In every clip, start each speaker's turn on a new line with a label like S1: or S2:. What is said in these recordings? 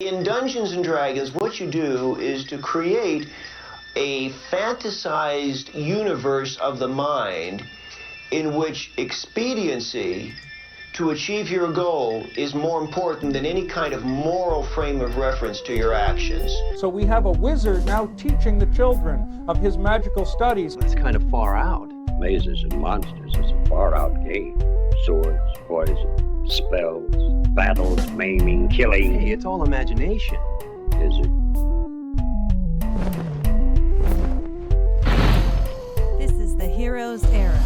S1: In Dungeons and Dragons, what you do is to create a fantasized universe of the mind in which expediency to achieve your goal is more important than any kind of moral frame of reference to your actions.
S2: So we have a wizard now teaching the children of his magical studies.
S3: That's kind of far out.
S4: Mazes and monsters is a far-out game. Swords, poison, spells, battles, maiming, killing.
S3: Hey, it's all imagination.
S4: Is it?
S5: This is the Heroes Era.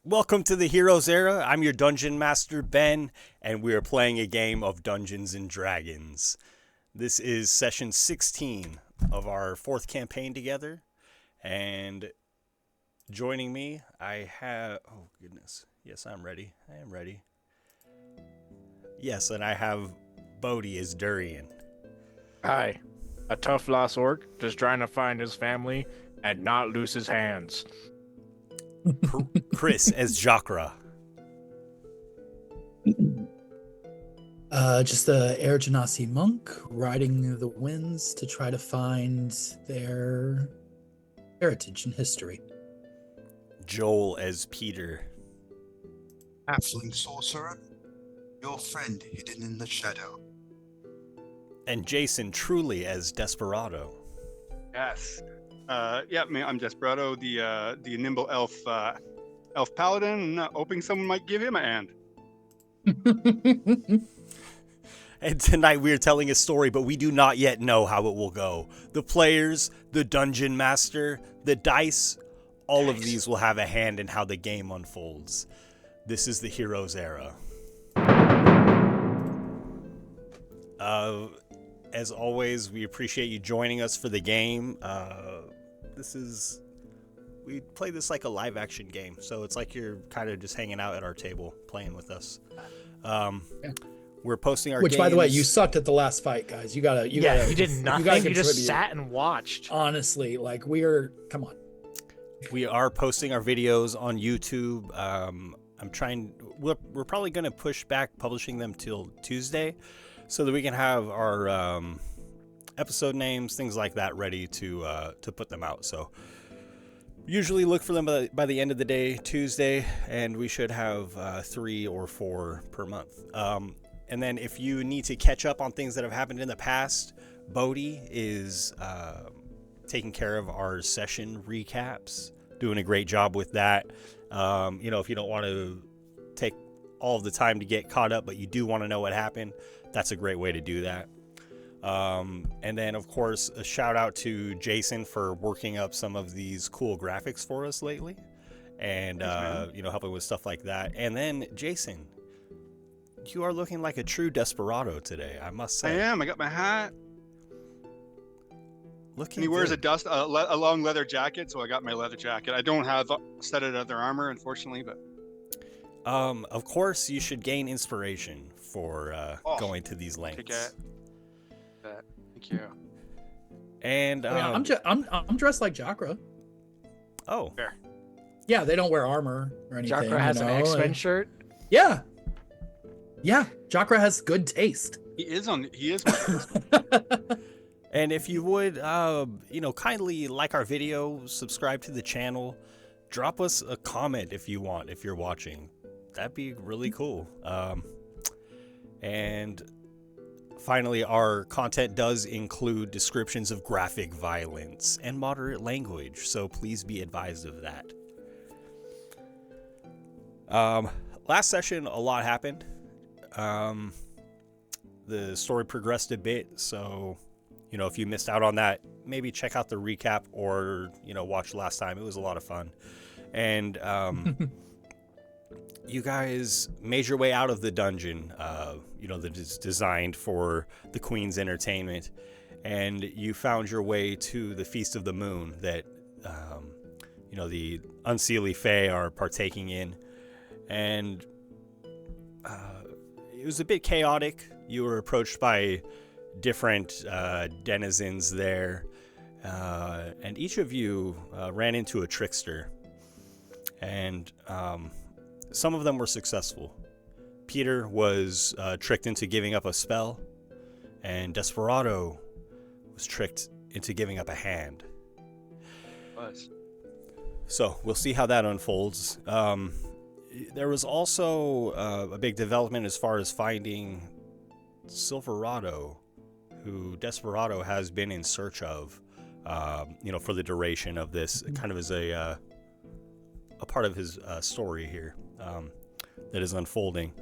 S6: Welcome to the Heroes Era. I'm your Dungeon Master, Ben, and we are playing a game of Dungeons and Dragons. This is session 16 of our fourth campaign together, and joining me, I have... Oh, goodness. Yes, I'm ready. I am ready. Yes, and I have Bodhi as Durian.
S7: Hi. A tough lost orc just trying to find his family and not lose his hands.
S6: Chris as Jakkra.
S8: Just a Air Genasi monk riding the winds to try to find their heritage and history.
S6: Joel as Peter.
S9: Halfling sorcerer, your friend hidden in the shadow.
S6: And Jason truly as Desperado.
S10: Yes. I'm Desperado, the nimble elf paladin, hoping someone might give him a hand.
S6: And tonight we are telling a story, but we do not yet know how it will go. The players, the dungeon master, the dice, all of these will have a hand in how the game unfolds. This is the Heroes Era. As always, we appreciate you joining us for the game. We play this like a live action game, so it's like you're kind of just hanging out at our table playing with us. We're posting our
S8: Which, by the way, you sucked at the last fight, guys. You did nothing.
S7: You just sat and watched.
S8: Honestly, come on.
S6: We are posting our videos on YouTube. We're probably going to push back publishing them till Tuesday, so that we can have our episode names, things like that, ready to put them out. So usually look for them by the end of the day, Tuesday, and we should have 3 or 4 per month. And then if you need to catch up on things that have happened in the past, Bodhi is taking care of our session recaps, doing a great job with that. If you don't want to take all of the time to get caught up, but you do want to know what happened, that's a great way to do that. And then, of course, a shout out to Jason for working up some of these cool graphics for us lately, and helping with stuff like that. And then, Jason, you are looking like a true Desperado today, I must say.
S10: I am. I got my hat.
S6: Looking.
S10: And he wears a long leather jacket, so I got my leather jacket. I don't have studded other armor, unfortunately, but.
S6: Of course, you should gain inspiration for going to these lengths.
S10: Thank you.
S6: And
S8: I'm dressed like Jakkra.
S6: Oh.
S10: Fair.
S8: Yeah, they don't wear armor or anything.
S7: Jakkra has an X-Men shirt.
S8: Yeah. Yeah, Jakkra has good taste.
S10: He is.
S6: And if you would, kindly like our video, subscribe to the channel, drop us a comment if you want, if you're watching. That'd be really cool. And finally, our content does include descriptions of graphic violence and moderate language, so please be advised of that. Last session, a lot happened. The story progressed a bit, so if you missed out on that, maybe check out the recap or watch last time. It was a lot of fun. And you guys made your way out of the dungeon, that is designed for the Queen's entertainment, and you found your way to the Feast of the Moon that the Unseelie Fae are partaking in. And it was a bit chaotic. You were approached by different denizens there. and each of you ran into a trickster, and some of them were successful. Peter was tricked into giving up a spell, and Desperado was tricked into giving up a hand. So we'll see how that unfolds. There was also a big development as far as finding Silverado, who Desperado has been in search of, for the duration of this, kind of as a part of his story here that is unfolding.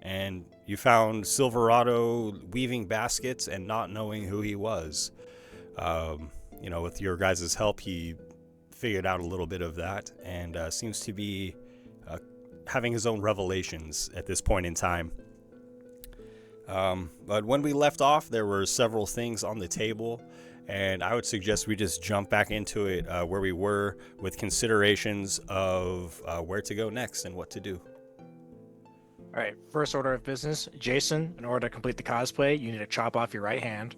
S6: And you found Silverado weaving baskets and not knowing who he was. With your guys' help, he figured out a little bit of that and seems to be having his own revelations at this point in time. But when we left off, there were several things on the table, and I would suggest we just jump back into it where we were with considerations of where to go next and what to do.
S7: All right, first order of business. Jason, in order to complete the cosplay, you need to chop off your right hand.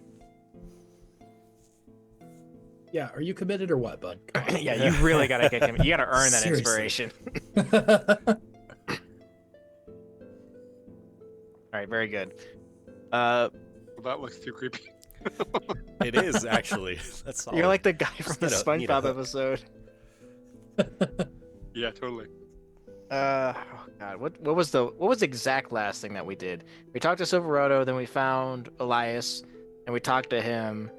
S8: Yeah, are you committed or what, bud?
S7: Yeah, you really gotta get him. You gotta earn that
S8: Seriously.
S7: inspiration. All right, very good.
S10: Well, that looks too creepy.
S6: It is, actually. That's solid.
S7: You're like the guy from the
S6: Need a
S7: SpongeBob
S6: hook.
S7: episode.
S10: Yeah, totally.
S7: Oh God, what was the exact last thing that we did? We talked to Silverado, then we found Elias, and we talked to him.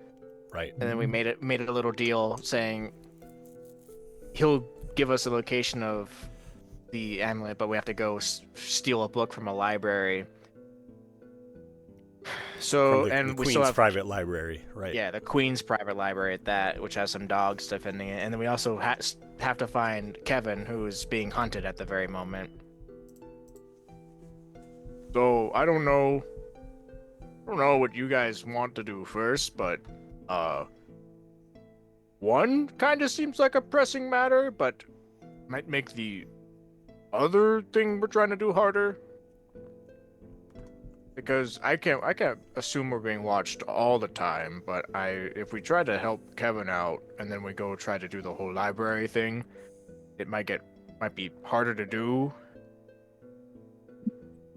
S6: Right.
S7: And then we made a little deal saying he'll give us a location of the amulet, but we have to go steal a book from a library. So
S6: From the
S7: we
S6: Queen's
S7: still have
S6: private library, right?
S7: Yeah, the Queen's private library at that, which has some dogs defending it, and then we also have to find Kevin, who is being hunted at the very moment. So I don't know what you guys want to do first, but one kind of seems like a pressing matter, but might make the other thing we're trying to do harder. Because I can't assume we're being watched all the time, but if we try to help Kevin out and then we go try to do the whole library thing, it might be harder to do.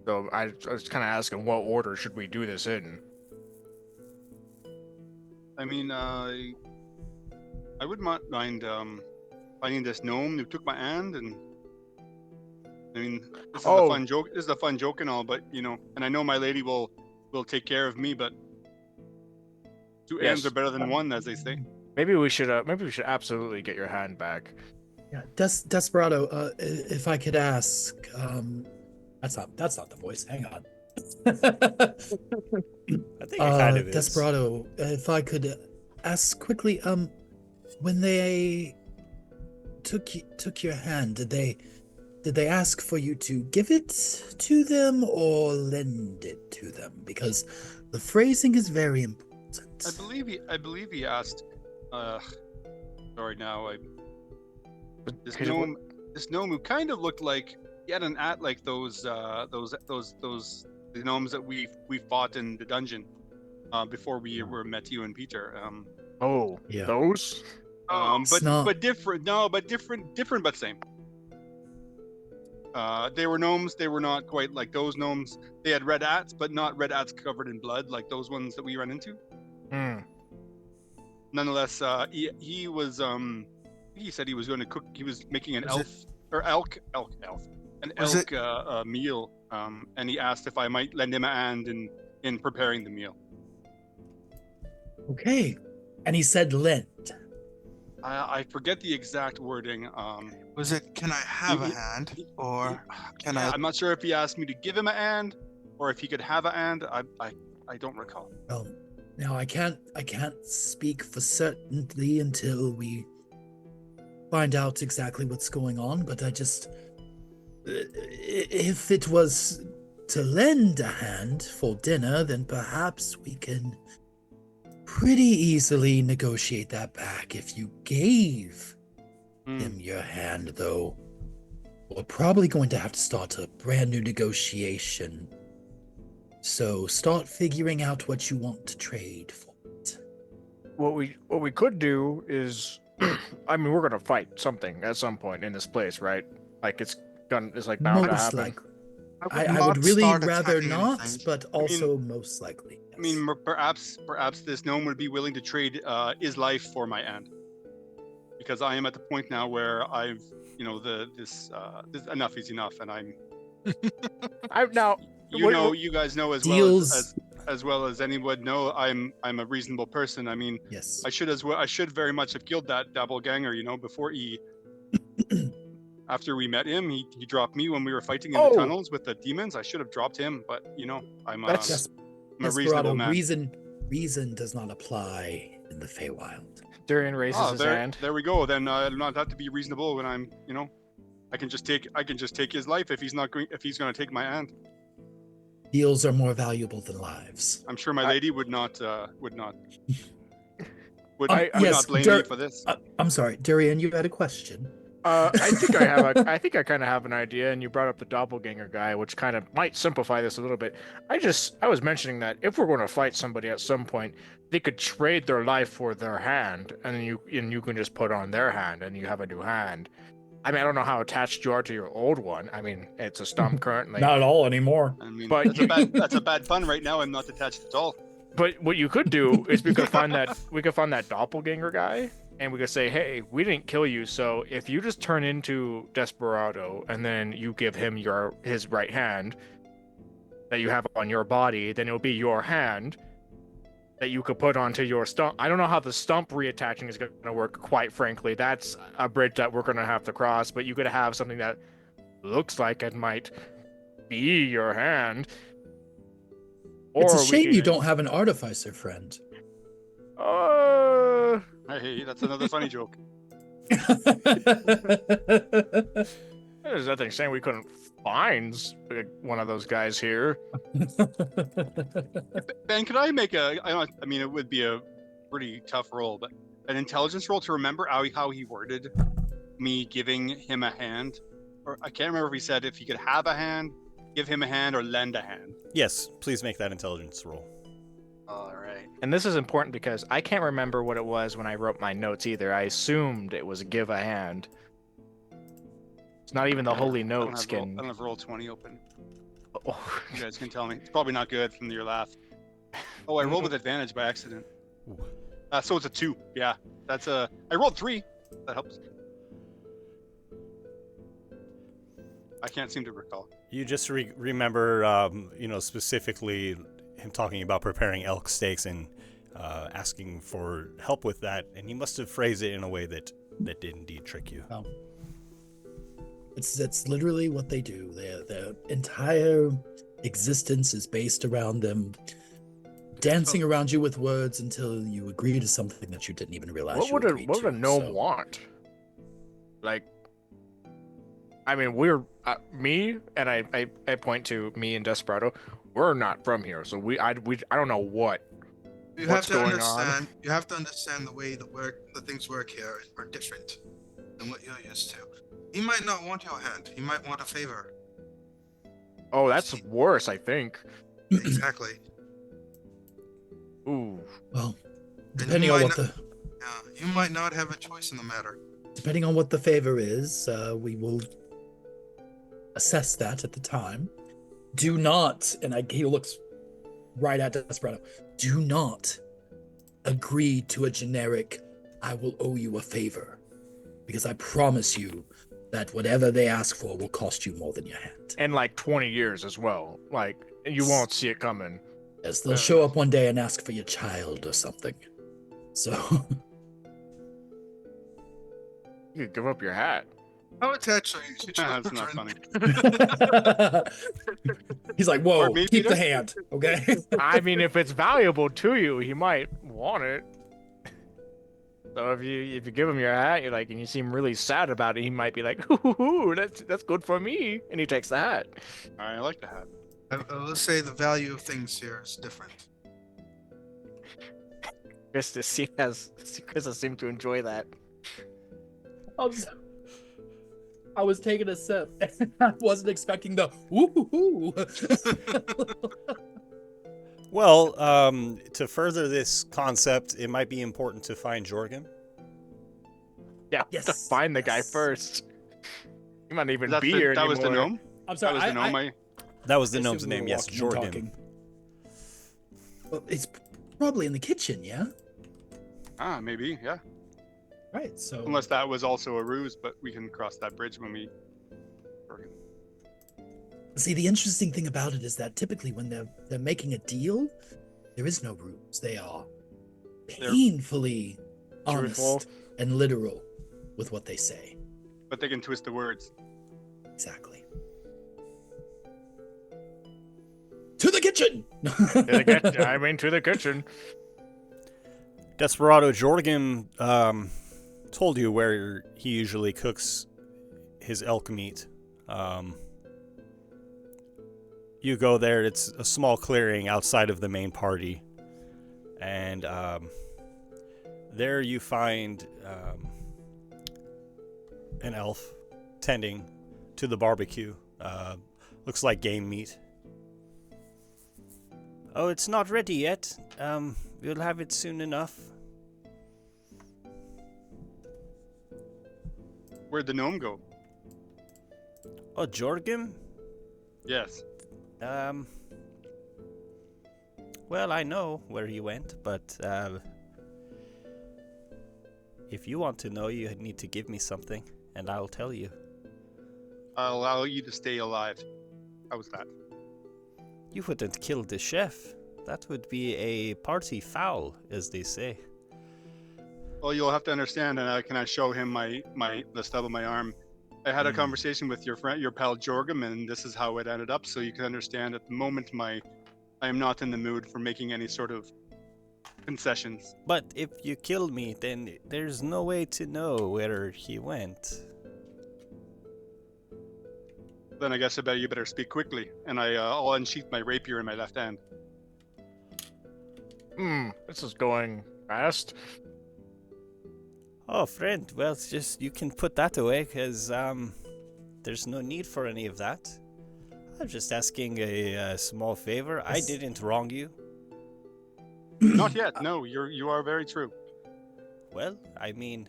S7: So I was kind of asking, what order should we do this in?
S10: I mean, I wouldn't mind finding this gnome who took my hand, and I mean, this is a fun joke. This is a fun joke and all, but and I know my lady will take care of me, but two ends are better than one, as they say.
S7: Maybe we should absolutely get your hand back.
S8: Yeah, Desperado, if I could ask, that's not the voice. Hang on.
S6: I think it kind of is.
S8: Desperado, if I could ask quickly, when they took your hand, did they ask for you to give it to them or lend it to them? Because the phrasing is very important.
S10: I believe he asked. Sorry, now this gnome who kind of looked like he had an at like those the gnomes that we fought in the dungeon before we were met you and Peter.
S8: Yeah.
S7: Those.
S10: But different. No, but different, but same. They were gnomes. They were not quite like those gnomes. They had red ats, but not red ats covered in blood like those ones that we ran into. Nonetheless, he was he said he was going to cook. He was making an meal. And he asked if I might lend him a hand in preparing the meal.
S8: Okay, and he said lend.
S10: I forget the exact wording.
S9: Was it, can I have a hand, or can I?
S10: I'm not sure if he asked me to give him a hand, or if he could have a hand. I don't recall.
S8: Well, now I can't speak for certainty until we find out exactly what's going on. But if it was to lend a hand for dinner, then perhaps we can pretty easily negotiate that back. If you gave him your hand, though, we're probably going to have to start a brand new negotiation. So start figuring out what you want to trade for it.
S7: what we could do is, I mean, we're gonna fight something at some point in this place, right? Like it's bound to
S8: Most
S7: happen.
S8: likely. I
S9: not
S8: would really
S9: start
S8: rather
S9: attacking
S8: not,
S9: anything.
S8: but also most likely.
S10: I mean, perhaps this gnome would be willing to trade his life for my aunt, because I am at the point now where I've, this enough is enough, and I'm. You guys know as well as anyone know, I'm a reasonable person. I mean,
S8: yes,
S10: I should very much have killed that doppelganger, before he. After we met him, he dropped me when we were fighting in the tunnels with the demons. I should have dropped him, but I'm a reasonable man.
S8: Reason does not apply in the Feywild.
S7: Durian raises his hand.
S10: There we go. Then I do not have to be reasonable when I'm, I can just take his life if he's going to take my aunt.
S8: Deals are more valuable than lives.
S10: I'm sure my lady would not not blame me for this.
S8: I'm sorry, Durian, you had a question.
S7: I think I kind of have an idea, and you brought up the doppelganger guy, which kind of might simplify this a little bit. I was mentioning that if we're going to fight somebody at some point, they could trade their life for their hand, and then you can just put on their hand, and you have a new hand. I mean, I don't know how attached you are to your old one. I mean, it's a stump currently.
S8: Not at all anymore.
S10: I mean,
S7: but
S10: that's a bad pun right now. I'm not attached at all.
S7: But what you could do is we could find that doppelganger guy. And we could say, hey, we didn't kill you, so if you just turn into Desperado and then you give him his right hand that you have on your body, then it'll be your hand that you could put onto your stump. I don't know how the stump reattaching is going to work, quite frankly. That's a bridge that we're going to have to cross, but you could have something that looks like it might be your hand.
S8: It's a shame you don't have an artificer friend.
S10: Hey, that's another funny joke.
S7: There's nothing saying we couldn't find one of those guys here.
S10: Ben, could I make I mean, it would be a pretty tough roll, but an intelligence roll to remember how he worded me giving him a hand? Or I can't remember if he said if he could have a hand, give him a hand, or lend a hand.
S6: Yes, please make that intelligence roll.
S10: All right.
S7: And this is important because I can't remember what it was when I wrote my notes either. I assumed it was give a hand. It's not even the holy notes
S10: I don't have roll 20 open.
S7: Oh.
S10: You guys can tell me. It's probably not good from your laugh. Oh, I rolled with advantage by accident. So it's a 2. Yeah, I rolled 3. That helps. I can't seem to recall.
S6: You just remember, specifically him talking about preparing elk steaks and asking for help with that, and he must have phrased it in a way that did indeed trick you.
S8: Oh. It's literally what they do. Their entire existence is based around them dancing around you with words until you agree to something that you didn't even realize. What
S7: would a gnome want? Like, I mean, we're me, and I point to me and Desperado. We're not from here, so I don't know what's going on.
S9: You have to understand the way the things work here are different than what you're used to. He might not want your hand. He might want a favor.
S7: Oh, that's worse, I think.
S9: Exactly.
S7: Ooh.
S8: Well, depending on what
S9: you might not have a choice in the matter.
S8: Depending on what the favor is, we will assess that at the time. Do not, and he looks right at Desperado, do not agree to a generic, I will owe you a favor. Because I promise you that whatever they ask for will cost you more than your hand.
S7: And like 20 years as well. Like, you won't see it coming.
S8: Yes, they'll show up one day and ask for your child or something. So...
S7: You could give up your hat.
S9: How attached are you to
S10: That's not funny.
S8: He's like, whoa, keep the hand, okay?
S7: I mean, if it's valuable to you, he might want it. So if you give him your hat, you're like, and you seem really sad about it, he might be like, ooh, that's good for me, and he takes the hat.
S10: I like the hat.
S9: Let's say the value of things here is different.
S7: Chris seemed to enjoy that.
S8: I was taking a sip. I wasn't expecting the woo-hoo-hoo.
S6: Well, to further this concept, it might be important to find Jorgen.
S7: Yeah,
S8: Yes,
S7: to find the guy
S8: yes.
S7: first. He might not even
S10: That's
S7: be
S10: the,
S7: here
S10: that
S7: anymore.
S10: was the gnome.
S11: I'm sorry.
S10: That was the gnome.
S6: That was the
S11: I
S6: gnome's
S11: assume we
S6: name,
S11: were
S6: yes,
S11: walking and
S6: Jorgen.
S11: talking.
S8: Well, it's probably in the kitchen, yeah?
S10: Maybe, yeah.
S11: Right. So
S10: Unless that was also a ruse, but we can cross that bridge when we.
S8: See, the interesting thing about it is that typically when they're making a deal, there is no ruse. They are painfully
S7: Truthful.
S8: honest and literal with what they say.
S10: But they can twist the words.
S8: Exactly. To the kitchen!
S7: To the kitchen.
S6: Desperado Jorgen told you where he usually cooks his elk meat. You go there, it's a small clearing outside of the main party. And there you find an elf tending to the barbecue. Looks like game meat. Oh, it's not ready yet. We'll have it soon enough.
S10: Where'd the gnome go?
S6: Oh, Jorgen?
S10: Yes.
S6: Well, I know where he went, but if you want to know, you need to give me something, and I'll tell you.
S10: I'll allow you to stay alive. How's that?
S6: You wouldn't kill the chef. That would be a party foul, as they say.
S10: Well, you'll have to understand, and can I show him the stub of my arm? I had a conversation with your pal Jorgum, and this is how it ended up. So you can understand. At the moment, I am not in the mood for making any sort of concessions.
S6: But if you kill me, then there's no way to know where he went.
S10: Then I guess you better speak quickly, and I'll unsheath my rapier in my left hand.
S7: This is going fast.
S6: Oh, friend, well, it's just you can put that away, because there's no need for any of that. I'm just asking a small favor. I didn't wrong you.
S10: Not yet. No, you are very true.
S6: Well, I mean,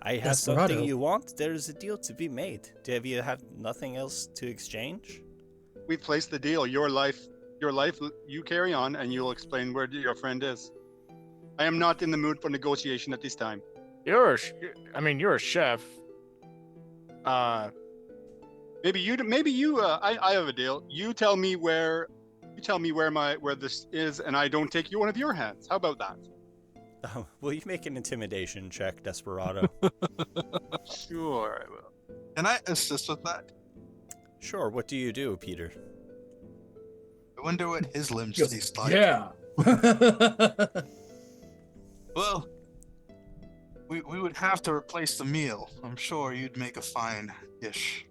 S6: I have
S8: Desperado.
S6: something you want. There's a deal to be made. Have you have nothing else to exchange?
S10: We placed the deal. Your life, you carry on, and you'll explain where your friend is. I am not in the mood for negotiation at this time.
S7: You're a chef.
S10: Maybe you. I have a deal. You tell me where this is, and I don't take you one of your hands. How about that?
S6: Will you make an intimidation check, Desperado?
S10: Sure, I will.
S9: Can I assist with that?
S6: Sure. What do you do, Peter?
S9: I wonder what his limbs
S11: Just-
S9: taste like.
S11: yeah.
S9: Well, we would have to replace the meal. I'm sure you'd make a fine dish.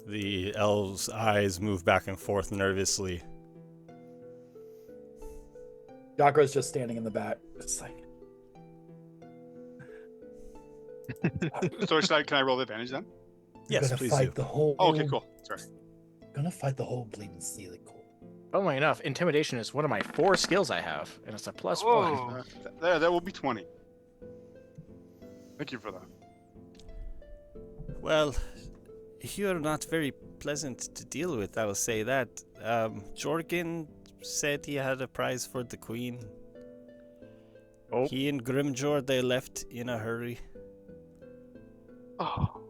S6: The elf's eyes move back and forth nervously.
S11: Jakra's just standing in the back. It's like,
S10: So can I roll the advantage then?
S6: Yes,
S8: gonna
S6: please
S8: fight
S6: do.
S8: the whole.
S10: Oh, okay, cool. Sorry.
S8: Gonna fight the whole bleeding steely core.
S7: Funnily enough, intimidation is one of my 4 skills I have, and it's a +1.
S10: Oh, that will be 20. Thank you for that.
S6: Well, you're not very pleasant to deal with, I'll say that. Jorgen said he had a prize for the queen.
S7: Oh.
S6: He and Grimjor, they left in a hurry.
S10: Oh.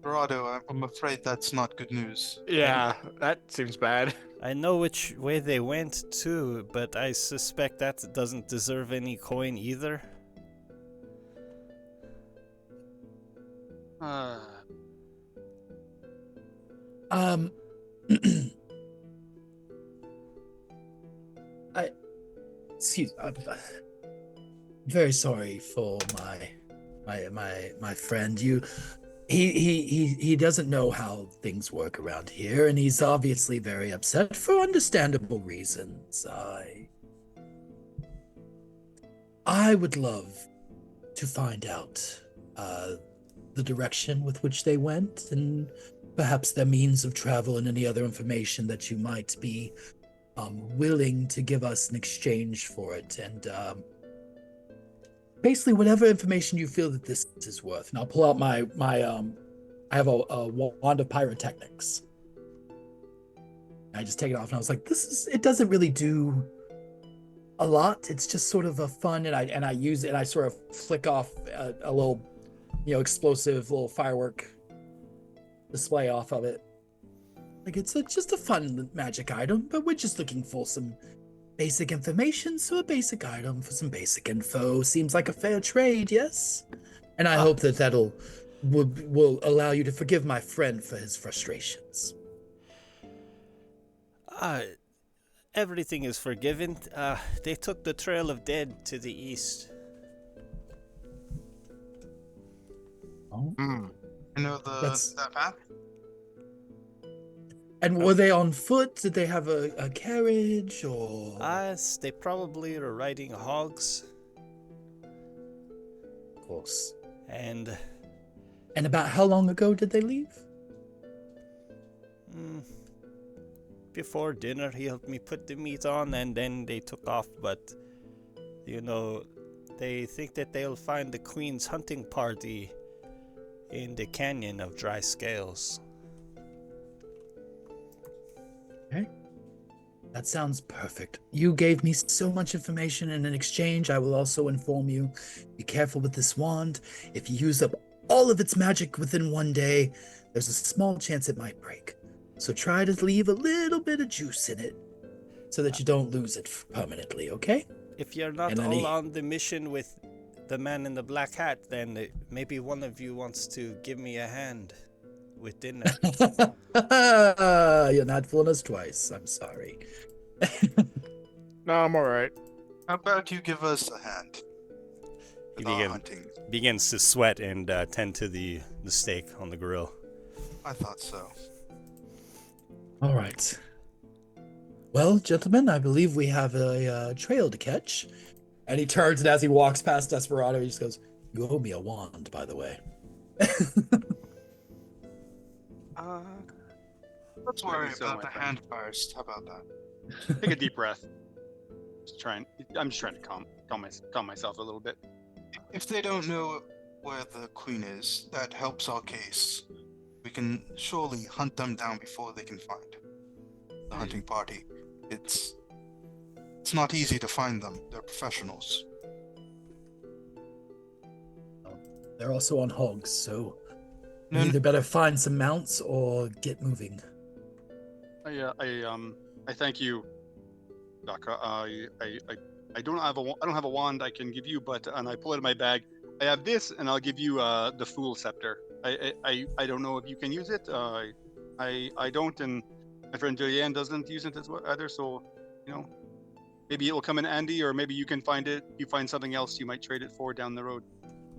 S9: Dorado, I'm afraid that's not good news.
S7: Yeah, that seems bad.
S6: I know which way they went too, but I suspect that doesn't deserve any coin either.
S8: I'm very sorry for my friend. He doesn't know how things work around here, and he's obviously very upset for understandable reasons. I would love to find out the direction with which they went and perhaps their means of travel and any other information that you might be willing to give us in exchange for it. And basically whatever information you feel that this is worth. And I'll pull out my I have a wand of pyrotechnics. I just take it off and I was like, it doesn't really do a lot. It's just sort of a fun, and I use it and I sort of flick off a little, explosive little firework display off of it. Like it's just a fun magic item, but we're just looking for some basic information. So a basic item for some basic info seems like a fair trade, yes? And I hope that will allow you to forgive my friend for his frustrations.
S6: Everything is forgiven. They took the Trail of Dead to the east.
S8: Oh.
S9: You know that path?
S8: And were they on foot? Did they have a carriage or?
S6: They probably are riding hogs.
S8: Of course.
S6: And
S8: about how long ago did they leave?
S6: Before dinner, he helped me put the meat on, and then they took off. But, they think that they'll find the Queen's hunting party in the Canyon of Dry Scales.
S8: Okay. That sounds perfect. You gave me so much information, and in exchange, I will also inform you. Be careful with this wand. If you use up all of its magic within one day, there's a small chance it might break. So try to leave a little bit of juice in it so that you don't lose it permanently, okay?
S6: If you're not all on the mission with the man in the black hat, then maybe one of you wants to give me a hand with dinner.
S8: You're not fooling us twice. I'm sorry.
S7: No, I'm all right.
S9: How about you give us a hand?
S6: He begins to sweat and tend to the steak on the grill.
S9: I thought so.
S8: All right. Well, gentlemen, I believe we have a trail to catch. And he turns, and as he walks past Desperado, he just goes, "You owe me a wand, by the way."
S9: Let's worry about the hand first. How about that?
S10: Take a deep breath. I'm just trying to calm myself a little bit.
S9: If they don't know where the queen is, that helps our case. We can surely hunt them down before they can find the hunting party. It's not easy to find them. They're professionals.
S8: They're also on hogs, so you either better find some mounts or get moving.
S10: I thank you, Jakkra. I don't have a wand I can give you, and I pull it in my bag. I have this, and I'll give you the Fool Scepter. I don't know if you can use it. I don't, and my friend Julianne doesn't use it as well either. So, maybe it will come in handy, or maybe you can find it. You find something else you might trade it for down the road.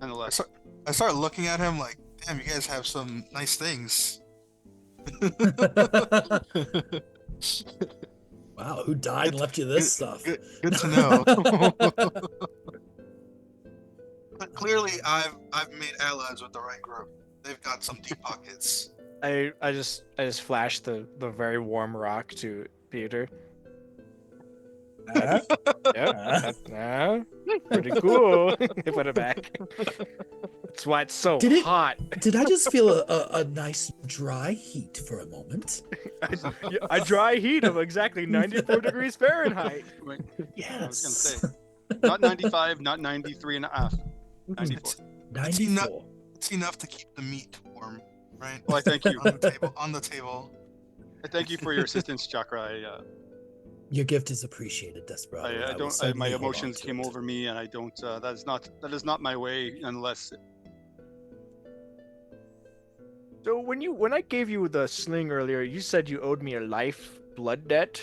S10: Nonetheless,
S9: I start looking at him like, damn, you guys have some nice things.
S8: Wow, who died and left you this stuff?
S9: Good to know. But clearly, I've made allies with the right group. They've got some deep pockets.
S7: I just flashed the very warm rock to Peter. Pretty cool. I put it back. That's why it's so hot.
S8: Did I just feel a nice dry heat for a moment?
S7: A dry heat of exactly 94 degrees Fahrenheit.
S8: Yes.
S10: I was gonna say, not 95, not 93 and a half. 94.
S8: 94.
S9: It's enough to keep the meat warm, right?
S10: Well, I thank you.
S9: On the table.
S10: I thank you for your assistance, Jakkra.
S8: Your gift is appreciated, Desperado.
S10: My emotions came over me, and I don't. That is not my way, unless.
S7: So when I gave you the sling earlier, you said you owed me a life blood debt.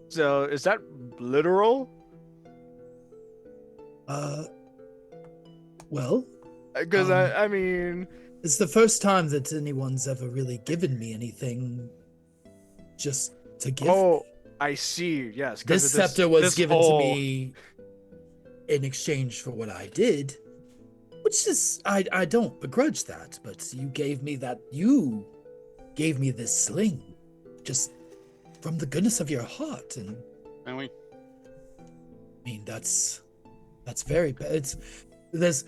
S7: So is that literal?
S8: Well,
S7: because I mean,
S8: it's the first time that anyone's ever really given me anything just to give.
S7: Oh, I see. Yes,
S8: this scepter was given to me in exchange for what I did, which is I don't begrudge that, but you gave me that. You gave me this sling just from the goodness of your heart, and
S10: And we
S8: I mean that's very it's there's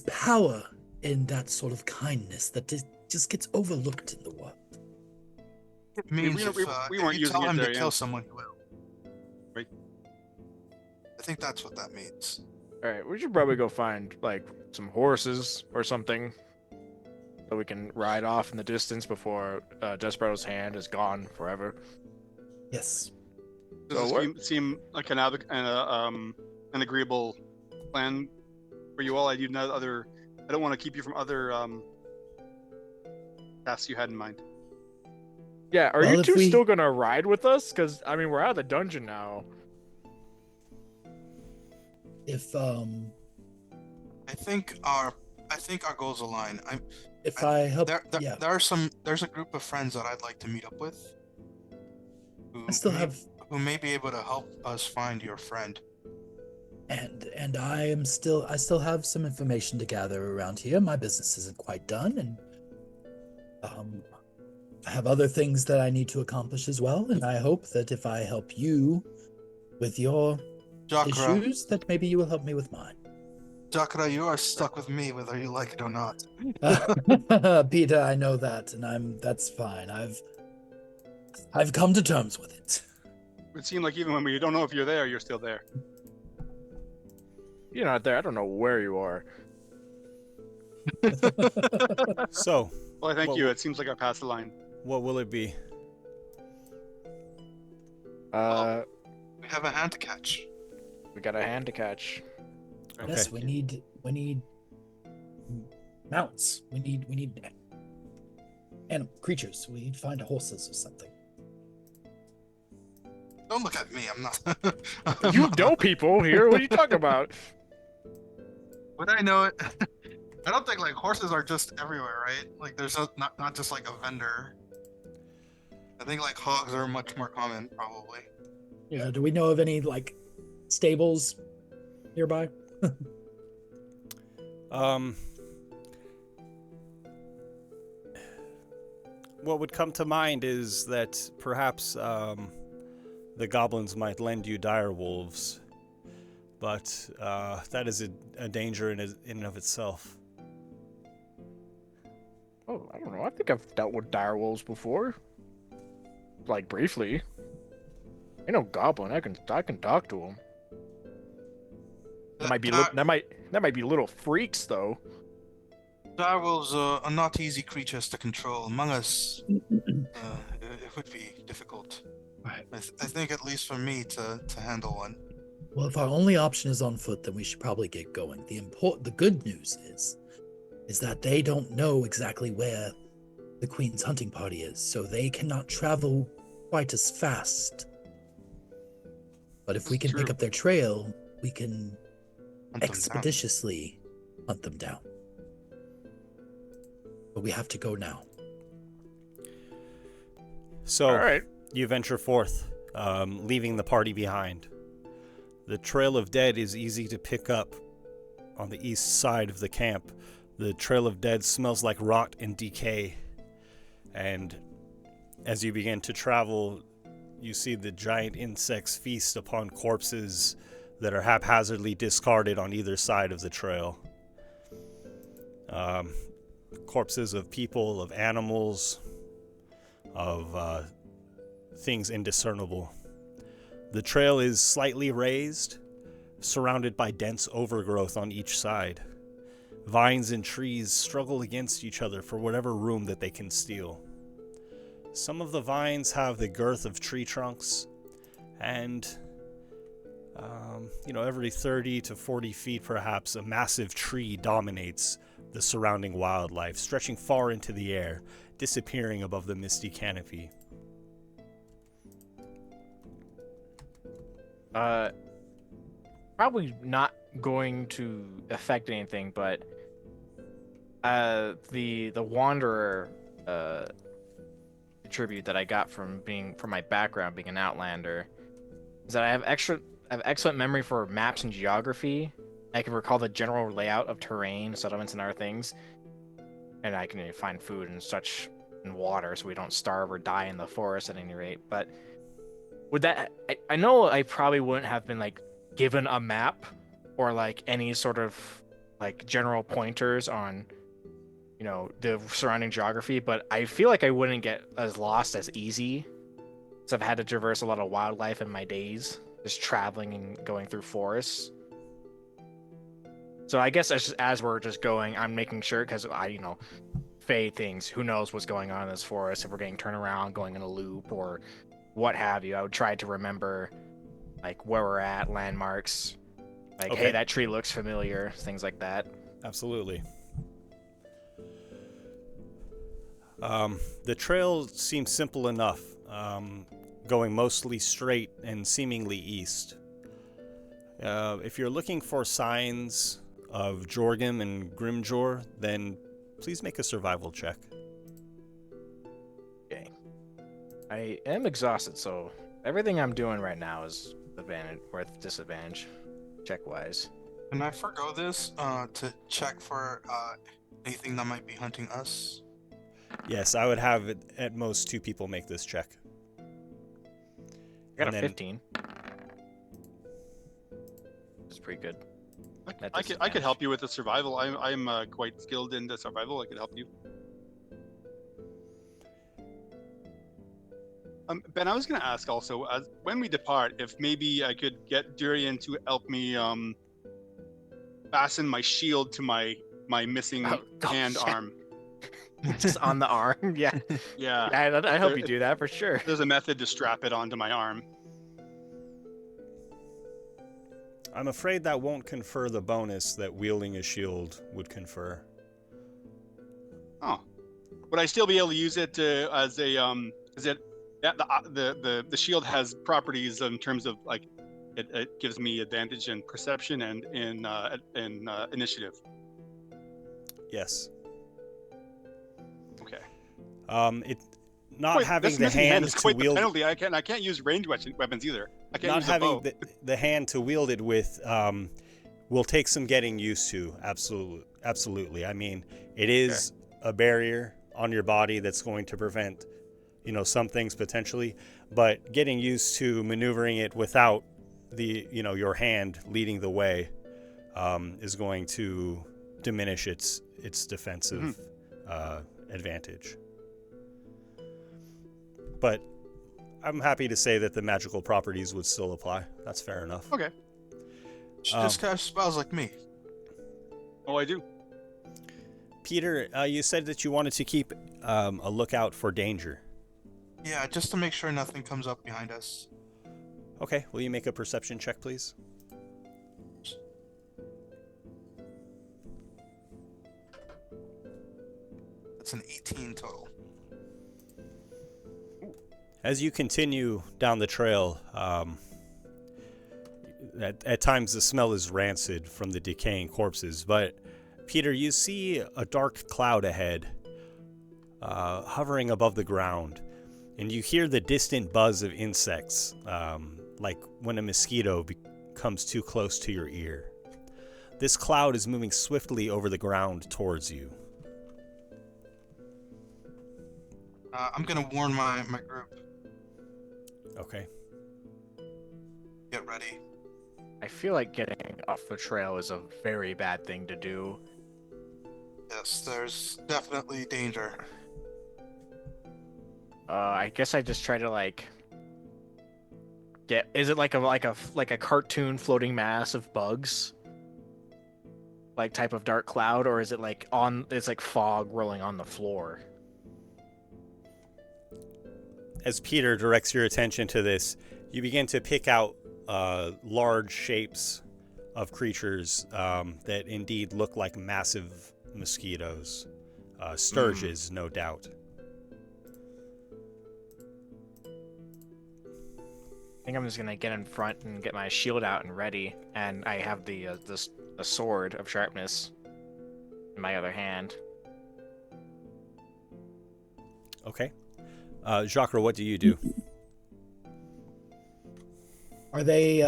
S8: power in that sort of kindness that just gets overlooked in the world.
S9: It means
S10: we
S9: if
S10: weren't
S9: you
S10: using
S9: tell
S10: it
S9: him
S10: there,
S9: to
S10: yeah.
S9: kill someone, he will.
S10: Right.
S9: I think that's what that means.
S7: All right, we should probably go find like some horses or something, so we can ride off in the distance before Desperado's hand is gone forever.
S8: Yes.
S10: Does this seem like an agreeable plan for you all? I don't want to keep you from other tasks you had in mind.
S7: Yeah, are
S8: Well,
S7: you
S8: if
S7: two
S8: we-
S7: still gonna ride with us? Because I mean, we're out of the dungeon now.
S8: If
S9: I think our goals align.
S8: if I help,
S9: There's a group of friends that I'd like to meet up with.
S8: I still have,
S9: who may be able to help us find your friend.
S8: and I still have some information to gather around here. My business isn't quite done, and I have other things that I need to accomplish as well. And I hope that if I help you with your
S9: Jakkra.
S8: issues, that maybe you will help me with mine.
S9: Jakkra, you are stuck with me whether you like it or not.
S8: Peter, I know that, and that's fine. I've come to terms with it.
S10: It would seem like even when we don't know if you're there, you're still there.
S7: You're not there. I don't know where you are.
S6: So.
S10: Well, thank you. It seems like I passed the line.
S6: What will it be?
S9: We have a hand to catch.
S7: We got a hand to catch.
S6: Okay.
S8: Yes, we need mounts. We need animal creatures. We need to find horses or something.
S9: Don't look at me. I'm not.
S7: You know people here. What are you talking about?
S9: Would I know it? I don't think like horses are just everywhere, right? Like there's not just like a vendor. I think like hogs are much more common, probably.
S11: Yeah. Do we know of any like stables nearby?
S6: What would come to mind is that perhaps the goblins might lend you dire wolves, but that is a danger in and of itself.
S7: Oh, I don't know. I think I've dealt with dire wolves before. Like briefly. Ain't no goblin. I can talk to them. That might be little freaks though.
S9: Direwolves are not easy creatures to control. Among us, it would be difficult.
S8: Right.
S9: I think at least for me to handle one.
S8: Well, if our only option is on foot, then we should probably get going. The good news is that they don't know exactly where the Queen's hunting party is, so they cannot travel quite as fast. But if we can pick up their trail, we can expeditiously hunt them down. But we have to go now.
S6: So,
S7: all right.
S6: You venture forth, leaving the party behind. The Trail of Dead is easy to pick up on the east side of the camp. The Trail of Dead smells like rot and decay. And as you begin to travel, you see the giant insects feast upon corpses that are haphazardly discarded on either side of the trail. Corpses of people, of animals, of things indiscernible. The trail is slightly raised, surrounded by dense overgrowth on each side. Vines and trees struggle against each other for whatever room that they can steal. Some of the vines have the girth of tree trunks, and every 30 to 40 feet perhaps, a massive tree dominates the surrounding wildlife, stretching far into the air, disappearing above the misty canopy.
S7: Probably not going to affect anything, but the Wanderer tribute that I got from my background being an Outlander is that I have excellent memory for maps and geography. I can recall the general layout of terrain, settlements, and other things, and I can find food and such and water so we don't starve or die in the forest at any rate. But would that... I know I probably wouldn't have been, like, given a map or, like, any sort of, like, general pointers on, you know, the surrounding geography, but I feel like I wouldn't get as lost as easy, because I've had to traverse a lot of wildlife in my days, just traveling and going through forests. So I guess as we're just going, I'm making sure, because Fey things, who knows what's going on in this forest, if we're getting turned around, going in a loop, or what have you. I would try to remember, like, where we're at, landmarks, like, hey, that tree looks familiar, things like that.
S6: Absolutely. The trail seems simple enough, going mostly straight and seemingly east. If you're looking for signs of Jorgum and Grimjor, then please make a survival check.
S7: Okay. I am exhausted, so everything I'm doing right now is worth disadvantage, check-wise.
S9: Can I forgo this to check for anything that might be hunting us?
S6: Yes, I would have at most 2 people make this check.
S7: I got a 15. It's pretty good.
S10: I could help you with the survival. I'm quite skilled in the survival. I could help you. Ben, I was going to ask also, when we depart, if maybe I could get Durian to help me fasten my shield to my missing arm.
S7: Just on the arm, yeah.
S10: Yeah.
S7: I help you do that for sure.
S10: There's a method to strap it onto my arm.
S6: I'm afraid that won't confer the bonus that wielding a shield would confer.
S10: Oh, would I still be able to use it as a Is it? Yeah, the shield has properties in terms of, like, it gives me advantage in perception and in initiative.
S6: Yes.
S10: Okay.
S6: Having the hand
S10: is
S6: to
S10: quite
S6: wield.
S10: the penalty. I can't use ranged weapons either. I can't
S6: Not
S10: use the
S6: having
S10: bow.
S6: the hand to wield it with will take some getting used to. Absolutely. I mean, it is a barrier on your body that's going to prevent, some things potentially, but getting used to maneuvering it without your hand leading the way is going to diminish its defensive advantage. But I'm happy to say that the magical properties would still apply. That's fair enough.
S10: Okay.
S9: She just cast spells like me.
S10: Oh, I do.
S6: Peter, you said that you wanted to keep a lookout for danger.
S9: Yeah, just to make sure nothing comes up behind us.
S6: Okay, will you make a perception check, please?
S9: That's an 18 total.
S6: As you continue down the trail, at times the smell is rancid from the decaying corpses, but Peter, you see a dark cloud ahead, hovering above the ground, and you hear the distant buzz of insects, like when a mosquito comes too close to your ear. This cloud is moving swiftly over the ground towards you.
S9: I'm gonna warn my group.
S6: Okay.
S9: Get ready.
S7: I feel like getting off the trail is a very bad thing to do.
S9: Yes, there's definitely danger.
S7: I guess I just try to is it like a cartoon floating mass of bugs? Like type of dark cloud, or is it it's like fog rolling on the floor?
S6: As Peter directs your attention to this, you begin to pick out large shapes of creatures that indeed look like massive mosquitoes. Sturges, no doubt.
S7: I think I'm just gonna get in front and get my shield out and ready, and I have the sword of sharpness in my other hand.
S6: Okay. Jakkra, what do you do?
S11: Are they,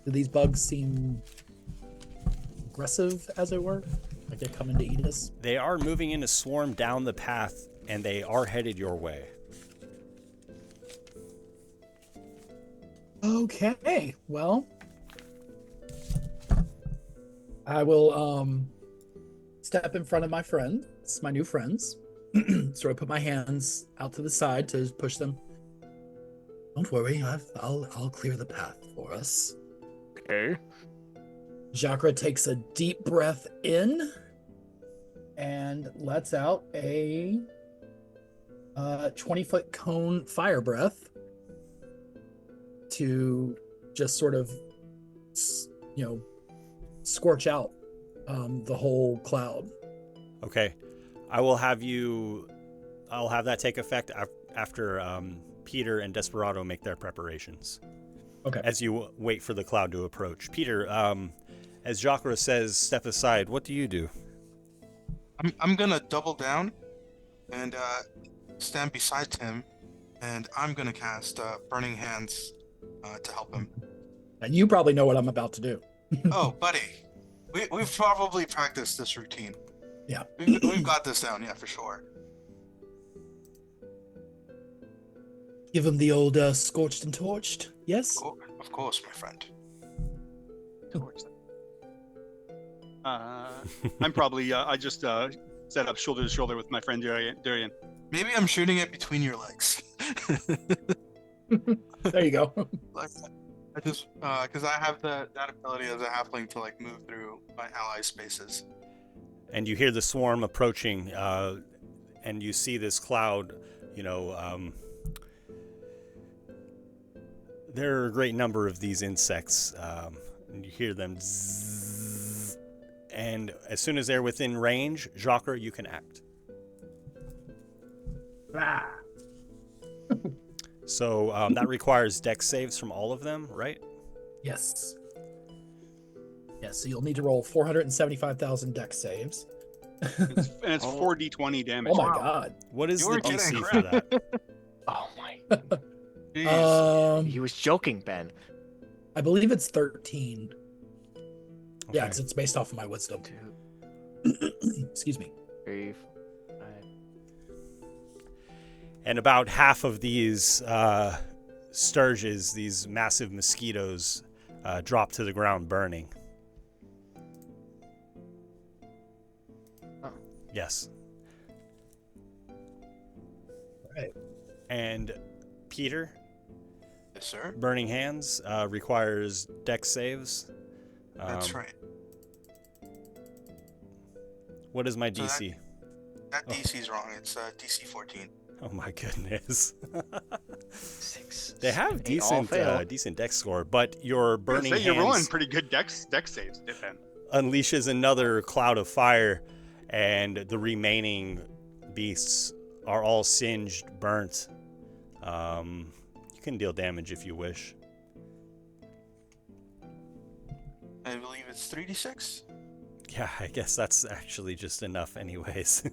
S11: do these bugs seem aggressive, as it were? Like they're coming to eat us?
S6: They are moving in a swarm down the path and they are headed your way.
S11: Okay, well, I will step in front of my friends, my new friends. Sort of put my hands out to the side to push them. Don't worry, I'll clear the path for us.
S7: Okay.
S11: Jakkra takes a deep breath in and lets out a 20-foot cone fire breath to just sort of, scorch out the whole cloud.
S6: Okay. I'll have that take effect after Peter and Desperado make their preparations.
S11: Okay.
S6: As you wait for the cloud to approach. Peter, as Jakkra says, step aside, what do you do?
S9: I'm gonna double down and stand beside him, and I'm gonna cast Burning Hands to help him.
S11: And you probably know what I'm about to do.
S9: Oh, buddy, we've probably practiced this routine.
S11: Yeah.
S9: We've got this down, yeah, for sure.
S11: Give him the old scorched and torched, yes?
S9: Of course, my friend.
S10: I'm probably, I just set up shoulder to shoulder with my friend Darian.
S9: Maybe I'm shooting it between your legs.
S11: There you go.
S9: Like, I just, because I have that ability as a halfling to like move through my ally spaces.
S6: And you hear the swarm approaching, and you see this cloud, there are a great number of these insects, and you hear them zzz, and as soon as they're within range, Jakkra, you can act. So that requires dex saves from all of them, right?
S11: Yes. Yes, so you'll need to roll 475,000 dex saves.
S10: And it's 4d20 damage.
S11: Oh my god.
S6: What is
S10: You
S6: the
S10: were
S6: DC
S10: kidding.
S6: for that?
S7: Oh my.
S11: Jeez.
S7: He was joking, Ben.
S11: I believe it's 13.
S6: Okay.
S11: Yeah, because it's based off of my wisdom.
S7: 2,
S11: Excuse me.
S7: 3, 5.
S6: And about half of these sturges, these massive mosquitoes, drop to the ground burning.
S7: Oh.
S6: Yes.
S11: Right.
S6: And Peter,
S9: Yes, sir.
S6: Burning Hands requires dex saves.
S9: That's right.
S6: What is my
S9: So
S6: DC?
S9: That DC's wrong. It's DC 14.
S6: Oh my goodness.
S7: 6.
S6: They have
S7: They all fail.
S6: decent dex score, but your Burning Hands
S10: You're rolling pretty good dex saves, Ben.
S6: unleashes another cloud of fire, and the remaining beasts are all singed, burnt. You can deal damage if you wish.
S9: I believe it's 3d6.
S6: Yeah, I guess that's actually just enough anyways.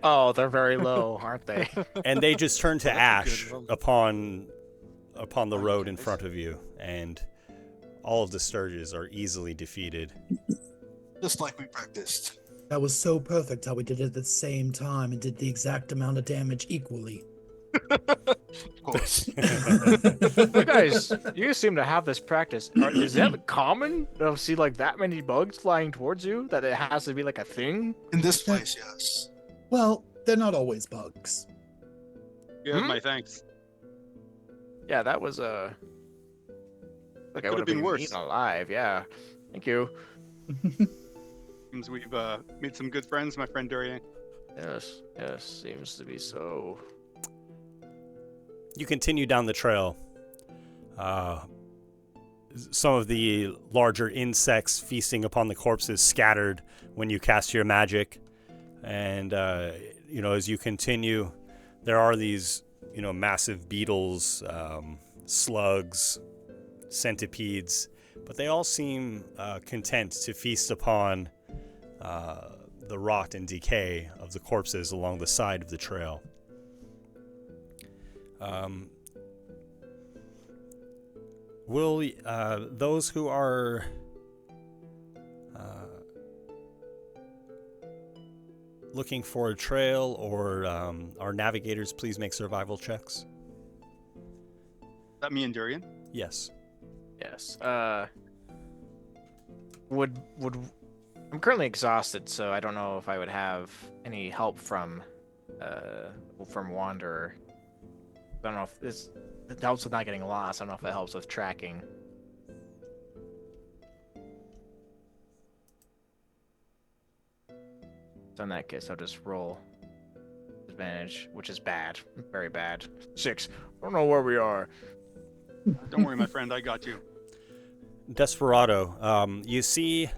S7: Oh, they're very low, aren't they?
S6: And they just turn to
S10: Well, that's a
S6: ash
S10: good roll.
S6: upon the road in front of you, and all of the sturges are easily defeated.
S9: Just like we practiced.
S11: That was so perfect how we did it at the same time and did the exact amount of damage equally.
S9: Of course.
S7: You guys seem to have this practice. Is that common to see like that many bugs flying towards you? That it has to be like a thing?
S9: In this place, yes.
S11: Well, they're not always bugs.
S10: You have my thanks.
S7: Yeah, that was like I
S10: Could
S7: would
S10: have been worse.
S7: eaten alive. Yeah, thank you.
S10: Seems we've made some good friends, my friend Darian.
S7: Yes, seems to be so.
S6: You continue down the trail. Some of the larger insects feasting upon the corpses scattered when you cast your magic. And, as you continue, there are these, massive beetles, slugs, centipedes, but they all seem content to feast upon the rot and decay of the corpses along the side of the trail. Will those who are looking for a trail, or our navigators please make survival checks?
S10: Is that me and Durian?
S6: Yes.
S7: Yes. Would I'm currently exhausted, so I don't know if I would have any help from Wanderer. I don't know if it helps with not getting lost. I don't know if it helps with tracking. So in that case, I'll just roll advantage, which is bad, very bad. 6. I don't know where we are.
S10: Don't worry, my friend, I got you.
S6: Desperado, you see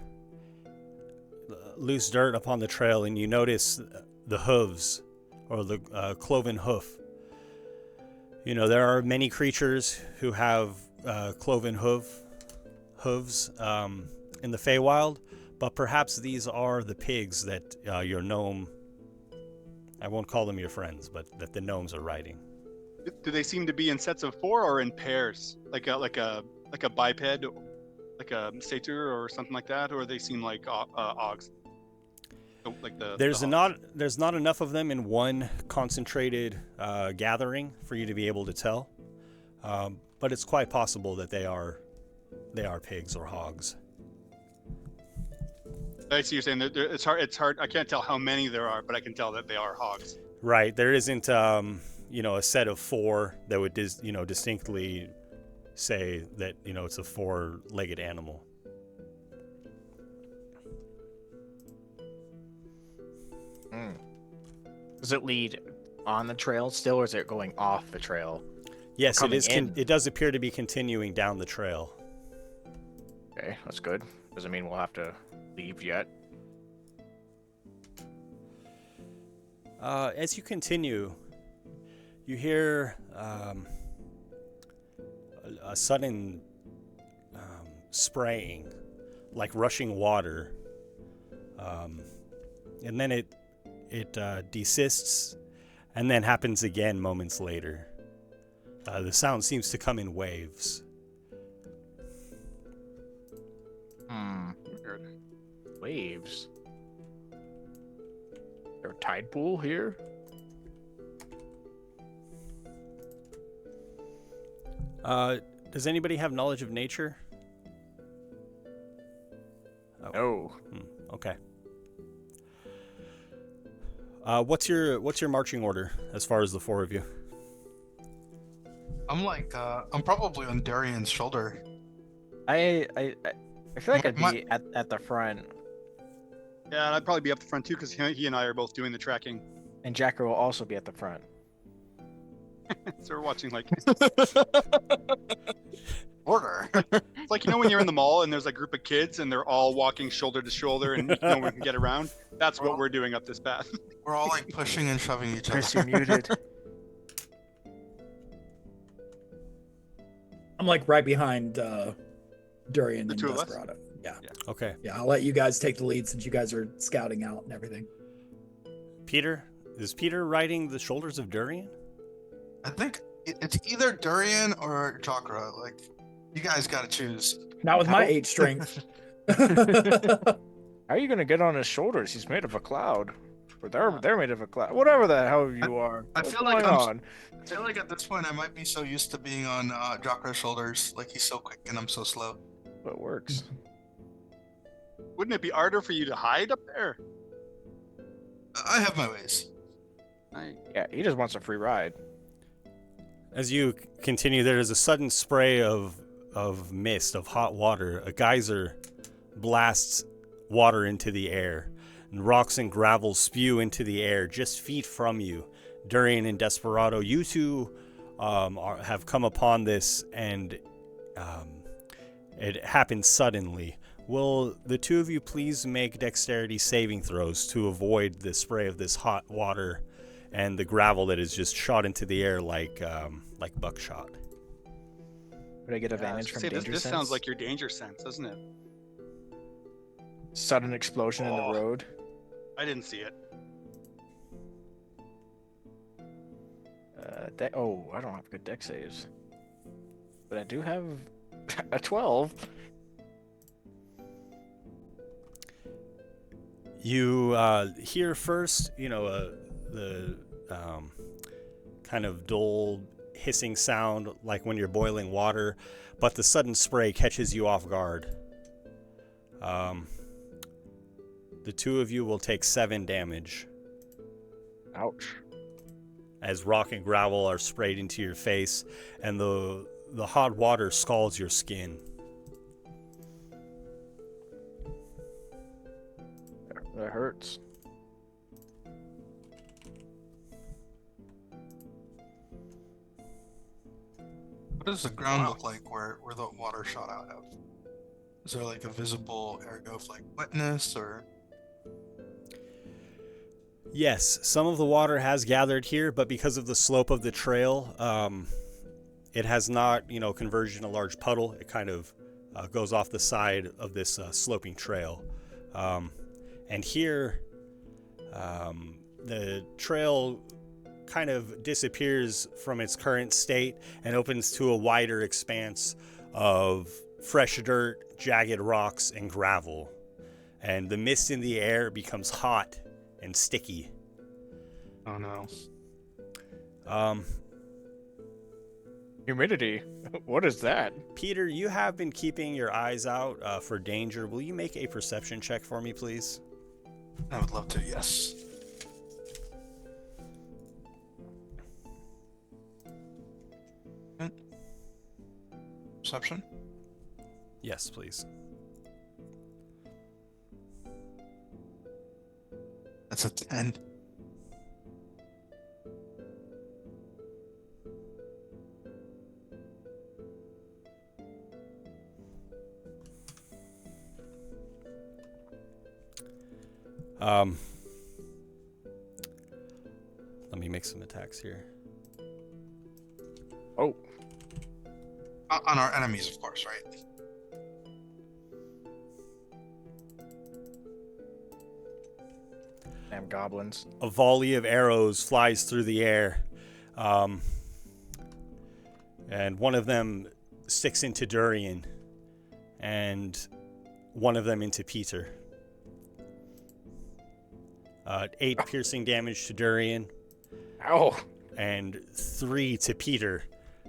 S6: loose dirt upon the trail, and you notice the hooves, or the cloven hoof. You know, there are many creatures who have cloven hooves in the Feywild, but perhaps these are the pigs that your gnome, I won't call them your friends, but that the gnomes are riding.
S10: Do they seem to be in sets of 4 or in pairs, like a biped, like a satyr or something like that, or they seem like ogs? Like
S6: there's not enough of them in one concentrated gathering for you to be able to tell, but it's quite possible that they are pigs or hogs.
S10: I see you're saying that it's hard. I can't tell how many there are, but I can tell that they are hogs.
S6: Right. There isn't a set of 4 that would distinctly say that it's a 4-legged animal.
S7: Does it lead on the trail still, or is it going off the trail?
S6: Yes, it is. It does appear to be continuing down the trail.
S7: Okay, that's good. Doesn't mean we'll have to leave yet.
S6: As you continue, you hear a sudden spraying, like rushing water, and then it desists, and then happens again moments later. The sound seems to come in waves.
S7: Weird. Waves. Is there a tide pool here?
S6: Does anybody have knowledge of nature?
S7: Oh.
S6: Okay. What's your marching order as far as the 4 of you?
S9: I'm probably on Darian's shoulder.
S7: I feel like I'd be at the front.
S10: Yeah, and I'd probably be up the front too, because he and I are both doing the tracking.
S7: And Jakkra will also be at the front.
S10: So we're watching like
S9: order.
S10: It's like when you're in the mall and there's a group of kids and they're all walking shoulder to shoulder and no one can get around. That's what we're doing up this path.
S9: We're all like pushing and shoving each other.
S7: Chris, you're muted.
S11: I'm like right behind Durian
S10: The
S11: and
S10: two of us?
S11: Desperado. Yeah.
S6: Okay.
S11: Yeah, I'll let you guys take the lead since you guys are scouting out and everything.
S6: Peter? Is Peter riding the shoulders of Durian?
S9: I think it's either Durian or Jakkra. Like, you guys gotta choose.
S11: Not with my 8 strength.
S7: How are you gonna get on his shoulders? He's made of a cloud. Or they're made of a cloud. Whatever the hell you are.
S9: I
S7: What's
S9: feel like
S7: going on?
S9: I feel like at this point I might be so used to being on Jakkra's shoulders. Like, he's so quick and I'm so slow.
S7: But it works.
S10: Wouldn't it be harder for you to hide up there?
S9: I have my ways.
S7: Yeah, he just wants a free ride.
S6: As you continue, there is a sudden spray of mist, of hot water. A geyser blasts water into the air, and rocks and gravel spew into the air just feet from you. Durian and Desperado, you two have come upon this, and it happened suddenly. Will the two of you please make dexterity saving throws to avoid the spray of this hot water and the gravel that is just shot into the air like buckshot?
S7: Would I get advantage from danger
S10: this
S7: sense?
S10: sounds like your danger sense, doesn't it?
S7: Sudden explosion in the road.
S10: I didn't see it.
S7: I don't have good deck saves. But I do have a 12.
S6: You hear first, the kind of dull hissing sound like when you're boiling water, but the sudden spray catches you off guard. The two of you will take 7 damage.
S7: Ouch.
S6: As rock and gravel are sprayed into your face, and the hot water scalds your skin.
S7: That hurts.
S9: What does the ground look like where the water shot out of? Is there like a visible area of like wetness or?
S6: Yes, some of the water has gathered here, but because of the slope of the trail, it has not, converged in a large puddle. It kind of goes off the side of this sloping trail. And here, the trail kind of disappears from its current state and opens to a wider expanse of fresh dirt, jagged rocks, and gravel. And the mist in the air becomes hot and sticky.
S9: Oh no.
S7: Humidity? What is that?
S6: Peter, you have been keeping your eyes out for danger. Will you make a perception check for me, please?
S9: I would love to, yes. Perception?
S6: Yes, please.
S9: That's a 10.
S6: Let me make some attacks here.
S7: Oh.
S9: On our enemies, of course, right?
S7: Damn goblins.
S6: A volley of arrows flies through the air. And one of them sticks into Durian. And one of them into Peter. 8 piercing damage to Durian.
S7: Ow.
S6: And 3 to Peter,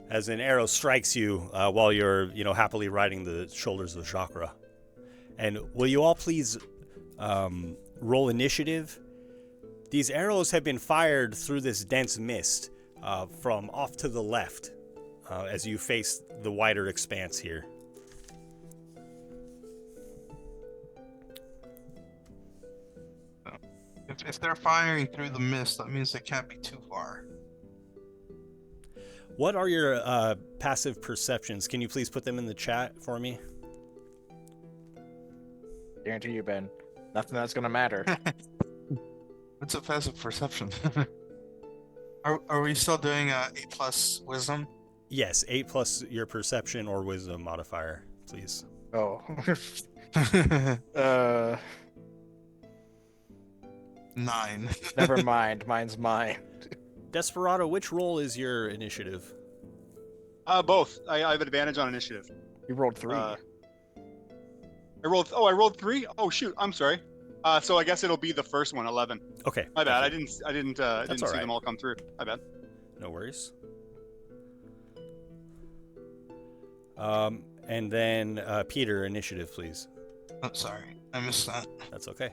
S6: as an arrow strikes you while you're, happily riding the shoulders of Jakkra. And will you all please roll initiative? These arrows have been fired through this dense mist from off to the left as you face the wider expanse here.
S9: If they're firing through the mist, that means they can't be too far.
S6: What are your passive perceptions? Can you please put them in the chat for me?
S7: Guarantee you, Ben. Nothing that's gonna matter.
S9: What's a passive perception? Are we still doing 8 plus wisdom?
S6: Yes, 8 plus your perception or wisdom modifier, please.
S7: Oh.
S9: 9.
S7: Never mind. Mine's mine.
S6: Desperado, which roll is your initiative?
S10: Both. I have advantage on initiative.
S7: You rolled 3.
S10: I rolled 3. Oh shoot, I'm sorry. So I guess it'll be the first one, 11.
S6: Okay.
S10: My bad. I didn't see
S6: right.
S10: them all come through. My bad.
S6: No worries. And then Peter, initiative, please.
S9: I'm sorry, I missed that.
S6: That's okay.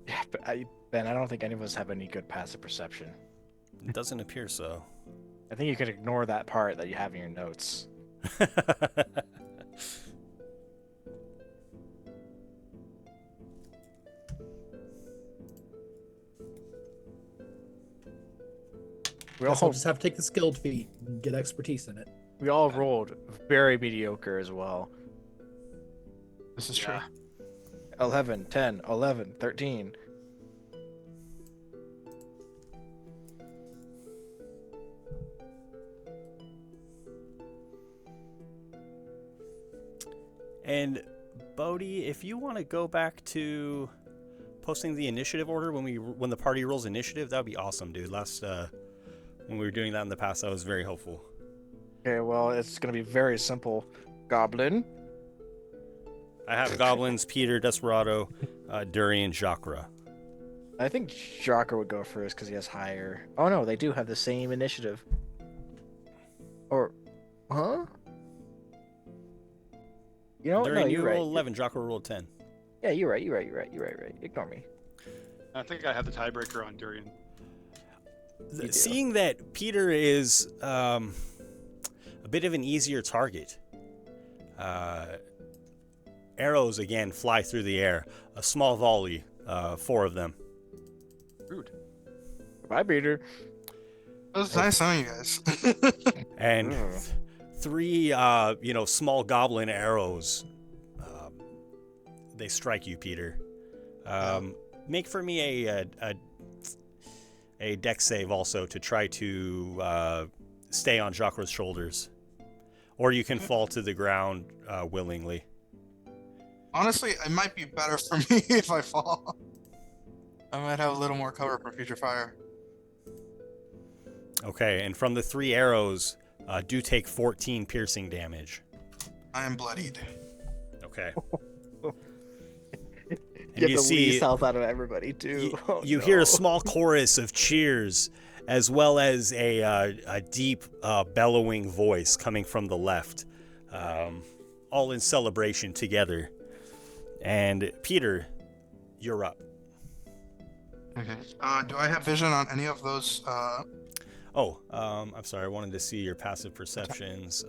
S7: Yeah, but Ben, I don't think any of us have any good passive perception.
S6: It doesn't appear so.
S7: I think you could ignore that part that you have in your notes.
S11: I'll just have to take the skilled feat and get expertise in it.
S7: We all rolled very mediocre as well.
S9: This is true.
S7: 11, 10, 11, 13.
S6: And Bodhi, if you want to go back to posting the initiative order when the party rolls initiative, that would be awesome, dude. Last when we were doing that in the past, that was very helpful.
S7: Okay, well, it's going to be very simple. Goblin,
S6: I have goblins, Peter, Desperado, Durian, Jakkra.
S7: I think Jakkra would go first because he has higher. Oh no, they do have the same initiative. Or, huh? You know,
S6: Durian,
S7: no,
S6: you
S7: you're right.
S6: rolled 11. Jakkra rolled 10.
S7: Yeah, you're right. Ignore me.
S10: I think I have the tiebreaker on Durian.
S6: Seeing that Peter is a bit of an easier target, arrows again fly through the air. A small volley, 4 of them.
S10: Rude.
S7: Bye, Peter.
S9: It was nice knowing you guys.
S6: And 3, small goblin arrows. They strike you, Peter. Make for me a dex save also to try to stay on Jakra's shoulders, or you can fall to the ground willingly.
S9: Honestly, it might be better for me if I fall. I might have a little more cover for future fire.
S6: Okay, and from the 3 arrows, do take 14 piercing damage.
S9: I am bloodied.
S6: Okay.
S7: Get
S6: you
S7: the
S6: see,
S7: least health out of everybody too.
S6: You hear a small chorus of cheers, as well as a deep bellowing voice coming from the left, all in celebration together. And Peter, you're up.
S9: Okay. Do I have vision on any of those?
S6: I'm sorry. I wanted to see your passive perceptions.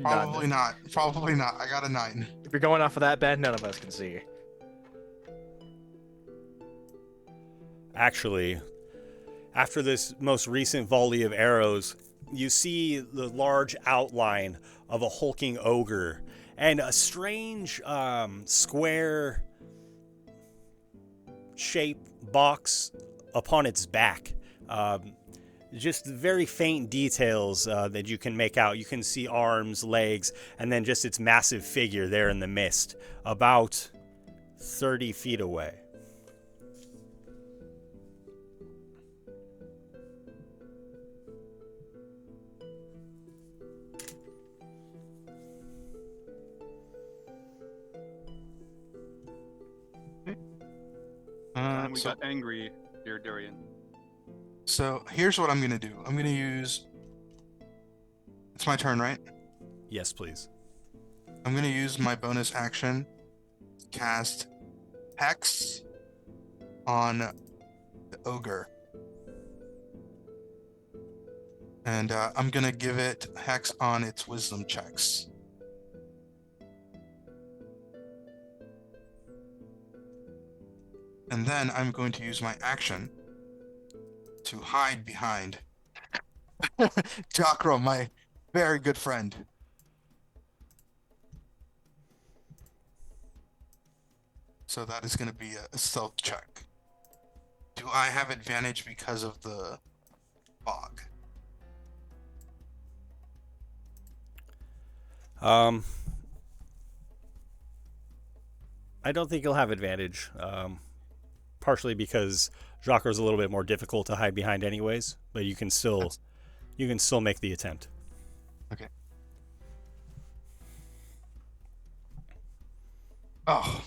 S9: Probably not. Probably not. I got a 9.
S7: If you're going off of that, Ben, none of us can see.
S6: Actually, after this most recent volley of arrows, you see the large outline of a hulking ogre and a strange square shape box upon its back. Just very faint details that you can make out. You can see arms, legs, and then just its massive figure there in the mist, about 30 feet away.
S10: We got angry here, Durian.
S9: So here's what I'm gonna do. I'm gonna use. It's my turn, right?
S6: Yes, please.
S9: I'm gonna use my bonus action to cast Hex on the ogre, and I'm gonna give it Hex on its wisdom checks. And then I'm going to use my action to hide behind Jakkra, my very good friend. So that is going to be a stealth check. Do I have advantage because of the fog?
S6: I don't think you'll have advantage. Partially because Jakkra's a little bit more difficult to hide behind anyways, but you can still make the attempt.
S9: Okay. Oh.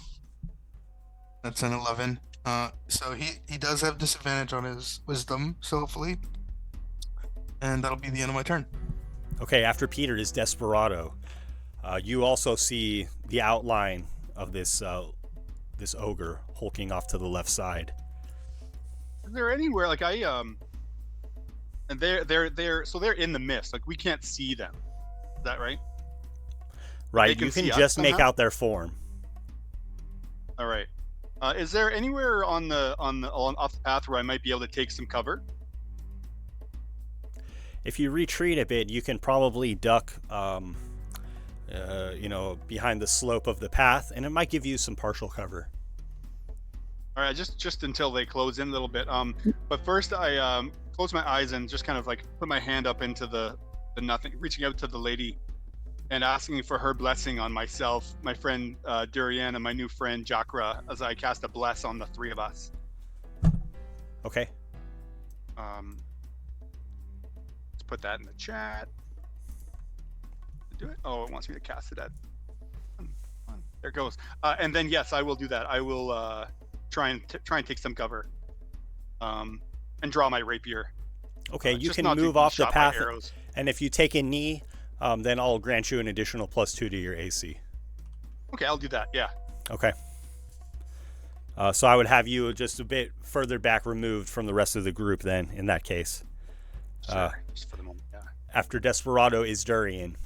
S9: That's an 11. So he does have disadvantage on his wisdom, so hopefully. And that'll be the end of my turn.
S6: Okay, after Peter is Desperado. You also see the outline of this ogre hulking off to the left side.
S10: Is there anywhere like and they're so they're in the mist, like we can't see them. Is that right?
S6: Right,
S10: you
S6: can just make out their form.
S10: All right. Is there anywhere on off the path where I might be able to take some cover?
S6: If you retreat a bit, you can probably duck behind the slope of the path, and it might give you some partial cover.
S10: All right, just until they close in a little bit. But first I close my eyes and just kind of like put my hand up into the nothing, reaching out to the lady and asking for her blessing on myself, my friend Durian, and my new friend Jakkra, as I cast a bless on the 3 of us.
S6: Okay.
S10: Let's put that in the chat. Do it. Oh, it wants me to cast it at 1, There it goes. And then yes, I will do that. I will try and take some cover, and draw my rapier.
S6: Okay, you
S10: just
S6: can
S10: not to
S6: move
S10: be
S6: off the
S10: shot by
S6: path,
S10: arrows.
S6: and if you take a knee, then I'll grant you an additional +2 to your AC.
S10: Okay, I'll do that. Yeah.
S6: Okay. So I would have you just a bit further back removed from the rest of the group then, in that case.
S10: Sure. Just for the moment. Yeah.
S6: After Desperado is Durian.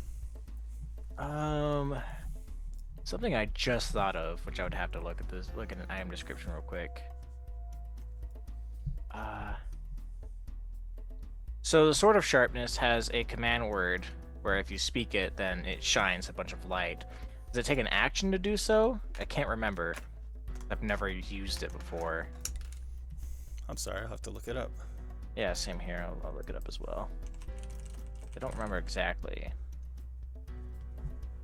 S12: Something I just thought of, which I would have to look at an item description real quick. So the Sword of Sharpness has a command word where if you speak it, then it shines a bunch of light. Does it take an action to do so? I can't remember. I've never used it before.
S6: I'm sorry, I'll have to look it up.
S12: Yeah, same here. I'll look it up as well. I don't remember exactly.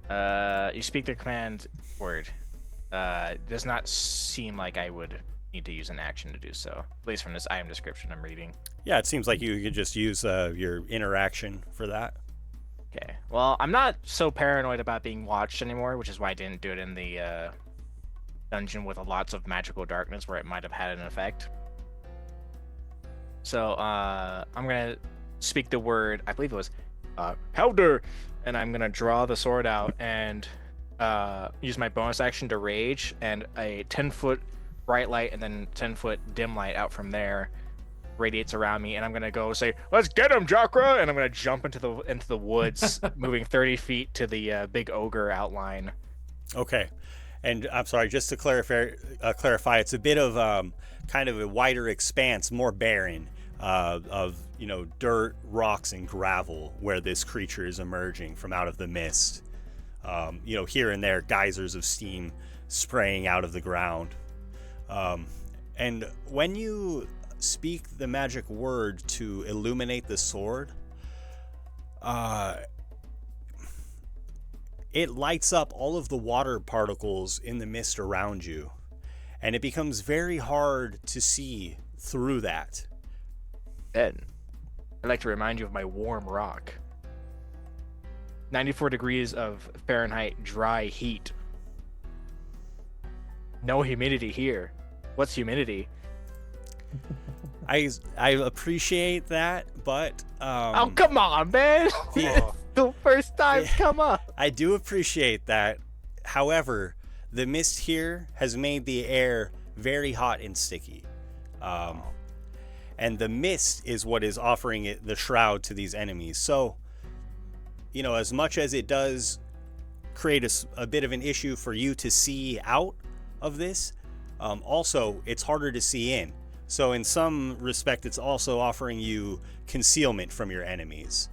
S12: You speak the command word. Does not seem like I would need to use an action to do so. At least from this item description I'm reading.
S6: Yeah, it seems like you could just use your interaction for that.
S12: Okay. Well, I'm not so paranoid about being watched anymore, which is why I didn't do it in the dungeon with lots of magical darkness where it might have had an effect. So I'm gonna speak the word. I believe it was powder, and I'm gonna draw the sword out and use my bonus action to rage, and a 10-foot bright light and then 10-foot dim light out from there radiates around me, and I'm gonna go say, "Let's get him, Jakkra!" And I'm gonna jump into the woods, moving 30 feet to the big ogre outline.
S6: Okay. And I'm sorry, just to clarify, it's a bit of kind of a wider expanse, more barren of dirt, rocks, and gravel where this creature is emerging from out of the mist. Here and there, geysers of steam spraying out of the ground. And when you speak the magic word to illuminate the sword, it lights up all of the water particles in the mist around you, and it becomes very hard to see through that.
S12: Ben, I'd like to remind you of my warm rock. 94 degrees of Fahrenheit dry heat. No humidity here. What's humidity?
S6: I appreciate that, but
S12: oh, come on, man. The first time come up.
S6: I do appreciate that. However, the mist here has made the air very hot and sticky. And the mist is what is offering it the shroud to these enemies. So, as much as it does create a bit of an issue for you to see out of this, also it's harder to see in. So in some respect, it's also offering you concealment from your enemies.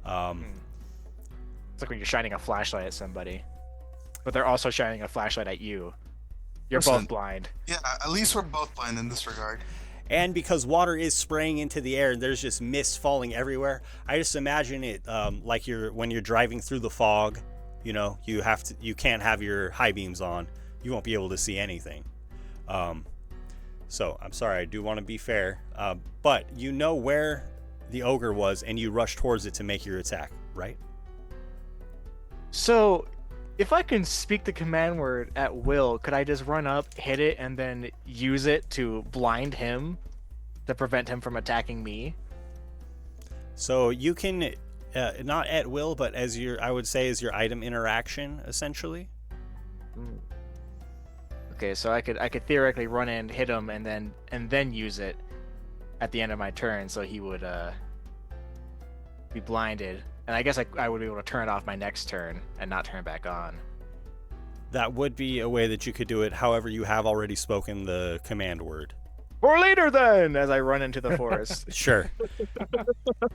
S12: It's like when you're shining a flashlight at somebody, but they're also shining a flashlight at you. You're both blind.
S9: Yeah, at least we're both blind in this regard.
S6: And because water is spraying into the air and there's just mist falling everywhere, I just imagine it like when you're driving through the fog. You can't have your high beams on. You won't be able to see anything. So I'm sorry, I do want to be fair, but you know where the ogre was and you rush towards it to make your attack, right?
S12: So if I can speak the command word at will, could I just run up, hit it, and then use it to blind him to prevent him from attacking me?
S6: So you can, not at will, but I would say as your item interaction, essentially.
S12: Okay, so I could theoretically run in, hit him, and then use it at the end of my turn, so he would be blinded. And I guess I would be able to turn it off my next turn and not turn it back on.
S6: That would be a way that you could do it. However, you have already spoken the command word.
S12: For later then, as I run into the forest.
S6: Sure.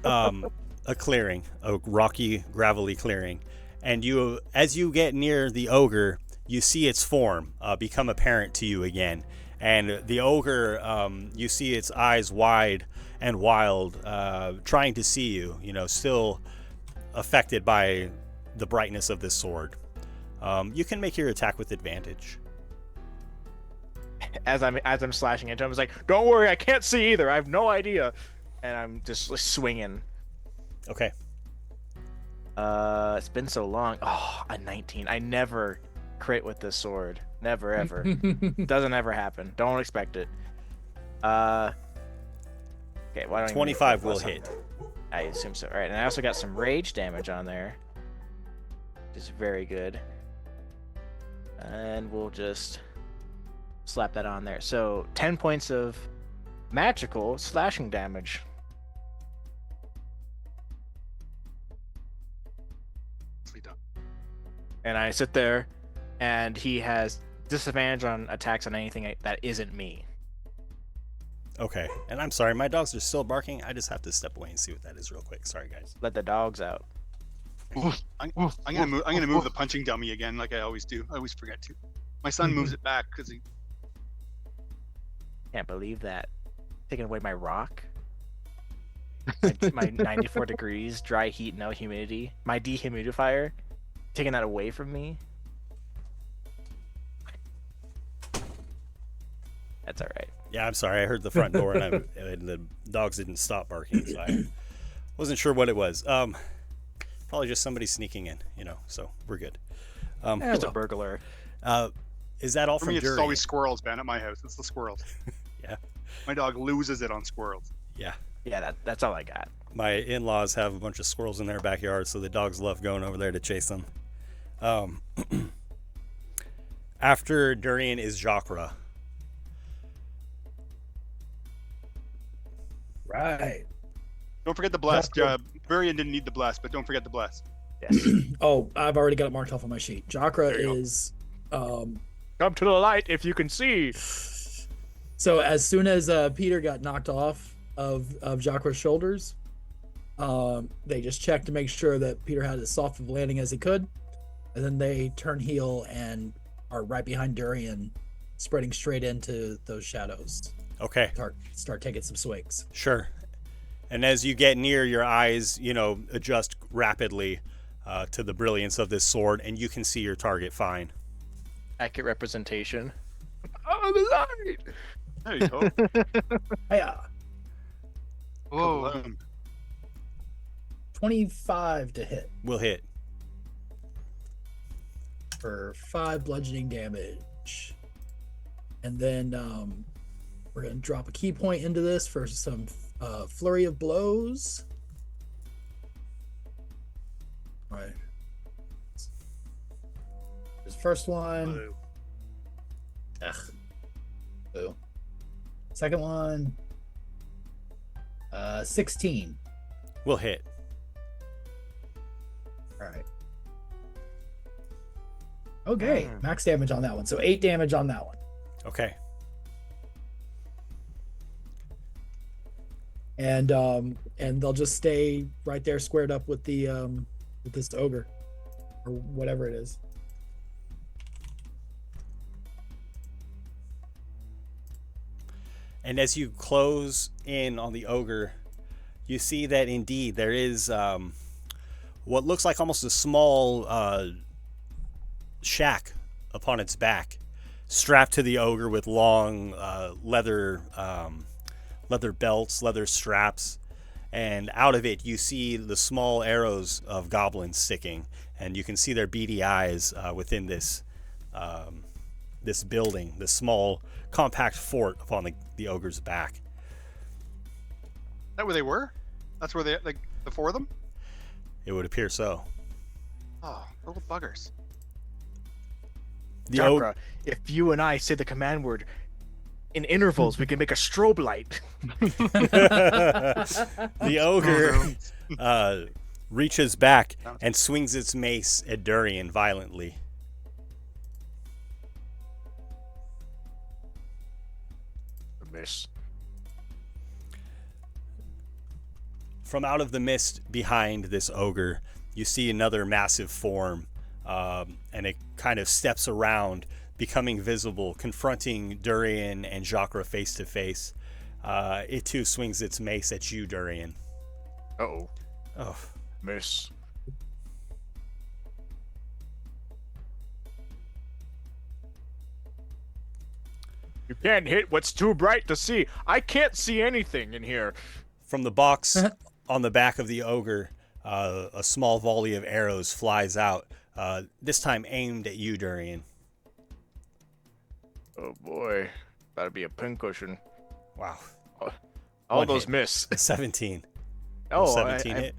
S6: A clearing, a rocky, gravelly clearing. And as you get near the ogre, you see its form become apparent to you again. And the ogre, you see its eyes wide and wild, trying to see you, still affected by the brightness of this sword. You can make your attack with advantage.
S12: As I'm slashing into him, it's like, don't worry, I can't see either. I have no idea. And I'm just swinging.
S6: Okay.
S12: It's been so long. Oh, a 19. I never crit with this sword. Never ever. Doesn't ever happen. Don't expect it. Okay, why don't
S6: 25 will hit.
S12: I assume so. All right, and I also got some rage damage on there, which is very good. And we'll just slap that on there. So 10 points of magical slashing damage. And I sit there, and he has disadvantage on attacks on anything that isn't me.
S6: Okay, and I'm sorry, my dogs are still barking. I just have to step away and see what that is real quick. Sorry, guys.
S12: Let the dogs out.
S10: I'm gonna move the punching dummy again, like I always do. I always forget to. My son moves it back because he.
S12: Can't believe that. Taking away my rock. My 94 degrees, dry heat, no humidity. My dehumidifier. Taking that away from me. That's all right.
S6: Yeah, I'm sorry. I heard the front door and the dogs didn't stop barking, so I wasn't sure what it was. Probably just somebody sneaking in, so we're good.
S12: It's a burglar.
S6: Is that all
S10: For
S6: from
S10: me, it's
S6: Durian?
S10: always squirrels, Ben, at my house. It's the squirrels.
S6: Yeah.
S10: My dog loses it on squirrels.
S6: Yeah.
S12: Yeah, that's all I got.
S6: My in-laws have a bunch of squirrels in their backyard, so the dogs love going over there to chase them. After Durian is Jakkra.
S11: Right.
S10: Don't forget the bless. Varian didn't need the bless, but don't forget the bless.
S12: Yes.
S11: Oh, I've already got it marked off on my sheet. Jakkra is
S12: come to the light if you can see.
S11: So as soon as Peter got knocked off of Jakkra's shoulders, they just checked to make sure that Peter had as soft of a landing as he could, and then they turn heel and are right behind Durian, spreading straight into those shadows.
S6: Okay.
S11: Start taking some swings.
S6: Sure. And as you get near, your eyes, adjust rapidly to the brilliance of this sword, and you can see your target fine.
S12: Accurate representation. Oh, the light!
S10: There you go.
S11: Hiya.
S10: Whoa.
S11: 25 to hit.
S6: Will hit.
S11: For 5 bludgeoning damage. And then we're going to drop a key point into this for some flurry of blows. All right. This first one.
S10: Blue.
S11: Ugh. Blue. Second one. 16.
S6: Will hit.
S11: All right. Okay, max damage on that one. So 8 damage on that one.
S6: Okay.
S11: And they'll just stay right there squared up with the with this ogre or whatever it is.
S6: And as you close in on the ogre, you see that indeed there is what looks like almost a small shack upon its back, strapped to the ogre with long leather belts, leather straps, and out of it you see the small arrows of goblins sticking, and you can see their beady eyes within this this building, this small compact fort upon the ogre's back.
S10: Is that where they were? That's where the 4 of them?
S6: It would appear so.
S10: Oh, little buggers.
S12: Jakkra, if you and I say the command word in intervals, we can make a strobe light.
S6: The ogre reaches back and swings its mace at Durian violently.
S7: A miss.
S6: From out of the mist behind this ogre, you see another massive form, and it kind of steps around, becoming visible, confronting Durian and Jakkra face to face. It too swings its mace at you, Durian.
S7: Uh-oh.
S6: Oh.
S7: Miss. You can't hit what's too bright to see. I can't see anything in here.
S6: From the box on the back of the ogre, a small volley of arrows flies out, this time aimed at you, Durian.
S7: Oh boy, that'd be a pincushion.
S6: Wow.
S7: All
S6: One
S7: those
S6: hit.
S7: miss.
S6: 17.
S7: Oh,
S6: 17 hit.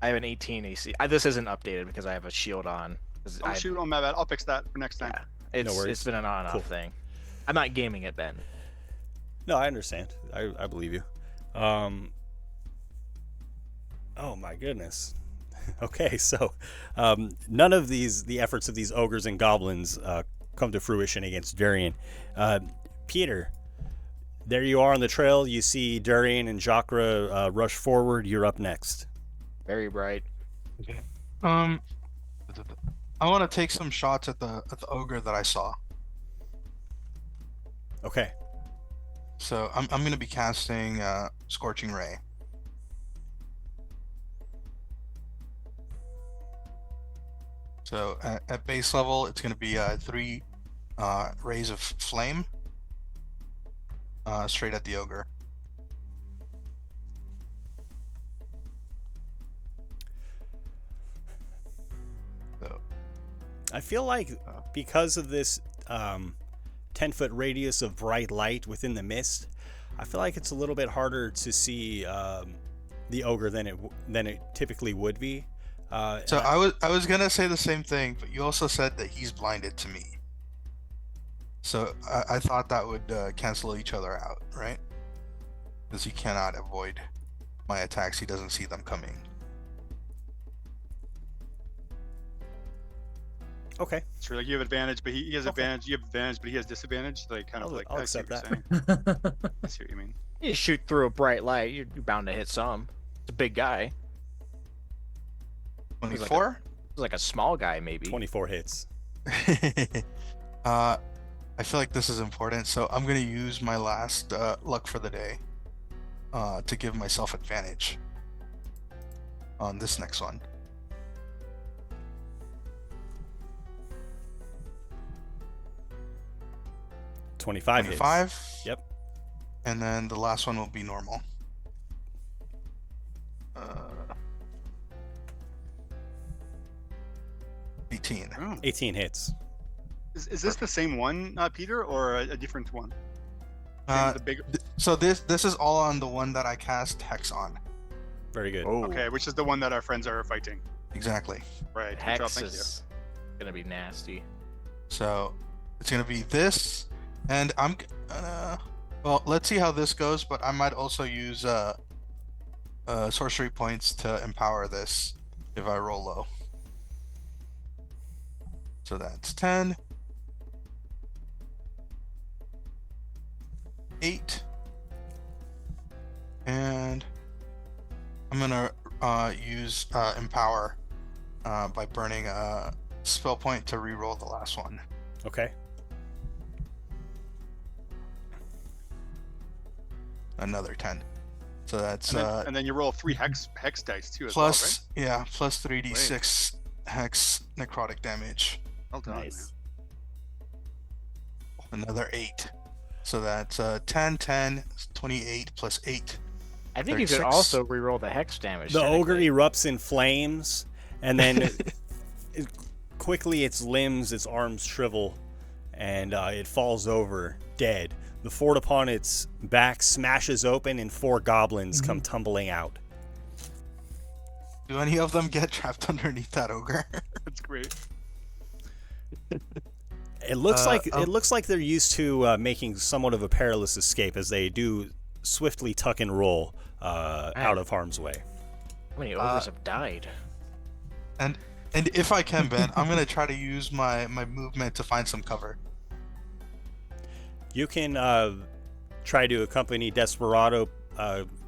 S7: I have an 18 AC. This isn't updated because I have a shield on.
S10: Oh shoot, oh my bad. I'll fix that for next time.
S7: Yeah,
S6: No worries.
S7: it's been an on and off
S6: Cool.
S7: thing. I'm not gaming it, Ben.
S6: No, I understand. I believe you. Oh my goodness. Okay, so none of the efforts of these ogres and goblins come to fruition against Durian. Peter, there you are on the trail. You see Durian and Jakkra rush forward. You're up next.
S7: Very bright.
S9: Okay. I want to take some shots at the ogre that I saw.
S6: Okay.
S9: So I'm going to be casting Scorching Ray. So at base level, it's going to be 3 rays of flame straight at the ogre. So,
S6: I feel like because of this 10-foot radius of bright light within the mist, I feel like it's a little bit harder to see the ogre than it typically would be.
S9: so I was gonna say the same thing, but you also said that he's blinded to me. So I thought that would cancel each other out, right? Because he cannot avoid my attacks. He doesn't see them coming.
S6: Okay.
S10: Sure, like you have advantage, but he has advantage. You have advantage, but he has disadvantage. Like kind of like
S6: I'll
S10: I see
S6: accept
S10: what
S6: that.
S10: you're saying. I see what you mean.
S7: You shoot through a bright light, you're bound to hit some. It's a big guy.
S9: 24?
S7: He's like a small guy, maybe.
S6: 24 hits.
S9: I feel like this is important, so I'm gonna use my last luck for the day to give myself advantage on this next one.
S6: Twenty-five hits. Yep.
S9: And then the last one will be normal. 18.
S10: Oh.
S6: 18 hits.
S10: Is this the same one, Peter, or a different one? The big...
S9: So this is all on the one that I cast Hex on.
S6: Very good.
S10: Okay, which is the one that our friends are fighting.
S9: Exactly.
S10: Right. Good
S7: Hex
S10: job, thank
S7: is gonna be nasty.
S9: So it's gonna be this, and I'm gonna. Well, let's see how this goes, but I might also use sorcery points to empower this if I roll low. So that's 10, 8, and I'm gonna use empower by burning a spell point to re-roll the last one.
S6: Okay.
S9: Another 10. So that's
S10: and then you roll 3 hex dice too.
S9: plus,
S10: as
S9: yeah, plus 3d6 hex necrotic damage.
S10: well, right? Well done.
S5: Nice.
S9: Another 8. So that's 10, 10, 28 plus 8.
S7: I think you could
S9: 36.
S7: also reroll the hex damage.
S6: The ogre
S7: technically.
S6: erupts in flames, and then quickly its limbs, its arms shrivel, and it falls over dead. The fort upon its back smashes open, and 4 goblins come tumbling out.
S9: Do any of them get trapped underneath that ogre?
S10: That's great.
S6: It looks like they're used to making somewhat of a perilous escape, as they do swiftly tuck and roll out of harm's way.
S7: How many ogres have died?
S9: And if I can, Ben, I'm gonna try to use my movement to find some cover.
S6: You can try to accompany Desperado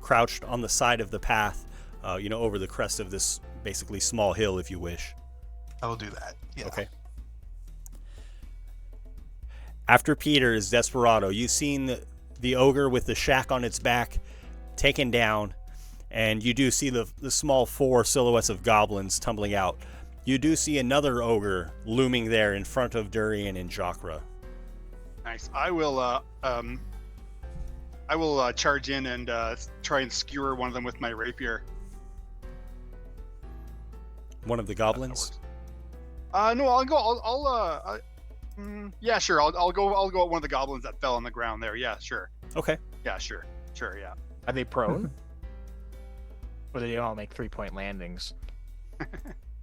S6: crouched on the side of the path, over the crest of this basically small hill, if you wish.
S9: I will do that. Yeah.
S6: Okay. After Peter is Desperado. You've seen the ogre with the shack on its back taken down, and you do see the small 4 silhouettes of goblins tumbling out. You do see another ogre looming there in front of Durian and Jakkra.
S10: Nice. I will charge in and try and skewer one of them with my rapier.
S6: One of the goblins?
S10: No, I'll go. Yeah, sure. I'll go at one of the goblins that fell on the ground there. Yeah, sure.
S6: Okay.
S10: Yeah, sure. Sure, yeah.
S12: Are they prone? Or do they all make 3-point landings?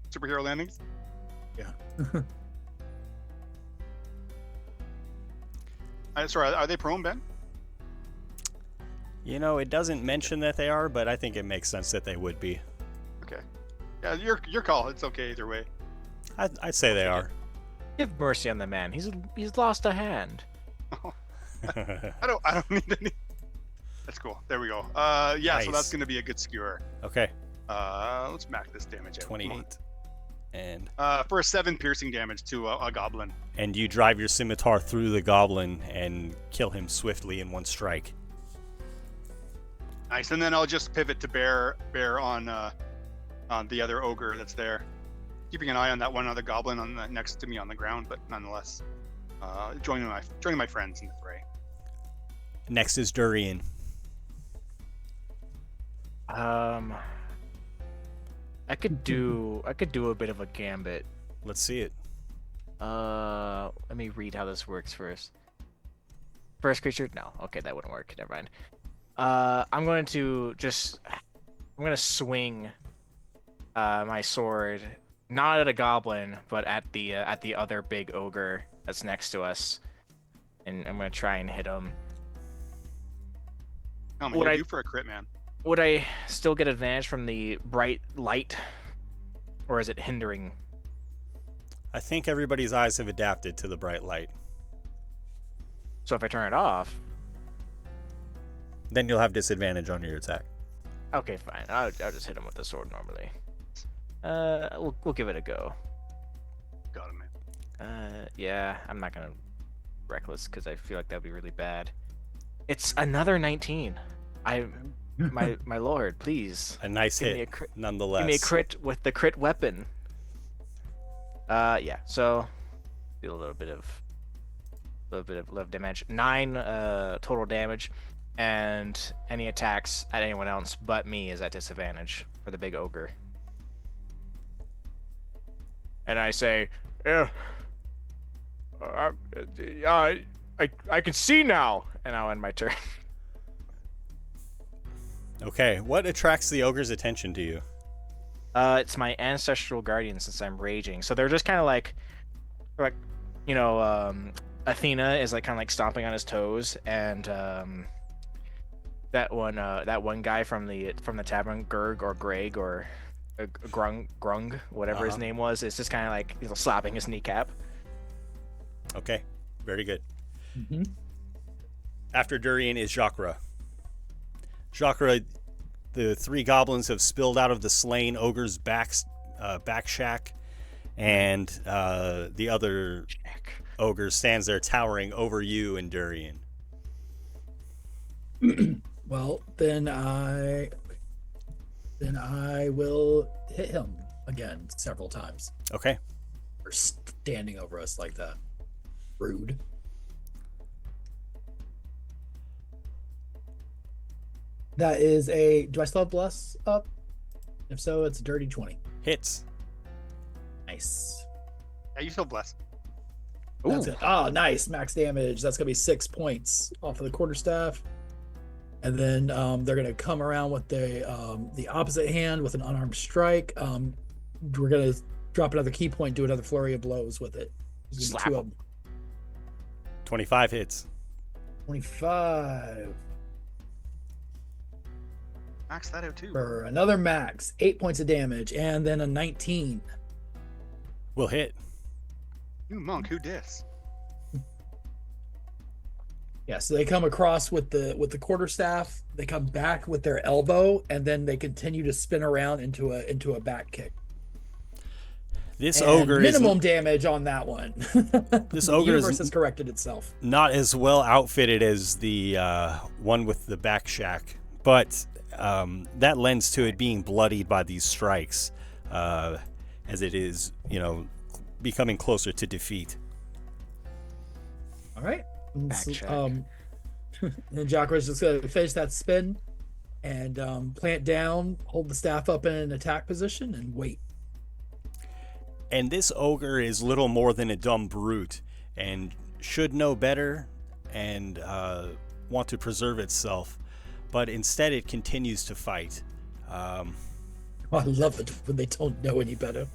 S10: Superhero landings?
S11: Yeah.
S10: Sorry, are they prone, Ben?
S6: You know, it doesn't mention that they are, but I think it makes sense that they would be.
S10: Okay. Yeah, your call. It's okay either way.
S6: I'd say they are.
S12: Give mercy on the man. He's lost a hand.
S10: I don't need any. That's cool. There we go. Yeah,
S6: Nice.
S10: So that's gonna be a good skewer.
S6: Okay.
S10: Let's max this damage out.
S6: 28. And
S10: For a 7 piercing damage to a goblin.
S6: and you drive your scimitar through the goblin and kill him swiftly in one strike.
S10: Nice, and then I'll just pivot to bear on the other ogre that's there, keeping an eye on that one other goblin next to me on the ground, but nonetheless, joining my friends in the fray.
S6: Next is Durian.
S12: I could do a bit of a gambit.
S6: Let's see it.
S12: Let me read how this works first. First creature? No. Okay, that wouldn't work. Never mind. I'm going to swing my sword not at a goblin, but at the other big ogre that's next to us, and I'm going to try and hit him.
S10: How many are you for a crit, man?
S12: Would I still get advantage from the bright light, or is it hindering?
S6: I think everybody's eyes have adapted to the bright light.
S12: So if I turn it off,
S6: then you'll have disadvantage on your attack.
S12: Okay, fine. I'll just hit him with the sword normally. We'll give it a go.
S10: Got him, man.
S12: Yeah, I'm not gonna reckless because I feel like that'd be really bad. It's another 19. My lord, please.
S6: A nice hit, nonetheless.
S12: Give me a crit with the crit weapon. Yeah. So, do a little bit of damage. 9 total damage, and any attacks at anyone else but me is at disadvantage for the big ogre. And I say, yeah, I can see now, and I'll end my turn.
S6: Okay, what attracts the ogre's attention to you?
S12: It's my ancestral guardian, since I'm raging. So they're just kind of like, Athena is like kind of like stomping on his toes, and that one guy from the tavern, Gurg or Greg or Grung, whatever his name was, is just kind of like slapping his kneecap.
S6: Okay, very good.
S11: Mm-hmm.
S6: After Durian is Jakkra. Jakkra, the 3 goblins have spilled out of the slain ogre's back shack, and the other ogre stands there towering over you and Durian.
S11: Well, then I will hit him again several times.
S6: Okay.
S11: For standing over us like that. Rude. That is do I still have Bless up? If so, it's a dirty 20.
S6: Hits.
S11: Nice.
S10: Yeah, you still blessed.
S11: That's it. Oh, nice. Max damage. That's going to be 6 points off of the quarterstaff. And then they're going to come around with the opposite hand with an unarmed strike. We're going to drop another key point, do another flurry of blows with it.
S12: Slap
S11: 2 of
S12: him.
S11: them.
S6: 25 hits.
S11: 25.
S10: Max that out too.
S11: For another max. 8 points of damage. And then a 19.
S6: Will hit.
S10: You monk, who dis?
S11: Yeah, so they come across with the quarterstaff. They come back with their elbow, and then they continue to spin around into a back kick.
S6: This
S11: and
S6: ogre
S11: minimum damage on that one.
S6: This
S11: The
S6: ogre
S11: universe
S6: is
S11: has corrected itself.
S6: not as well outfitted as the one with the back shack, but that lends to it being bloodied by these strikes, as it is, becoming closer to defeat.
S11: All right.
S12: Back check.
S11: And Jakra's just going to finish that spin and plant down, hold the staff up in an attack position, and wait.
S6: And this ogre is little more than a dumb brute, and should know better and want to preserve itself, but instead it continues to fight.
S11: I love it when they don't know any better.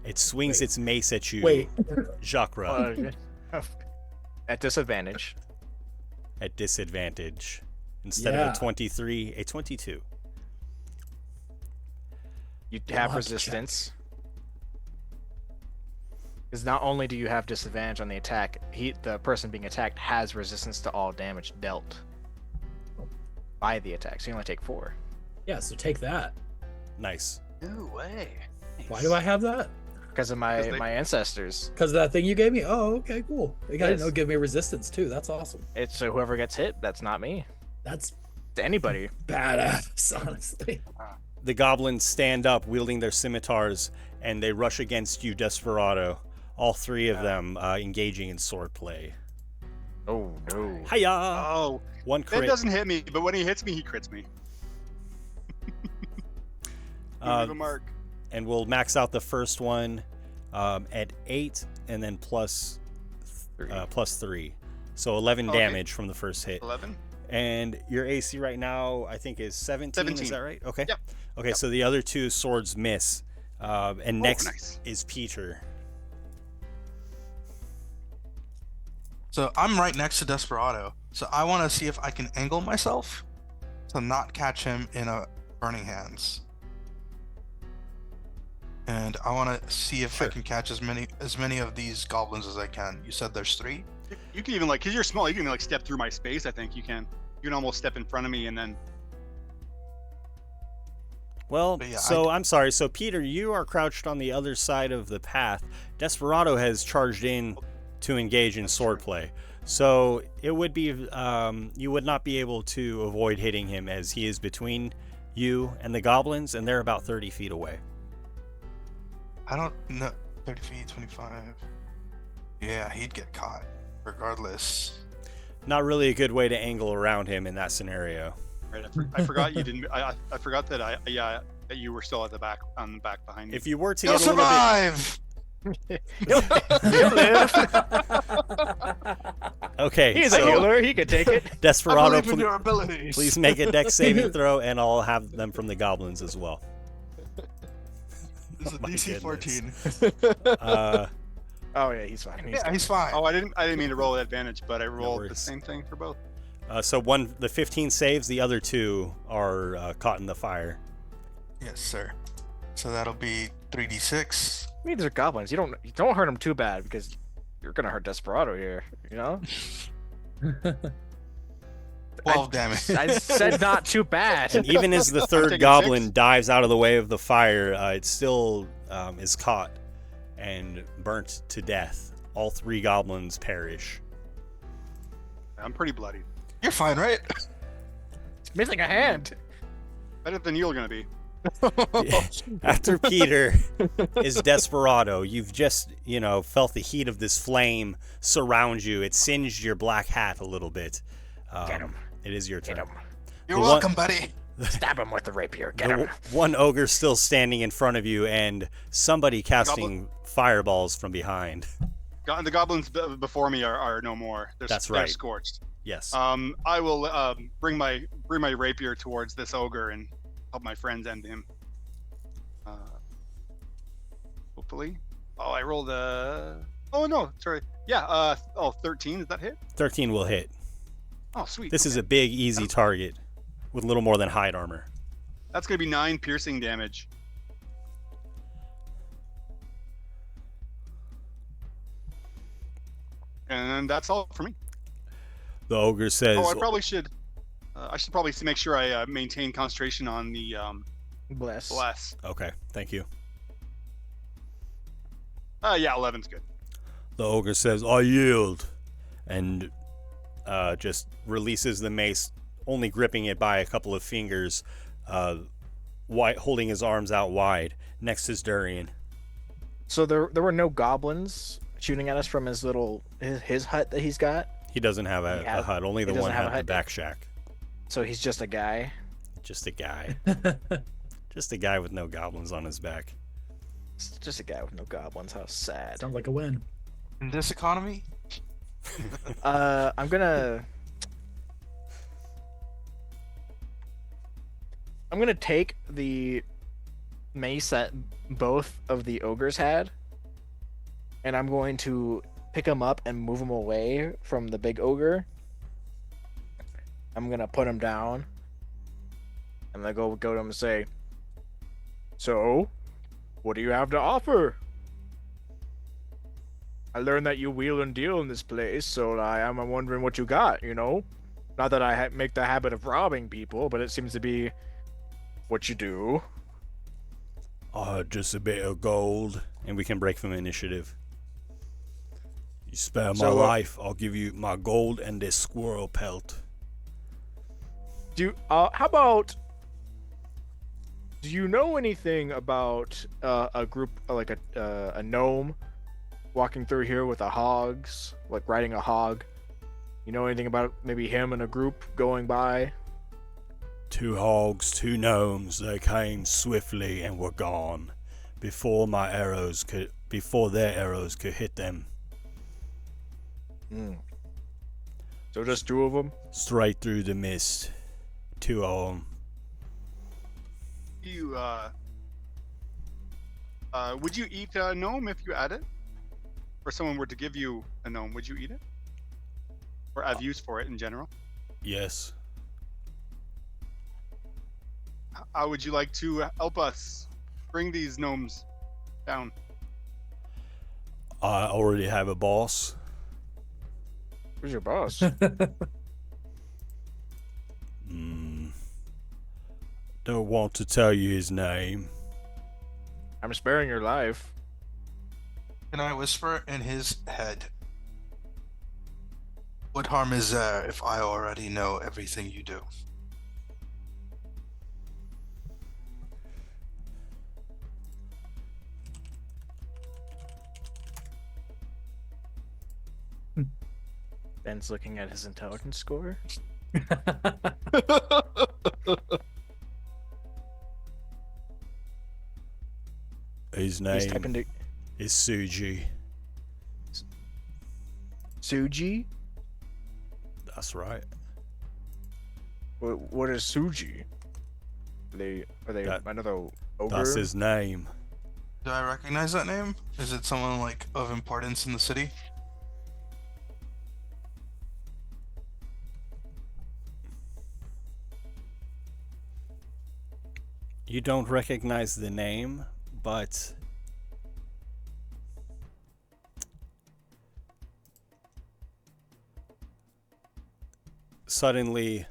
S6: It swings its mace at you, Jakkra.
S12: At disadvantage.
S6: At disadvantage. Instead of a 23, a 22.
S12: You have resistance. Because not only do you have disadvantage on the attack, the person being attacked has resistance to all damage dealt by the attack. So you only take 4.
S11: Yeah, so take that.
S6: Nice.
S3: No way.
S11: Why do I have that?
S12: Because of my ancestors.
S11: Because of that thing you gave me? Oh, okay, cool. They got to give me resistance too. That's awesome.
S12: It's so whoever gets hit, that's not me.
S11: That's
S12: anybody.
S11: Badass, honestly.
S6: The goblins stand up, wielding their scimitars, and they rush against you, Desperado. All 3 of them engaging in swordplay.
S12: Oh no!
S6: Hiya!
S10: Oh,
S6: one crit.
S10: It doesn't hit me, but when he hits me, he crits me. Leave a mark.
S6: And we'll max out the first one at 8, and then plus 3. So 11 damage from the first hit.
S10: 11.
S6: And your AC right now, I think, is 17. Is that right? Okay.
S10: Yep.
S6: Okay, so the other 2 swords miss. And next is Peter.
S9: So I'm right next to Desperado. So I want to see if I can angle myself to not catch him in a Burning Hands. And I want to see if I can catch as many of these goblins as I can. You said there's 3?
S10: You can even, because you're small, you can step through my space. I think you can. You can almost step in front of me and then.
S6: Well, I'm sorry. So Peter, you are crouched on the other side of the path. Desperado has charged in to engage in swordplay. So it would be you would not be able to avoid hitting him, as he is between you and the goblins, and they're about 30 feet away.
S9: I don't know. 30 feet, 25. Yeah, he'd get caught regardless.
S6: Not really a good way to angle around him in that scenario.
S10: Right, I forgot you didn't. I forgot that that you were still at the back, on the back behind me.
S6: If you were to
S9: You'll
S6: get a little
S9: survive.
S12: He'll live.
S6: Okay,
S12: he's a healer. He could take it.
S6: Desperado,
S9: I believe in your abilities.
S6: please make a dex saving throw, and I'll have them from the goblins as well.
S9: This is DC 14.
S12: Oh yeah, he's fine.
S9: He's fine.
S10: Oh, I didn't mean to roll advantage, but I rolled the same thing for both.
S6: So the 15 saves, the other 2 are caught in the fire.
S9: Yes, sir. So that'll be 3d6.
S12: I mean, these are goblins. You don't hurt them too bad, because you're gonna hurt Desperado here. You know.
S9: 12 damage.
S12: I said not too bad.
S6: And even as the third goblin dives out of the way of the fire, it still is caught and burnt to death. All 3 goblins perish.
S10: I'm pretty bloody.
S9: You're fine, right?
S12: It's missing a hand.
S10: Better than you're gonna be.
S6: After Peter is Desperado. You've just, felt the heat of this flame surround you. It singed your black hat a little bit.
S12: Get him.
S6: It is your turn.
S12: Get him.
S9: You're welcome, buddy.
S12: Stab him with the rapier. Get him.
S6: One ogre still standing in front of you, and somebody casting fireballs from behind.
S10: The goblins before me are no more.
S6: That's
S10: they're
S6: right.
S10: Scorched.
S6: Yes.
S10: I will bring my rapier towards this ogre and help my friends end him. Hopefully. Oh, I rolled a. Oh no, sorry. Yeah. 13. Does that hit?
S6: 13 will hit.
S10: Oh, sweet.
S6: This is a big, easy target with little more than hide armor.
S10: That's gonna be 9 piercing damage. And that's all for me.
S6: The ogre says.
S10: Oh, I probably should. I should probably make sure I maintain concentration on the bless.
S6: Okay, thank you.
S10: Yeah, 11's good.
S6: The ogre says, "I yield," and just releases the mace, only gripping it by a couple of fingers, holding his arms out wide. Next is Durian.
S12: So there were no goblins shooting at us from his hut that he's got?
S6: He doesn't have a hut. Only the one had the back shack.
S12: So he's just a guy?
S6: Just a guy. Just a guy with no goblins on his back.
S12: It's just a guy with no goblins. How sad.
S11: Sounds like a win.
S9: In this economy?
S12: I'm gonna take the mace that both of the ogres had, and I'm going to pick him up and move him away from the big ogre. I'm gonna put him down. I'm gonna go to him and say, "So, what do you have to offer? I learned that you wheel and deal in this place, so I'm wondering what you got, you know? Not that I make the habit of robbing people, but it seems to be what you do."
S6: Just a bit of gold, and we can break from initiative. You spare my
S12: So,
S6: life, I'll give you my gold and this squirrel pelt.
S12: How about, do you know anything about a group, like a gnome walking through here with a hogs, like riding a hog? You know anything about maybe him and a group going by?
S6: 2 hogs, 2 gnomes, they came swiftly and were gone before their arrows could hit them.
S12: So just 2 of them?
S6: Straight through the mist. 2 of them.
S10: You would you eat a gnome if you had it? Or someone were to give you a gnome, would you eat it? Or have use for it in general?
S6: Yes.
S10: How would you like to help us bring these gnomes down?
S6: I already have a boss.
S12: Who's your boss?
S6: Don't want to tell you his name.
S12: I'm sparing your life.
S9: Can I whisper in his head? What harm is there if I already know everything you do?
S12: Ben's looking at his intelligence score.
S6: His name is Suji.
S12: Suji?
S6: That's right.
S12: What is Suji? Are they another ogre?
S6: That's his name.
S9: Do I recognize that name? Is it someone like of importance in the city?
S6: You don't recognize the name, but suddenly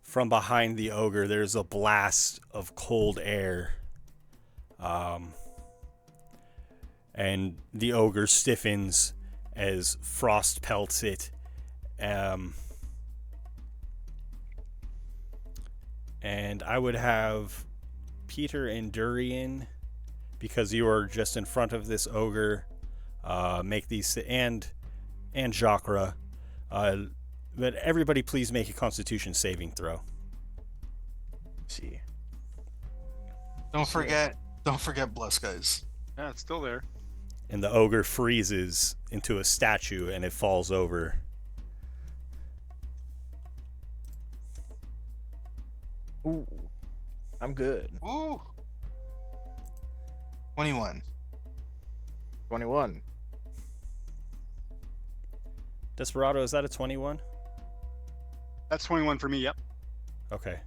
S6: from behind the ogre there's a blast of cold air, and the ogre stiffens as frost pelts it, and I would have Peter and Durian, because you are just in front of this ogre, make these, and Jakkra, but everybody please make a Constitution saving throw.
S12: See.
S9: Don't forget bless, guys.
S10: Yeah, it's still there.
S6: And the ogre freezes into a statue and it falls over.
S12: Ooh, I'm good.
S9: Ooh. 21.
S12: 21.
S6: Desperado, is that a 21?
S10: That's 21 for me, yep.
S6: Okay.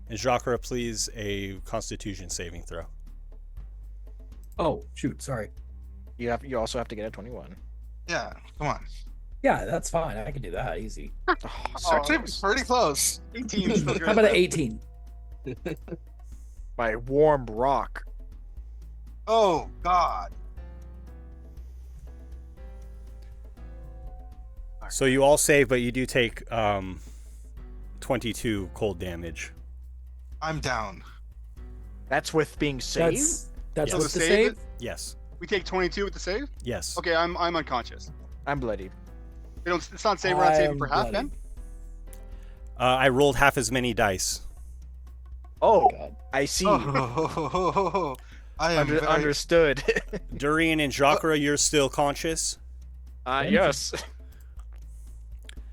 S6: And Jakkra, please, a Constitution saving throw.
S11: Oh, shoot, sorry.
S12: You also have to get a 21.
S9: Yeah, come on.
S11: Yeah, that's fine. I can do that easy.
S9: Actually, pretty close.
S10: 18 is still good.
S11: How about an 18?
S12: My warm rock.
S9: Oh, God.
S6: So you all save, but you do take 22 cold damage.
S9: I'm down.
S12: That's with being saved?
S11: That's
S10: So
S11: with the
S10: the
S11: save?
S6: Yes.
S10: We take 22 with the save?
S6: Yes.
S10: Okay, I'm unconscious.
S12: I'm bloodied.
S10: It's not saving, we're not saving for half then?
S6: I rolled half as many dice.
S12: Oh,
S11: God.
S12: I see.
S9: Oh, I am very...
S12: understood.
S6: Durian and Jakkra, you're still conscious?
S12: Yes.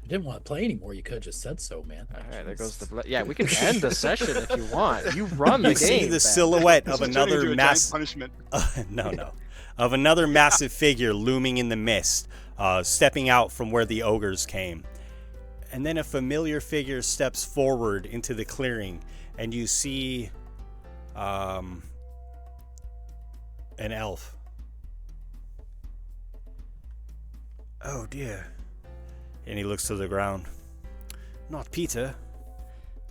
S11: You didn't want to play anymore. You could have just said so, man.
S12: All right, there goes the blood. Yeah, we can end the session if you want. You run the
S6: You
S12: game.
S6: see the
S12: Ben.
S6: silhouette of another massive
S10: punishment.
S6: no, of another massive figure looming in the mist, stepping out from where the ogres came. And then a familiar figure steps forward into the clearing, and you see an elf. Oh dear. And he looks to the ground. Not Peter.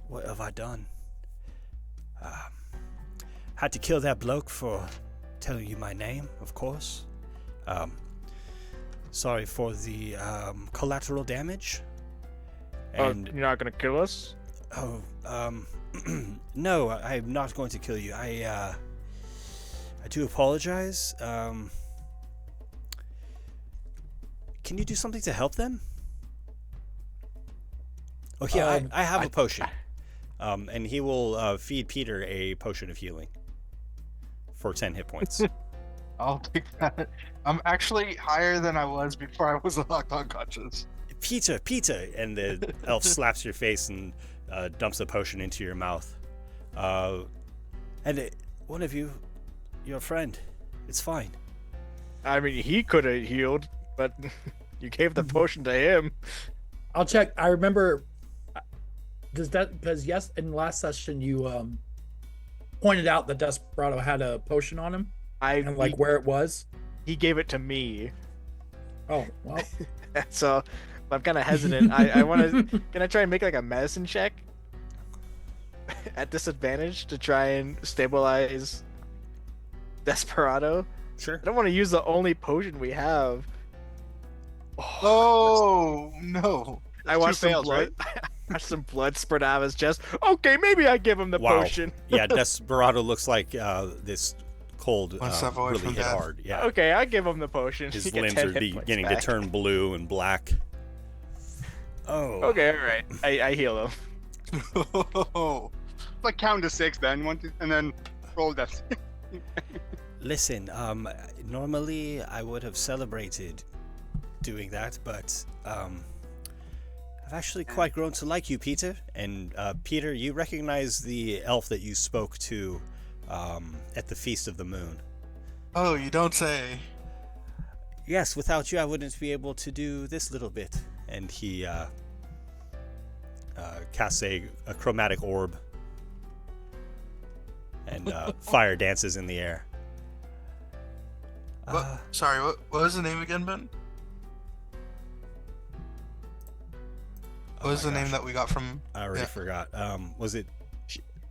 S6: What have I done? Had to kill that bloke for telling you my name, of course. Sorry for the collateral damage. And
S12: you're not gonna kill us?
S6: Oh, no, I'm not going to kill you. I do apologize. Can you do something to help them? Oh, yeah, I have a potion. And he will feed Peter a potion of healing for 10 hit points.
S9: I'll take that. I'm actually higher than I was before I was knocked unconscious.
S6: Peter! And the elf slaps your face and dumps a potion into your mouth. One of you, your friend, it's fine.
S12: I mean, he could have healed, but you gave the potion to him.
S11: I'll check. I remember. Because yes, in the last session you pointed out that Desperado had a potion on him. And where it was.
S12: He gave it to me.
S11: Oh well.
S12: So I'm kind of hesitant. I want to. Can I try and make like a medicine check at disadvantage to try and stabilize Desperado?
S6: Sure.
S12: I don't want to use the only potion we have.
S9: Oh no!
S12: I want some blood. Right? Watch some blood spurt out of his chest. Okay, maybe I give him the potion.
S6: Yeah, Desperado looks like this cold really hit
S9: death.
S6: hard. Yeah.
S12: Okay, I give him the potion.
S6: His limbs are beginning to turn blue and black. Oh.
S12: Okay, all right. I heal him.
S10: Like count to 6 then, and then roll death.
S6: Listen, normally I would have celebrated doing that, but I've actually quite grown to like you, Peter. And Peter, you recognize the elf that you spoke to at the Feast of the Moon.
S9: Oh, you don't say.
S6: Yes, without you I wouldn't be able to do this little bit. And he casts a chromatic orb. And fire dances in the air.
S9: Sorry, what was the name again, Ben? What was the name that we got from?
S6: I already forgot. Was it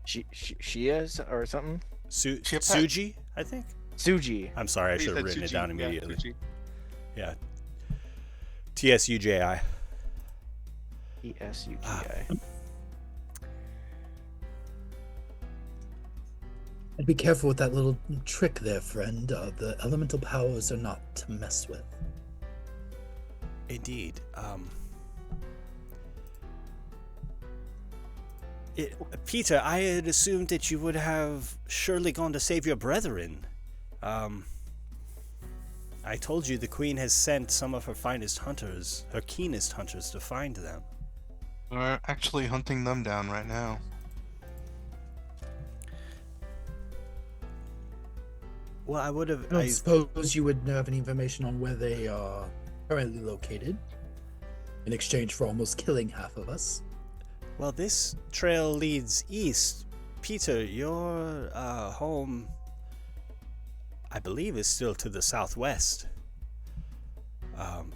S12: Shia's or something?
S6: Suji, I think.
S12: Suji.
S6: I'm sorry, I should have written it down immediately. Yeah. TSUJI.
S12: TSUJI.
S11: And be careful with that little trick there, friend. The elemental powers are not to mess with.
S6: Indeed. Peter, I had assumed that you would have surely gone to save your brethren. I told you the Queen has sent some of her finest hunters, her keenest hunters, to find them.
S9: We're actually hunting them down right now.
S6: Well, I would have.
S11: I suppose you would have any information on where they are currently located, in exchange for almost killing half of us.
S6: Well, this trail leads east. Peter, your home, I believe, is still to the southwest.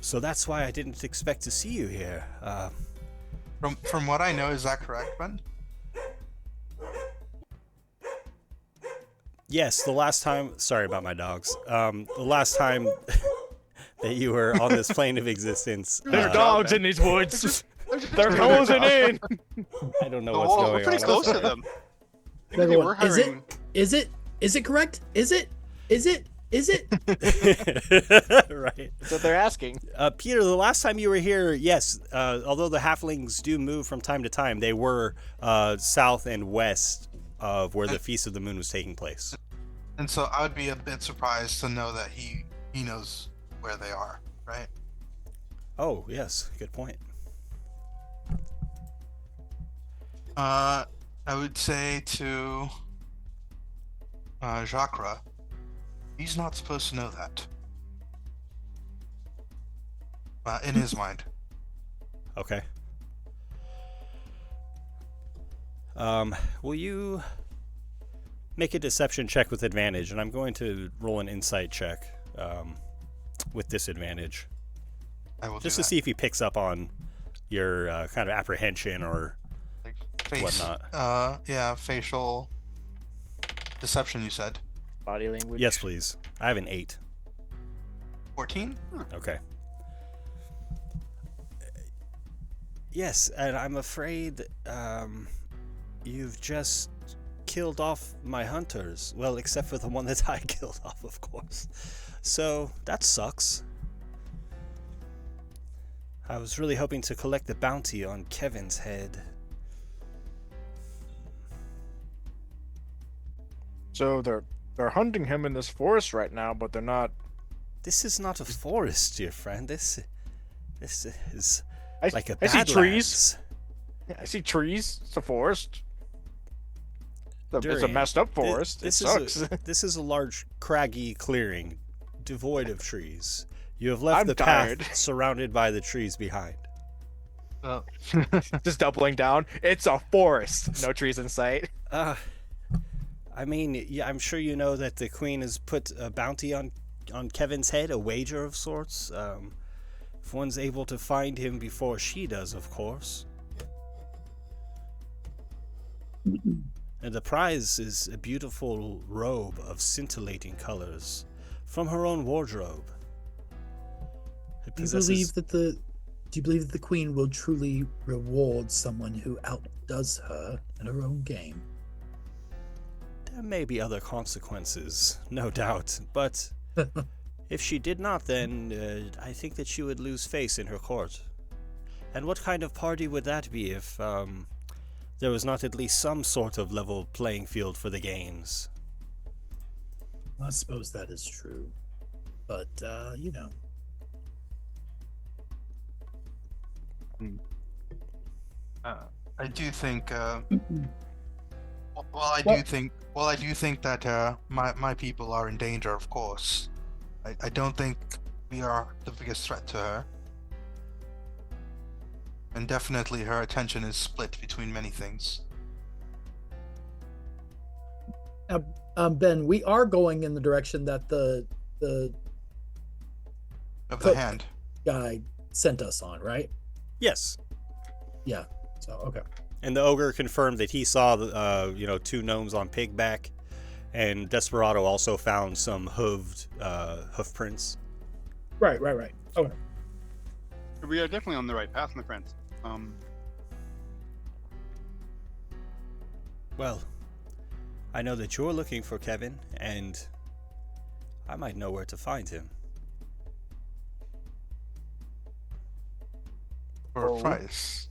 S6: So that's why I didn't expect to see you here.
S9: From what I know, is that correct, Ben?
S6: Yes, the last time. Sorry about my dogs. The last time that you were on this plane of existence.
S12: There's dogs in these woods. They're closing in.
S6: I don't know what's going on.
S10: We're pretty close to them.
S11: Is it correct? Is it?
S6: Right.
S12: That's what they're asking.
S6: Peter, the last time you were here, yes, although the halflings do move from time to time, they were south and west of where the Feast of the Moon was taking place.
S9: And so I would be a bit surprised to know that he knows where they are, right?
S6: Oh, yes, good point.
S9: I would say to Jakkra, he's not supposed to know that. In his mind.
S6: Okay. Will you make a deception check with advantage? And I'm going to roll an insight check with disadvantage.
S9: I will
S6: just
S9: do
S6: to see if he picks up on your kind of apprehension or whatnot.
S9: Yeah, facial deception, you said.
S12: Body language.
S6: Yes, please. I have an 8.
S9: 14?
S6: Okay. Yes, and I'm afraid you've just killed off my hunters. Well, except for the one that I killed off, of course. So, that sucks. I was really hoping to collect the bounty on Kevin's head.
S7: So they're hunting him in this forest right now, but they're not.
S6: This is not a forest, dear friend. This is like a
S7: I see
S6: badlands.
S7: trees. Yeah, I see trees. It's a forest. It's a messed up forest. It sucks.
S6: This is a large, craggy clearing, devoid of trees. You have left
S7: I'm
S6: the
S7: tired.
S6: path surrounded by the trees behind.
S9: Oh.
S12: Just doubling down. It's a forest. No trees in sight.
S6: I mean, yeah, I'm sure you know that the queen has put a bounty on Kevin's head, a wager of sorts. If one's able to find him before she does, of course. And the prize is a beautiful robe of scintillating colors from her own wardrobe.
S11: Do you believe that the queen will truly reward someone who outdoes her in her own game?
S6: There may be other consequences, no doubt, but if she did not, then I think that she would lose face in her court. And what kind of party would that be if there was not at least some sort of level playing field for the games?
S11: I suppose that is true, but you know.
S9: I do think. I do think that my people are in danger. Of course, I don't think we are the biggest threat to her, and definitely her attention is split between many things.
S11: Ben, we are going in the direction that the
S9: hand
S11: guy sent us on, right?
S6: Yes.
S11: Yeah. So okay.
S6: And the ogre confirmed that he saw, 2 gnomes on pigback, and Desperado also found some hoof prints.
S11: Right. Okay.
S10: We are definitely on the right path, my friends.
S6: Well, I know that you're looking for Kevin, and I might know where to find him.
S9: For a price.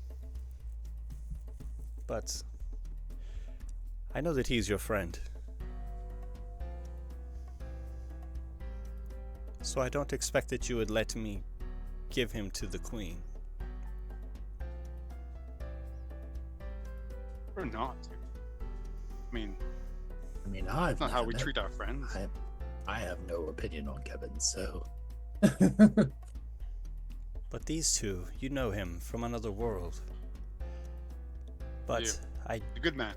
S6: But I know that he's your friend. So I don't expect that you would let me give him to the queen.
S10: Or not. I mean,
S11: I've
S10: that's not how
S11: never
S10: we
S11: met-
S10: treat our friends.
S11: I have no opinion on Kevin, so.
S6: But these two, you know him from another world. But
S10: a good man.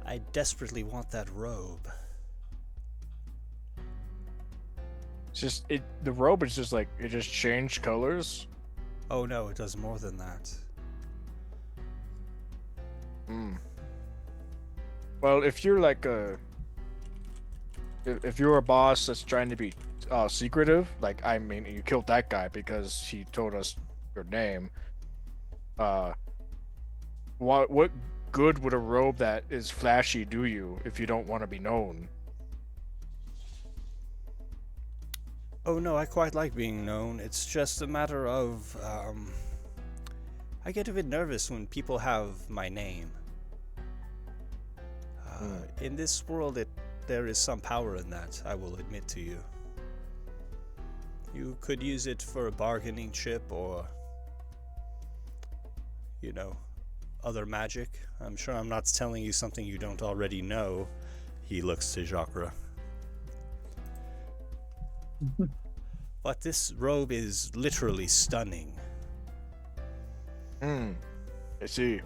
S6: I desperately want that robe.
S7: It's just the robe is just like it just changed colors.
S6: Oh no, it does more than that.
S7: Well, if you're like if you're a boss that's trying to be secretive, like I mean, you killed that guy because he told us your name. What good would a robe that is flashy do you if you don't want to be known?
S6: Oh no, I quite like being known. It's just a matter of, I get a bit nervous when people have my name. In this world, it there is some power in that, I will admit to you. You could use it for a bargaining chip or, other magic. I'm sure I'm not telling you something you don't already know. He looks to Jakkra. But this robe is literally stunning.
S7: I see.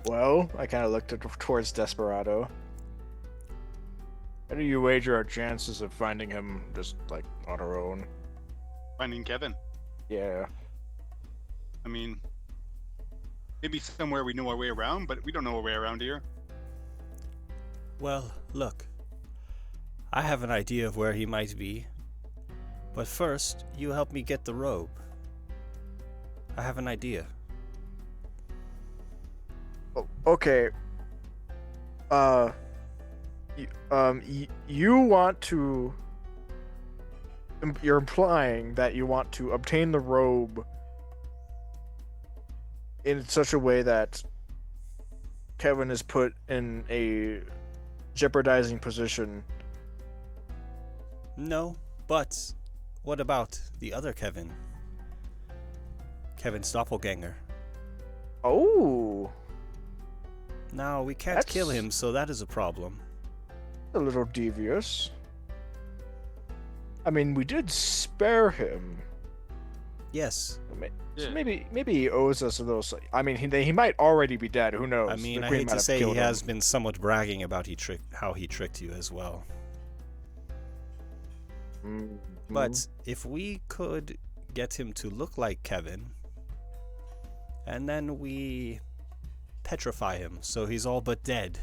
S7: Well, I kind of looked towards Desperado. How do you wager our chances of finding him just, like, on our own?
S10: Finding Kevin.
S7: Yeah.
S10: I mean, maybe somewhere we know our way around, but we don't know our way around here.
S6: Well, look. I have an idea of where he might be. But first, you help me get the robe. I have an idea.
S7: Oh, okay. You want to... You're implying that you want to obtain the robe in such a way that Kevin is put in a jeopardizing position.
S6: No, but what about the other Kevin? Kevin's doppelganger.
S7: Oh.
S6: Now, we can't kill him, so that is a problem.
S7: A little devious. I mean, we did spare him.
S6: Yes.
S7: So maybe he owes us a little. I mean, he might already be dead. Who knows?
S6: I mean, I hate to say he has been somewhat bragging about how he tricked you as well.
S7: Mm-hmm.
S6: But if we could get him to look like Kevin, and then we petrify him so he's all but dead,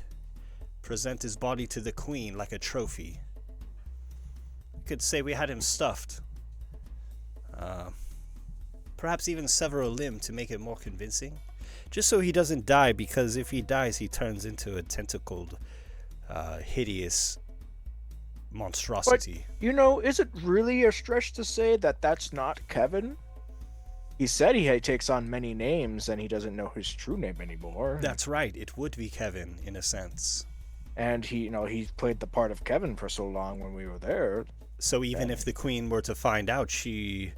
S6: present his body to the queen like a trophy. You could say we had him stuffed. Perhaps even sever a limb to make it more convincing. Just so he doesn't die, because if he dies, he turns into a tentacled, hideous monstrosity.
S7: But, is it really a stretch to say that that's not Kevin? He said he takes on many names and he doesn't know his true name anymore.
S6: That's right. It would be Kevin, in a sense.
S7: And he played the part of Kevin for so long when we were there.
S6: So even if the queen were to find out, she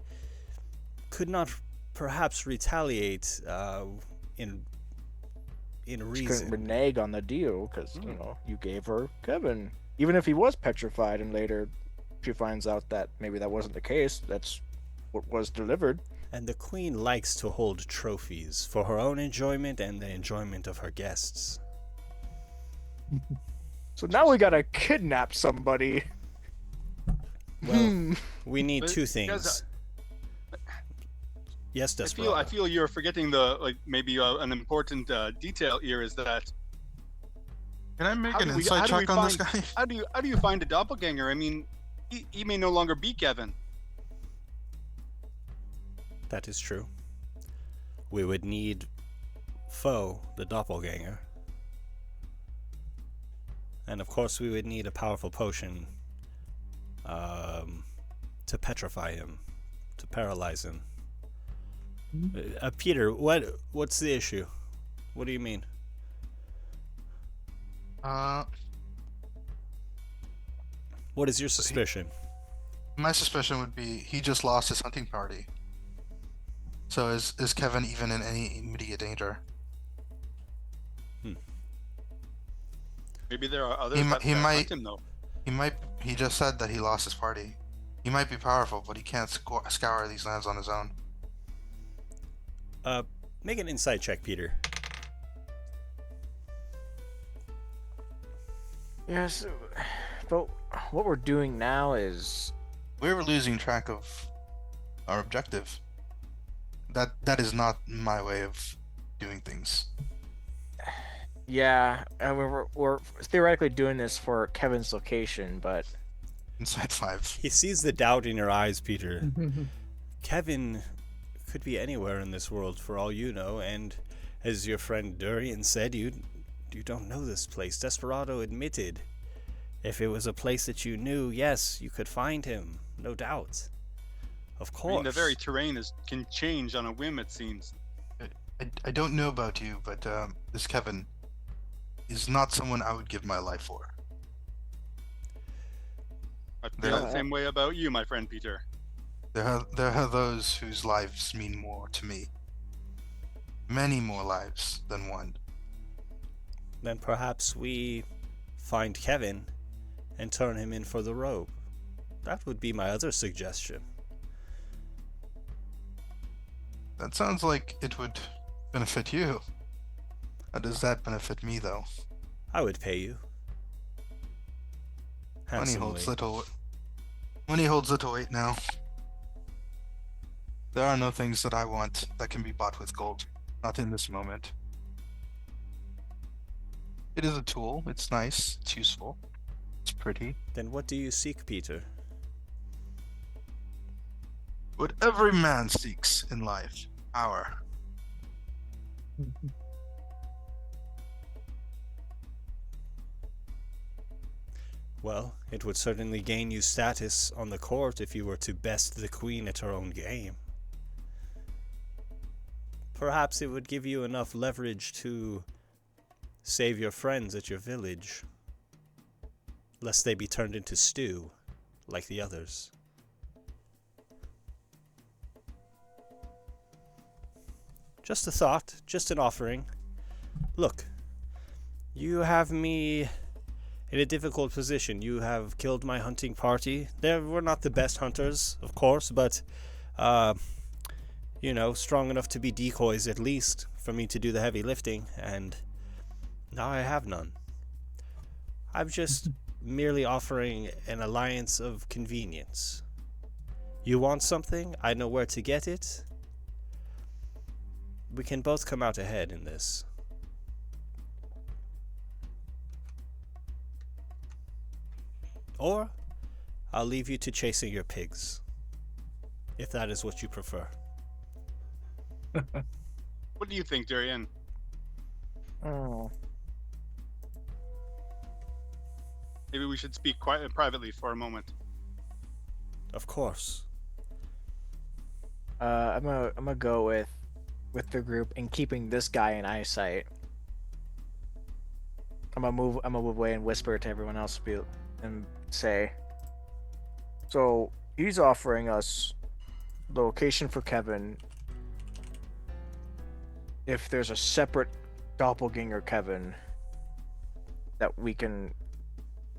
S6: could not perhaps retaliate in reason.
S7: She couldn't renege on the deal because, you gave her Kevin. Even if he was petrified and later she finds out that maybe that wasn't the case, that's what was delivered.
S6: And the queen likes to hold trophies for her own enjoyment and the enjoyment of her guests.
S7: So now we gotta kidnap somebody.
S6: Well, we need two things. Yes, Desperado.
S10: I feel you're forgetting maybe an important detail here is that.
S9: Can I make an insight check on this guy?
S10: How do you find a doppelganger? I mean, he may no longer be Kevin.
S6: That is true. We would need Foe, the doppelganger. And of course we would need a powerful potion to petrify him, to paralyze him. Peter, what's the issue? What do you mean? What is your suspicion?
S9: My suspicion would be he just lost his hunting party. So is Kevin even in any immediate danger?
S10: Maybe there are others that hunt him though.
S9: He just said that he lost his party. He might be powerful, but he can't scour these lands on his own.
S6: Make an insight check, Peter.
S12: Yes, but what we're doing now is...
S9: We're losing track of our objective. That is not my way of doing things.
S12: Yeah, I mean, we're theoretically doing this for Kevin's location, but...
S9: Inside 5.
S6: He sees the doubt in your eyes, Peter. Kevin could be anywhere in this world for all you know, and as your friend Durian said, you don't know this place. Desperado admitted if it was a place that you knew, yes, you could find him, no doubt. Of course.
S10: I mean, the very terrain can change on a whim, it seems.
S9: I don't know about you, but this Kevin is not someone I would give my life for.
S10: I feel the same way about you, my friend Peter.
S9: There are those whose lives mean more to me. Many more lives than one.
S6: Then perhaps we find Kevin and turn him in for the robe. That would be my other suggestion.
S9: That sounds like it would benefit you. How does that benefit me, though?
S6: I would pay you.
S9: Money
S6: Handsomely.
S9: holds little weight now. There are no things that I want that can be bought with gold. Not in this moment. It is a tool. It's nice. It's useful. It's pretty.
S6: Then what do you seek, Peter?
S9: What every man seeks in life. Power.
S6: Well, it would certainly gain you status on the court if you were to best the queen at her own game. Perhaps it would give you enough leverage to save your friends at your village, lest they be turned into stew, like the others. Just a thought, just an offering. Look, you have me in a difficult position. You have killed my hunting party. We're not the best hunters, of course, but, strong enough to be decoys at least, for me to do the heavy lifting, and now I have none. I'm just merely offering an alliance of convenience. You want something? I know where to get it. We can both come out ahead in this. Or I'll leave you to chasing your pigs, if that is what you prefer.
S10: What do you think, Darian?
S12: Oh.
S10: Maybe we should speak privately for a moment.
S6: Of course.
S12: I'm gonna go with the group and keeping this guy in eyesight. I'm gonna move away and whisper to everyone else and say, so he's offering us the location for Kevin if there's a separate doppelganger Kevin that we can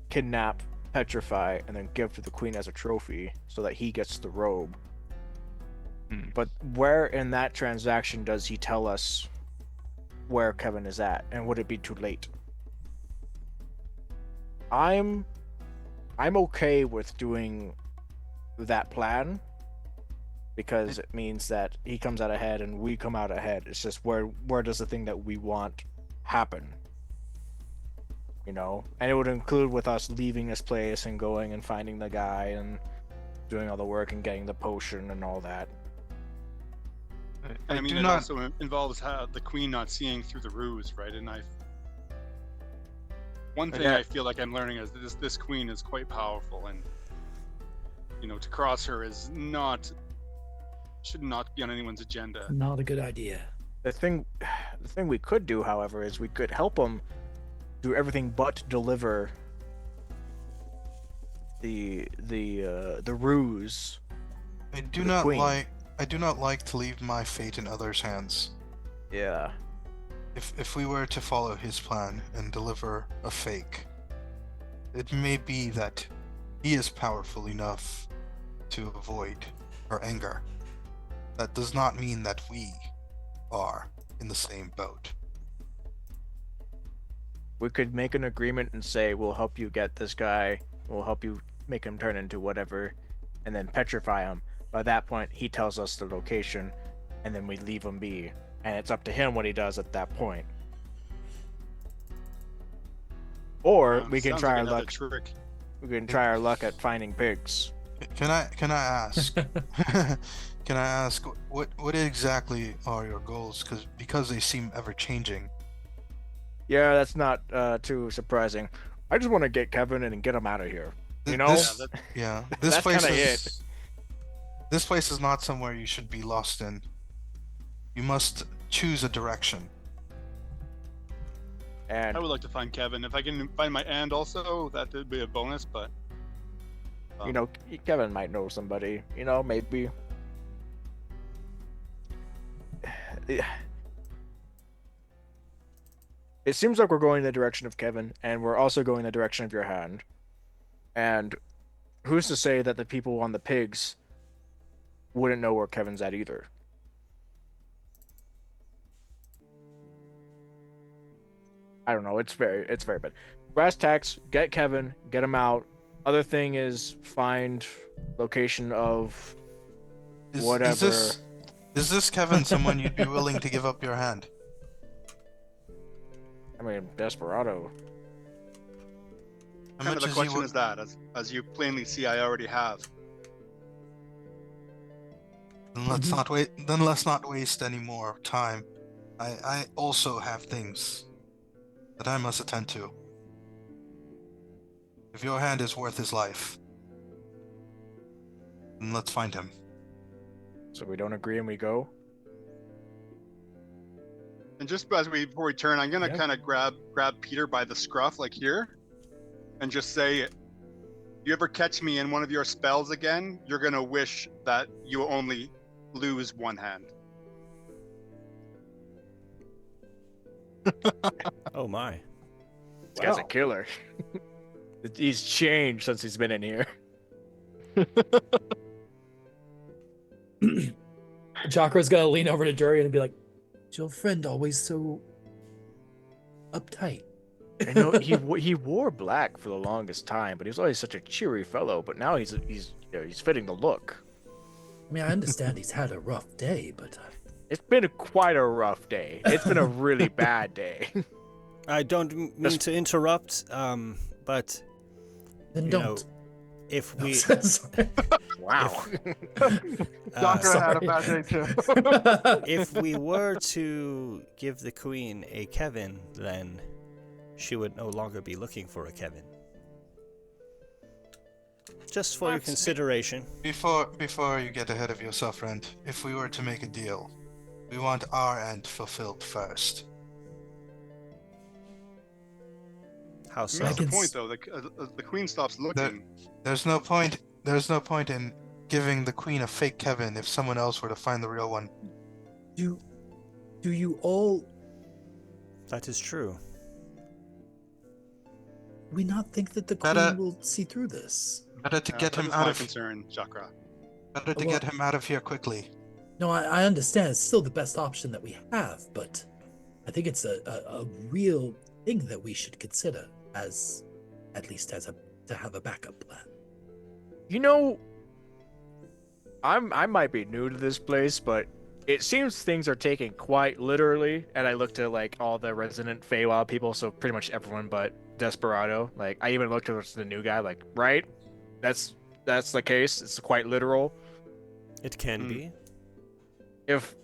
S12: kidnap, petrify, and then give to the queen as a trophy so that he gets the robe. But where in that transaction does he tell us where Kevin is at, and would it be too late? I'm okay with doing that plan because it means that he comes out ahead and we come out ahead. It's just where does the thing that we want happen? And it would include with us leaving this place and going and finding the guy and doing all the work and getting the potion and all that.
S10: I mean, it also involves the queen not seeing through the ruse, right? And one thing I feel like I'm learning is that this queen is quite powerful, and to cross her should not be on anyone's agenda.
S11: Not a good idea.
S12: The thing we could do, however, is we could help him do everything but deliver the ruse.
S9: I do not like to leave my fate in others' hands.
S12: Yeah.
S9: If we were to follow his plan and deliver a fake, it may be that he is powerful enough to avoid her anger. That does not mean that we are in the same boat.
S12: We could make an agreement and say, we'll help you get this guy, we'll help you make him turn into whatever, and then petrify him. By that point, he tells us the location, and then we leave him be. And it's up to him what he does at that point. Or we can try our luck.
S10: Trick.
S12: We can try our luck at finding pigs.
S9: Can I ask? Can I ask what exactly are your goals? Because they seem ever changing.
S12: Yeah, that's not too surprising. I just want to get Kevin and get him out of here.
S9: This
S12: That's
S9: place
S12: kinda
S9: is.
S12: it.
S9: This place is not somewhere you should be lost in. You must choose a direction.
S7: And
S10: I would like to find Kevin. If I can find my aunt also, that would be a bonus. But
S7: you know, Kevin might know somebody. You know, maybe. It seems like we're going in the direction of Kevin, and we're also going in the direction of your hand. And who's to say that the people on the pigs wouldn't know where Kevin's at either? I don't know. It's very bad. Brass tacks, get Kevin, get him out. Other thing is find location of whatever.
S9: Is this Kevin someone you'd be willing to give up your hand?
S7: I mean, Desperado.
S9: How
S10: kind
S9: much
S10: of the
S9: is
S10: question
S9: he
S10: is that, as you plainly see, I already have.
S9: Then let's not wait. Then let's not waste any more time. I also have things that I must attend to. If your hand is worth his life, then let's find him.
S7: So we don't agree and we go.
S10: And just before we turn, I'm gonna kind of grab Peter by the scruff, like here, and just say, "You ever catch me in one of your spells again? You're gonna wish that you only lose one hand."
S6: Oh my!
S7: This guy's a killer. He's changed since he's been in here.
S11: Jakra's gonna lean over to Durian and be like, "Is your friend always so uptight?"
S7: I know he wore black for the longest time, but he was always such a cheery fellow. But now he's fitting the look.
S11: I mean, I understand he's had a rough day, but
S7: it's been quite a rough day. It's been a really bad day.
S6: I don't mean to interrupt, but
S11: then don't.
S6: If we
S7: wow,
S9: Jakkra had a bad day too.
S6: If we were to give the queen a Kevin, then she would no longer be looking for a Kevin. Just for your consideration.
S9: Before you get ahead of yourself, friend, if we were to make a deal, we want our end fulfilled first.
S6: How so?
S10: That's the point, though. The queen stops looking.
S9: There's no point in giving the queen a fake Kevin if someone else were to find the real one.
S11: Do you all?
S6: That is true.
S11: Do we not think that the queen will see through this?
S9: Better to get him out of
S10: concern, Jakkra.
S9: Better to get him out of here quickly.
S11: No, I understand. It's still the best option that we have, but I think it's a real thing that we should consider as, at least to have a backup plan.
S7: You know, I might be new to this place, but it seems things are taken quite literally. And I looked at like all the resident Feywild people, so pretty much everyone but Desperado. Like I even looked at the new guy, like, right? That's the case. It's quite literal.
S6: It can be.
S7: If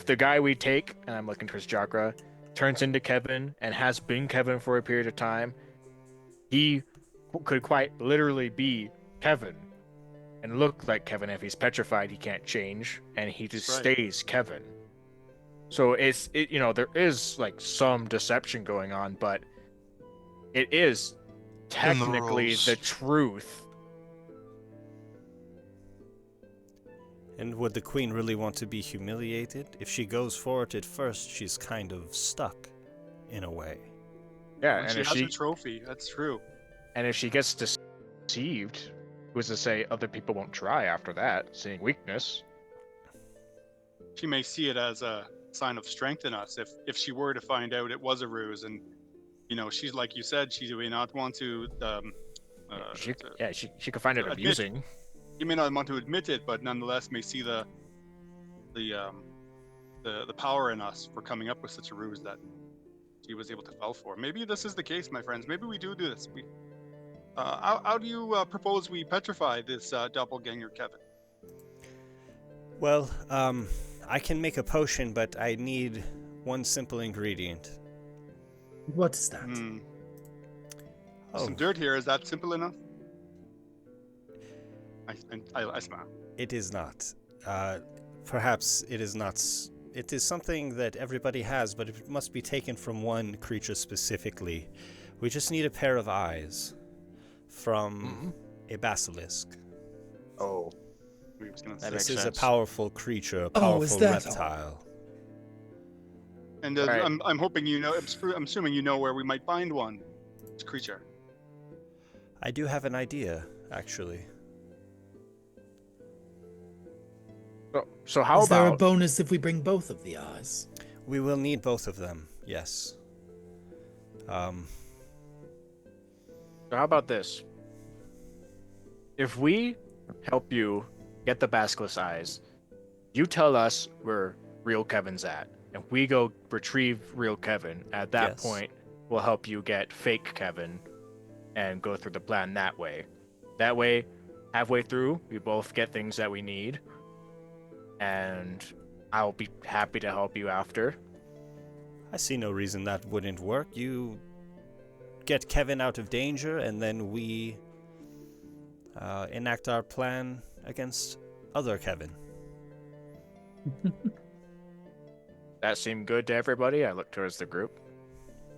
S7: the guy we take, and I'm looking towards Jakkra, turns into Kevin and has been Kevin for a period of time, he could quite literally be Kevin and look like Kevin. If he's petrified, he can't change, and he just stays Kevin. So there is like some deception going on, but it is technically the truth.
S6: And would the queen really want to be humiliated? If she goes for it at first, she's kind of stuck, in a way.
S7: Yeah,
S10: and
S7: and
S10: she
S7: if
S10: has a trophy. That's true.
S7: And if she gets deceived, who's to say other people won't try after that, seeing weakness?
S10: She may see it as a sign of strength in us. If she were to find out it was a ruse, and she's like you said, she may not want to.
S7: She could find it amusing.
S10: You may not want to admit it, but nonetheless may see the power in us for coming up with such a ruse that she was able to fall for. Maybe this is the case, my friends. Maybe we do this. How do you propose we petrify this doppelganger, Kevin?
S6: Well, I can make a potion, but I need one simple ingredient.
S11: What is that?
S10: Some dirt here. Is that simple enough? I smile.
S6: It is not. Perhaps it is not it is something that everybody has, but it must be taken from one creature specifically. We just need a pair of eyes from a basilisk.
S7: Oh.
S6: This is a powerful creature, a powerful reptile.
S10: And
S7: Right.
S10: I'm hoping you know. I'm assuming you know where we might find one. This creature.
S6: I do have an idea, actually.
S7: So how
S8: Is there a
S7: about
S8: bonus if we bring both of the eyes?
S6: We will need both of them, yes.
S7: So how about this? If we help you get the basilisk eyes, you tell us where real Kevin's at, and we go retrieve real Kevin. At that
S6: Yes.
S7: point, we'll help you get fake Kevin and go through the plan that way. That way, halfway through, we both get things that we need, and I'll be happy to help you after.
S6: I see no reason that wouldn't work. You get Kevin out of danger, and then we enact our plan against other Kevin.
S7: That seemed good to everybody. I look towards the group.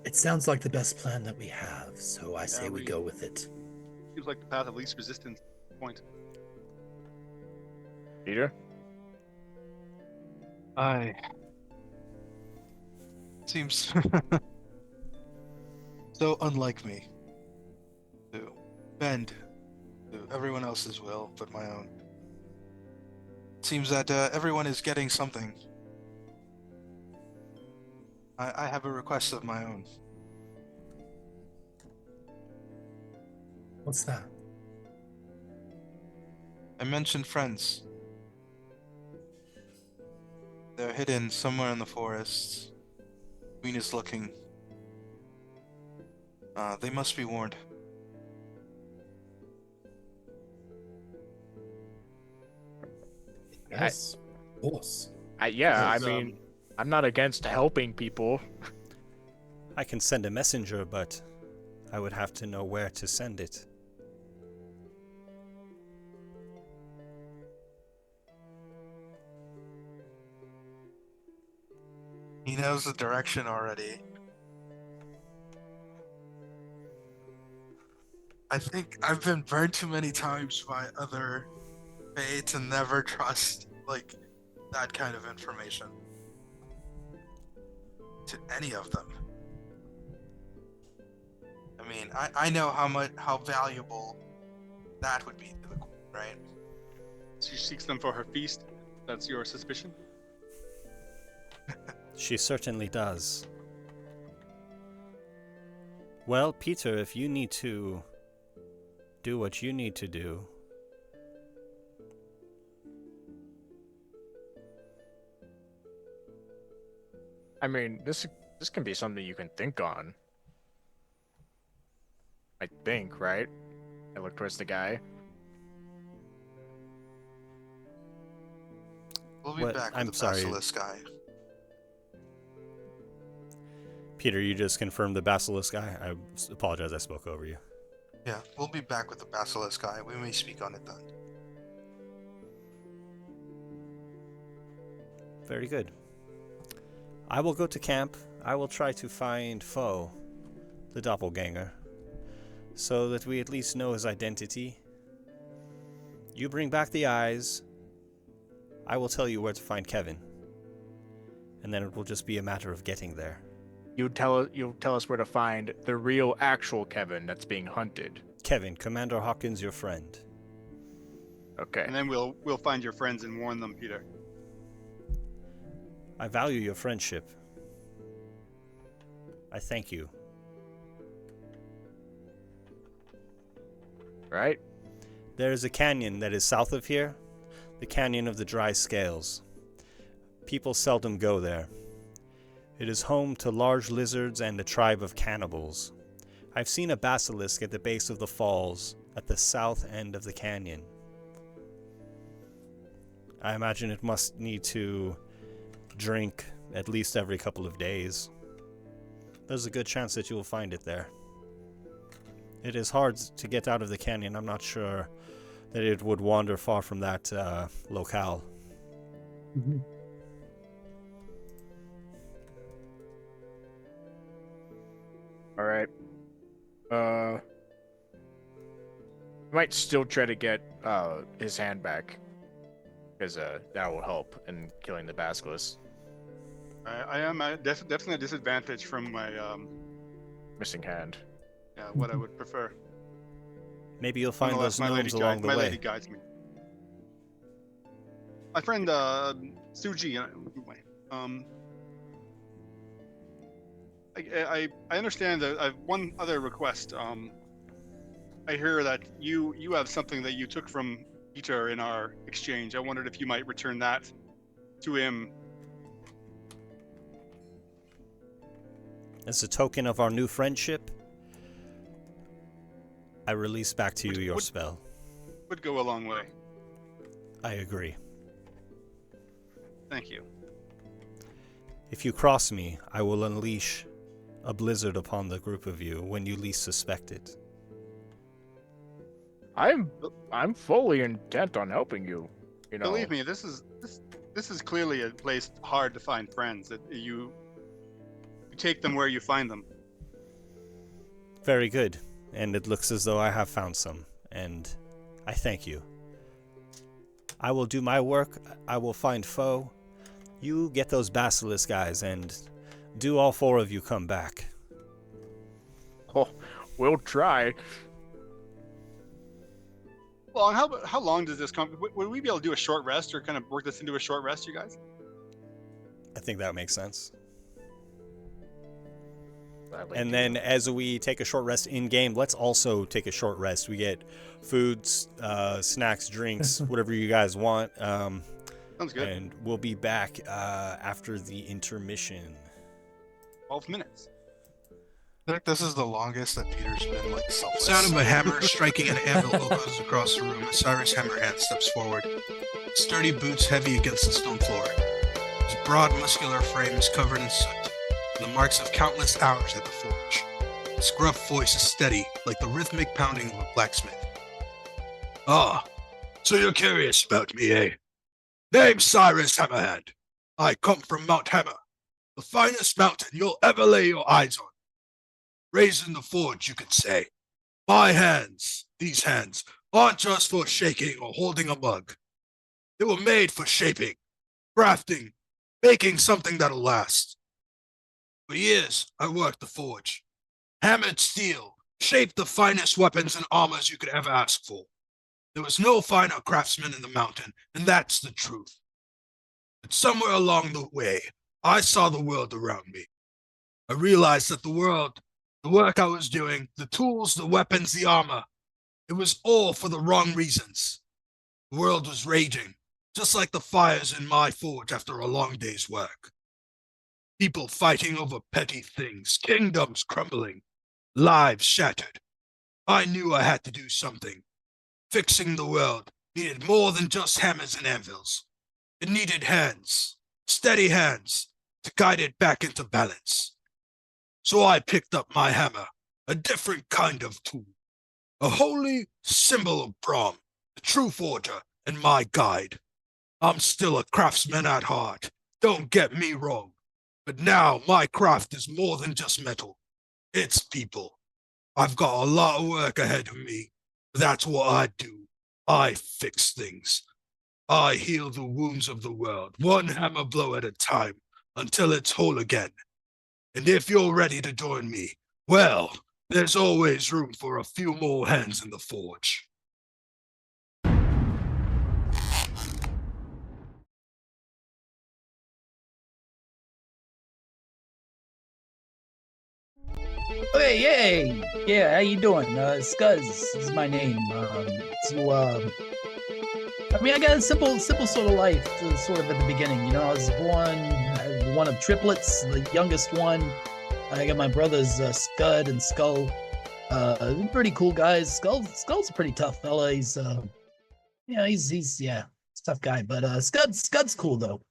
S8: It sounds like the best plan that we have, so I say we go with it.
S10: Seems like the path of least resistance point.
S7: Peter?
S9: Seems so unlike me to bend to everyone else's will but my own. Seems that everyone is getting something. I have a request of my own.
S8: What's that?
S9: I mentioned friends. They're hidden somewhere in the forest. Queen is looking. They must be warned.
S8: Yes, of course.
S7: I mean, I'm not against helping people.
S6: I can send a messenger, but I would have to know where to send it.
S9: He knows the direction already. I think I've been burned too many times by other Fae to never trust, like, that kind of information. To any of them. I mean, I know how valuable that would be to the queen, right?
S10: She seeks them for her feast. That's your suspicion?
S6: She certainly does. Well, Peter, if you need to do what you need to do,
S7: I mean, this can be something you can think on. I think, right? I look towards the guy.
S9: We'll be back with the Basilisk guy.
S6: Peter, you just confirmed the Basilisk guy? I apologize, I spoke over you.
S9: Yeah, we'll be back with the Basilisk guy. We may speak on it then.
S6: Very good. I will go to camp. I will try to find Foe, the doppelganger, so that we at least know his identity. You bring back the eyes. I will tell you where to find Kevin. And then it will just be a matter of getting there.
S7: You'll tell us where to find the real actual Kevin that's being hunted.
S6: Kevin, Commander Hawkins, your friend.
S7: Okay.
S10: And then we'll find your friends and warn them, Peter.
S6: I value your friendship. I thank you.
S7: Right?
S6: There is a canyon that is south of here, the Canyon of the Dry Scales. People seldom go there. It is home to large lizards and a tribe of cannibals. I've seen a basilisk at the base of the falls at the south end of the canyon. I imagine it must need to drink at least every couple of days. There's a good chance that you will find it there. It is hard to get out of the canyon. I'm not sure that it would wander far from that locale.
S8: Mm-hmm.
S7: All right. Might still try to get his hand back, because that will help in killing the basilisk.
S10: I am definitely a disadvantage from my
S7: Missing hand.
S10: yeah, what I would prefer.
S6: Maybe you'll find
S10: Nonetheless,
S6: those gnomes along the
S10: my
S6: way.
S10: lady guides me. My friend Suji, I understand that I've one other request. I hear that you have something that you took from Peter in our exchange. I wondered if you might return that to him.
S6: As a token of our new friendship, I release back to you your spell.
S10: Would go a long way.
S6: I agree.
S10: Thank you.
S6: If you cross me, I will unleash a blizzard upon the group of you when you least suspect it.
S7: I'm fully intent on helping you. You know.
S10: Believe me, this is clearly a place hard to find friends. That you take them where you find them.
S6: Very good. And it looks as though I have found some, and I thank you. I will do my work. I will find foe. You get those basilisk guys, and do all four of you come back.
S7: Oh, we'll try.
S10: Well, and how long does this come? Would we be able to do a short rest, or kind of work this into a short rest, you guys?
S6: I think that makes sense. And then as we take a short rest in-game, let's also take a short rest. We get foods, snacks, drinks, whatever you guys want.
S10: Sounds good.
S6: And we'll be back after the intermission.
S10: 12 minutes.
S9: I think this is the longest that Peter's been like selfless.
S13: Sound of a hammer striking an anvil echoes across the room as Cyrus Hammerhand steps forward. Sturdy boots heavy against the stone floor. His broad muscular frame is covered in soot, the marks of countless hours at the forge. His gruff voice is steady, like the rhythmic pounding of a blacksmith.
S14: Ah, so you're curious about me, eh? Name's Cyrus Hammerhand. I come from Mount Hammer, the finest mountain you'll ever lay your eyes on. Raised in the forge, you could say. My hands, these hands, aren't just for shaking or holding a mug. They were made for shaping, crafting, making something that'll last. For years, I worked the forge. Hammered steel, shaped the finest weapons and armors you could ever ask for. There was no finer craftsman in the mountain, and that's the truth. But somewhere along the way, I saw the world around me. I realized that the work I was doing, the tools, the weapons, the armor, it was all for the wrong reasons. The world was raging, just like the fires in my forge after a long day's work. People fighting over petty things, kingdoms crumbling, lives shattered. I knew I had to do something. Fixing the world needed more than just hammers and anvils. It needed hands, steady hands, to guide it back into balance. So I picked up my hammer, a different kind of tool, a holy symbol of Brahm, the true forger and my guide. I'm still a craftsman at heart, don't get me wrong, but now my craft is more than just metal. It's people. I've got a lot of work ahead of me. That's what I do. I fix things. I heal the wounds of the world, one hammer blow at a time, until it's whole again. And if you're ready to join me, well, there's always room for a few more hands in the forge.
S11: Hey, hey, yeah, how you doing? Scuzz is my name. I got a simple sort of life, sort of at the beginning. You know, I was born one of triplets, the youngest one. I got my brothers Scud and Skull. Pretty cool guys. Skull's a pretty tough fella. He's he's a tough guy. But Scud's cool though.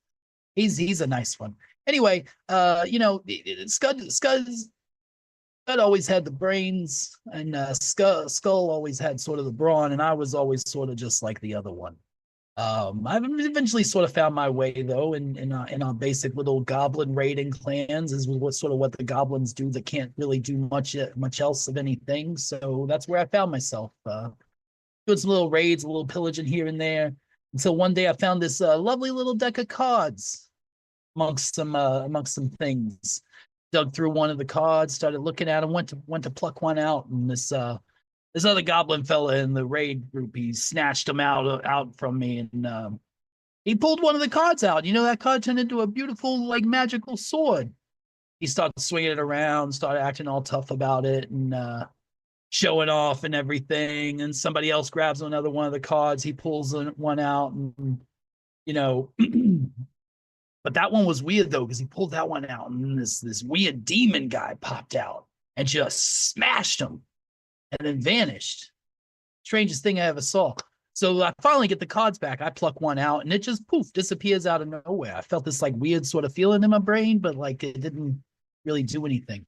S11: He's a nice one. Anyway, Scud always had the brains, and Skull always had sort of the brawn, and I was always sort of just like the other one. I've eventually sort of found my way though in our basic little goblin raiding clans is what the goblins do that can't really do much else of anything. So that's where I found myself, doing some little raids, a little pillaging here and there, until one day I found this lovely little deck of cards amongst some things. Dug through one of the cards, started looking at them, went to pluck one out, and this other goblin fella in the raid group, he snatched him out from me, and he pulled one of the cards out. You know, that card turned into a beautiful, like, magical sword. He started swinging it around, started acting all tough about it, and showing off and everything. And somebody else grabs another one of the cards. He pulls one out, and you know. But that one was weird though, because he pulled that one out, and this weird demon guy popped out and just smashed him, and then vanished. Strangest thing I ever saw. So I finally get the cards back. I pluck one out, and it just poof disappears out of nowhere. I felt this like weird sort of feeling in my brain, but like it didn't really do anything.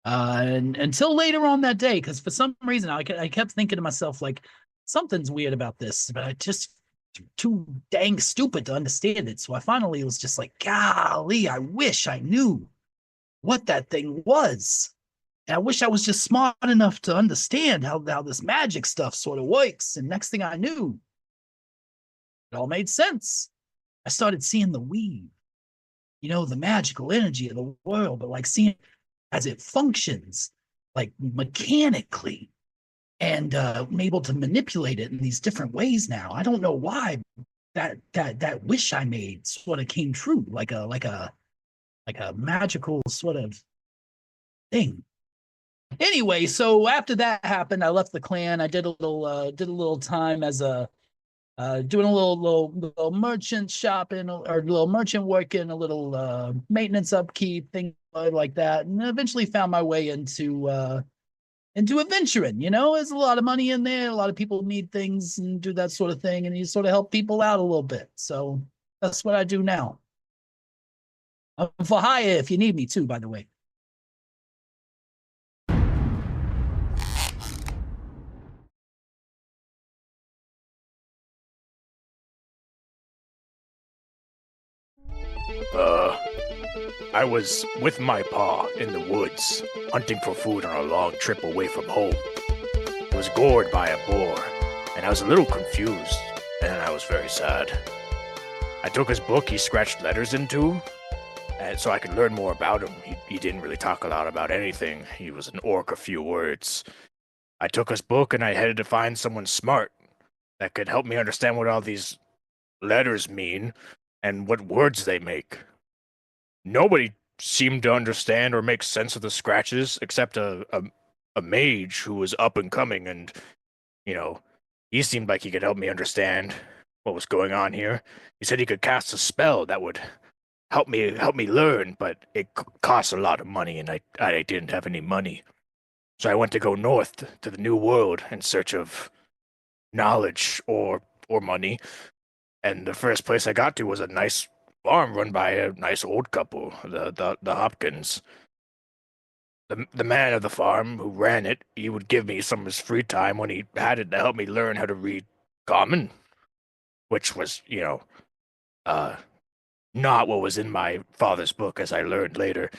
S11: And until later on that day, because for some reason I kept thinking to myself like something's weird about this, but I just too dang stupid to understand it. So I finally was just like, golly, I wish I knew what that thing was. And I wish I was just smart enough to understand how this magic stuff sort of works. And next thing I knew, it all made sense. I started seeing the weave, you know, the magical energy of the world, but like seeing as it functions, like mechanically, and I'm able to manipulate it in these different ways now. I don't know why that wish I made sort of came true, like a magical sort of thing. Anyway, so after that happened, I left the clan. I did a little time as a doing a little merchant shopping or a little merchant working, a little maintenance upkeep, things like that, and eventually found my way into adventuring. You know, there's a lot of money in there. A lot of people need things and do that sort of thing, and you sort of help people out a little bit. So that's what I do now. I'm for hire if you need me too, by the way.
S15: I was with my pa in the woods, hunting for food on a long trip away from home. I was gored by a boar, and I was a little confused, and I was very sad. I took his book he scratched letters into, and so I could learn more about him. He didn't really talk a lot about anything. He was an orc of few words. I took his book, and I headed to find someone smart that could help me understand what all these letters mean and what words they make. Nobody seemed to understand or make sense of the scratches except a mage who was up and coming, and you know, he seemed like he could help me understand what was going on here. He said he could cast a spell that would help me learn, but it costs a lot of money, and I didn't have any money. So I went to go north to the New World in search of knowledge or money, and the first place I got to was a nice farm run by a nice old couple, the Hopkins. The man of the farm who ran it, he would give me some of his free time when he had it to help me learn how to read Common, which was, not what was in my father's book, as I learned later.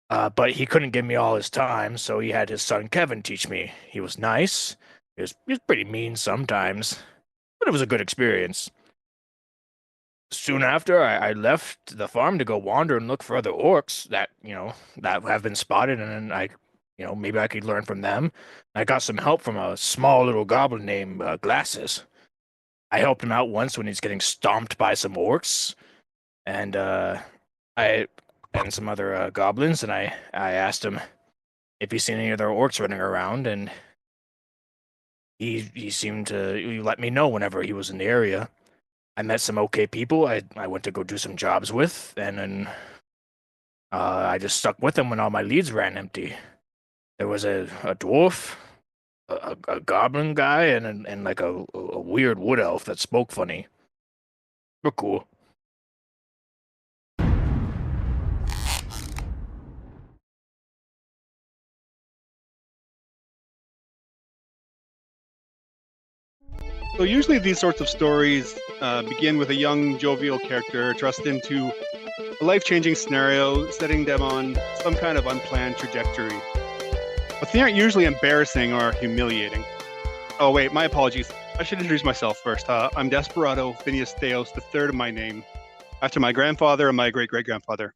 S15: But he couldn't give me all his time, so he had his son Kevin teach me. He was nice. He was pretty mean sometimes, but it was a good experience. Soon after, I left the farm to go wander and look for other orcs that have been spotted, and then maybe I could learn from them. I got some help from a small little goblin named Glasses. I helped him out once when he's getting stomped by some orcs, and some other goblins, and I asked him if he's seen any other orcs running around, and he seemed to let me know whenever he was in the area. I met some okay people I went to go do some jobs with, and then I just stuck with them when all my leads ran empty. There was a dwarf, a goblin guy, and like a weird wood elf that spoke funny. We're cool.
S10: So usually these sorts of stories begin with a young, jovial character thrust into a life-changing scenario, setting them on some kind of unplanned trajectory. But they aren't usually embarrassing or humiliating. Oh wait, my apologies. I should introduce myself first. I'm Desperado Phineas Theos, the third of my name, after my grandfather and my great-great-grandfather.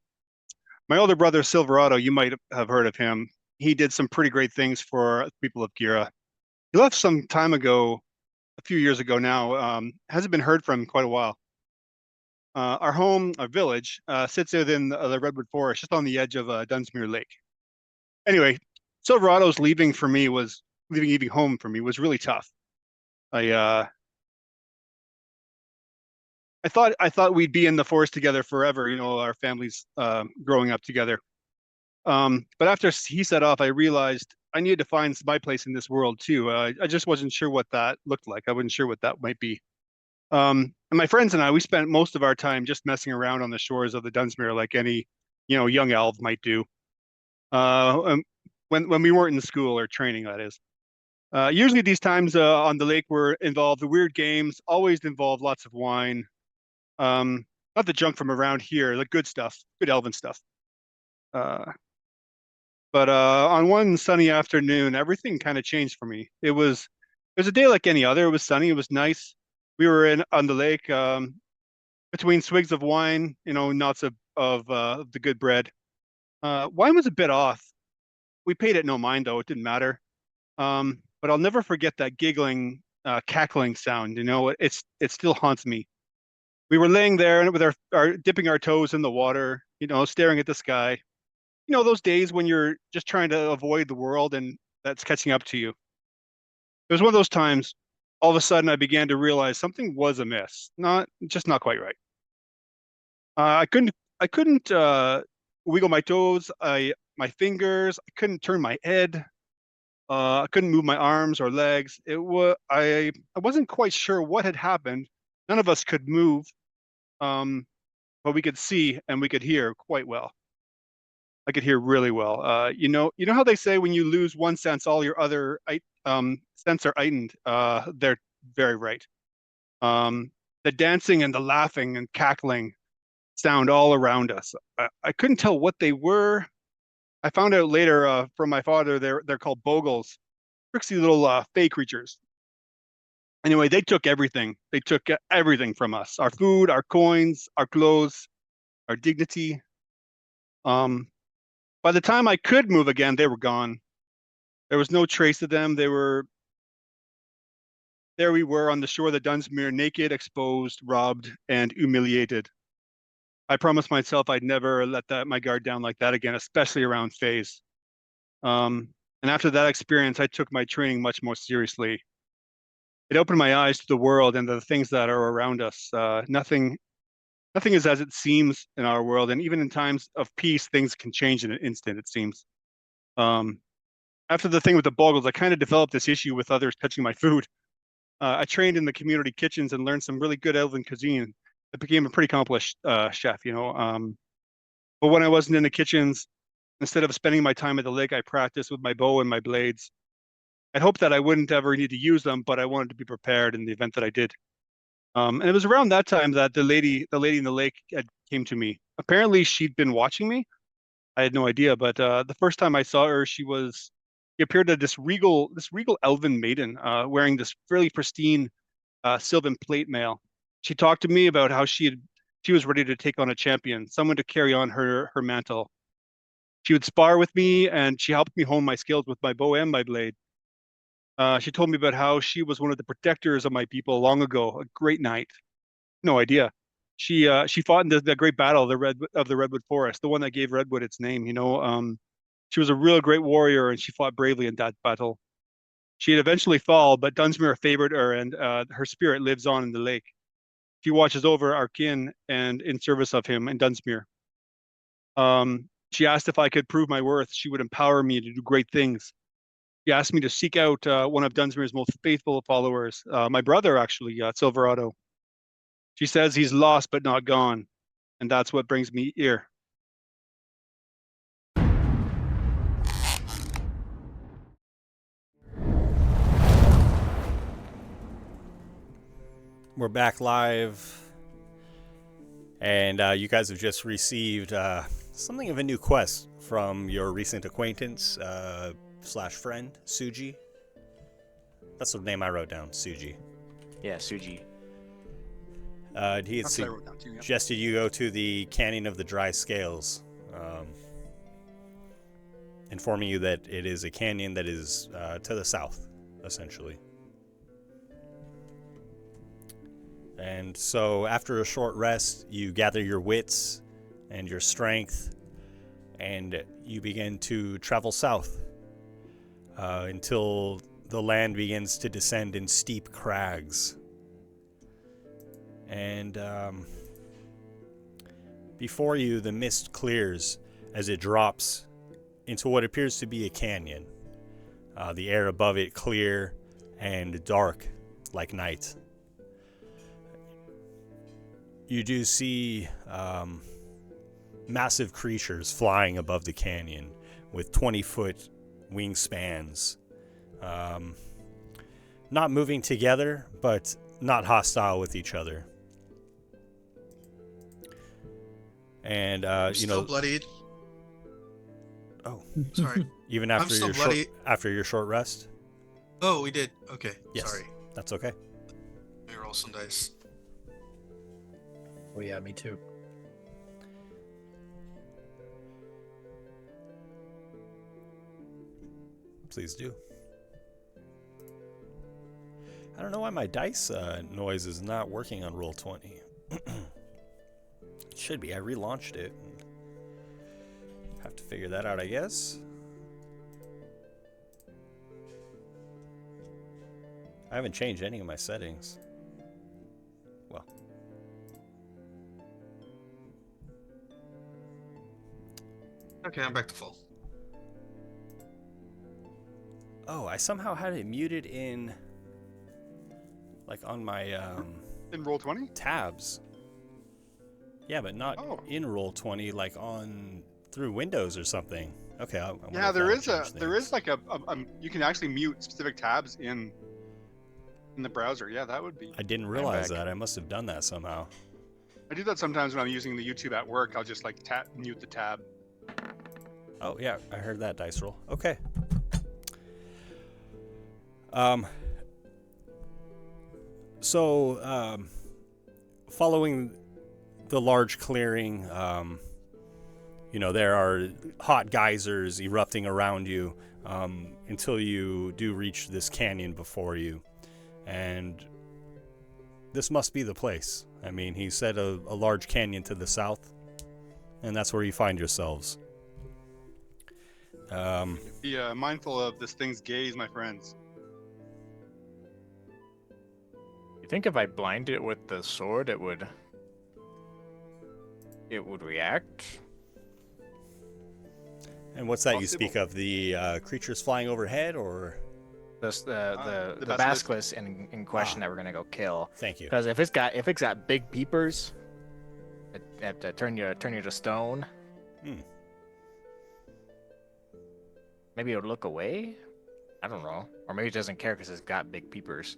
S10: My older brother, Silverado, you might have heard of him. He did some pretty great things for the people of Gira. He left some time ago, a few years ago now. Hasn't been heard from in quite a while. Our home, our village, sits within the redwood forest, just on the edge of Dunsmuir Lake. Anyway, Silverado's leaving home for me was really tough. I thought we'd be in the forest together forever, our families growing up together. But after he set off, I realized I needed to find my place in this world too. I just wasn't sure what that looked like. I wasn't sure what that might be. And my friends and I, we spent most of our time just messing around on the shores of the Dunsmuir, like any, young elf might do. When we weren't in school or training, that is. Usually these times on the lake were involved the weird games, always involved lots of wine. Not the junk from around here, the good stuff, good elven stuff. But on one sunny afternoon, everything kind of changed for me. It was a day like any other. It was sunny. It was nice. We were on the lake between swigs of wine, knots of the good bread. Wine was a bit off. We paid it no mind though. It didn't matter. But I'll never forget that giggling, cackling sound. It still haunts me. We were laying there with our dipping our toes in the water, staring at the sky. Those days when you're just trying to avoid the world and that's catching up to you. It was one of those times, all of a sudden I began to realize something was amiss, not quite right. I couldn't wiggle my toes, my fingers, I couldn't turn my head, I couldn't move my arms or legs. I wasn't quite sure what had happened. None of us could move, but we could see and we could hear quite well. I could hear really well. You know how they say when you lose one sense, all your other sense are heightened. They're very right. The dancing and the laughing and cackling sound all around us. I couldn't tell what they were. I found out later from my father they're called bogles, tricksy little fey creatures. Anyway, they took everything. They took everything from us: our food, our coins, our clothes, our dignity. By the time I could move again, they were gone. There was no trace of them. There we were on the shore of the Dunsmuir, naked, exposed, robbed, and humiliated. I promised myself I'd never let my guard down like that again, especially around fays. And after that experience, I took my training much more seriously. It opened my eyes to the world and the things that are around us. Nothing is as it seems in our world, and even in times of peace, things can change in an instant, it seems. After the thing with the bogles, I kind of developed this issue with others touching my food. I trained in the community kitchens and learned some really good elven cuisine. I became a pretty accomplished chef, But when I wasn't in the kitchens, instead of spending my time at the lake, I practiced with my bow and my blades. I'd hoped that I wouldn't ever need to use them, but I wanted to be prepared in the event that I did. And it was around that time that the lady in the lake came to me. Apparently, she'd been watching me. I had no idea, but the first time I saw her, she appeared as this regal elven maiden, wearing this fairly pristine sylvan plate mail. She talked to me about how she was ready to take on a champion, someone to carry on her mantle. She would spar with me, and she helped me hone my skills with my bow and my blade. She told me about how she was one of the protectors of my people long ago, a great knight. No idea. She fought in the great battle of the Redwood Forest, the one that gave Redwood its name. She was a real great warrior, and she fought bravely in that battle. She had eventually fallen, but Dunsmuir favored her, and her spirit lives on in the lake. She watches over our kin and in service of him in Dunsmuir. She asked if I could prove my worth. She would empower me to do great things. She asked me to seek out one of Dunsmuir's most faithful followers, my brother, actually, Silverado. She says he's lost but not gone, and that's what brings me here.
S6: we're back live, and you guys have just received something of a new quest from your recent acquaintance slash friend, Suji. That's the name I wrote down, Suji.
S12: Yeah, Suji.
S6: He had suggested you go to the Canyon of the Dry Scales, informing you that it is a canyon that is to the south, essentially. And so after a short rest, you gather your wits and your strength, and you begin to travel south until the land begins to descend in steep crags. And before you, the mist clears as it drops into what appears to be a canyon. The air above it clear and dark like night. You do see massive creatures flying above the canyon with 20-foot wingspans. Not moving together, but not hostile with each other. And
S13: still bloodied.
S6: Oh,
S13: sorry.
S6: Even after your short rest.
S13: Oh, we did. Okay.
S6: Yes,
S13: sorry.
S6: That's okay.
S13: Let me roll some dice.
S11: Oh yeah, me too.
S6: Please do. I don't know why my dice noise is not working on Roll20. It should be. I relaunched it. Have to figure that out, I guess. I haven't changed any of my settings. Well.
S13: Okay, I'm back to full.
S6: Oh, I somehow had it muted in, like on my
S10: in Roll20
S6: tabs. Yeah, but not in Roll20, like on through Windows or something. Okay.
S10: Yeah, there is like a you can actually mute specific tabs in the browser. Yeah, that would be.
S6: I didn't realize that. I must have done that somehow.
S10: I do that sometimes when I'm using the YouTube at work. I'll just like mute the tab.
S6: Oh yeah, I heard that dice roll. Okay. So following the large clearing, there are hot geysers erupting around you until you do reach this canyon before you. And this must be the place. I mean, he said a large canyon to the south, and that's where you find yourselves.
S10: Be mindful of this thing's gaze, my friends.
S12: You think if I blind it with the sword, it would react?
S6: And what's that you speak of? The creatures flying overhead, or
S12: the basilisk in question that we're gonna go kill?
S6: Thank you.
S12: Because if it's got big peepers, it have to turn you to stone. Maybe it'll look away. I don't know, or maybe it doesn't care because it's got big peepers.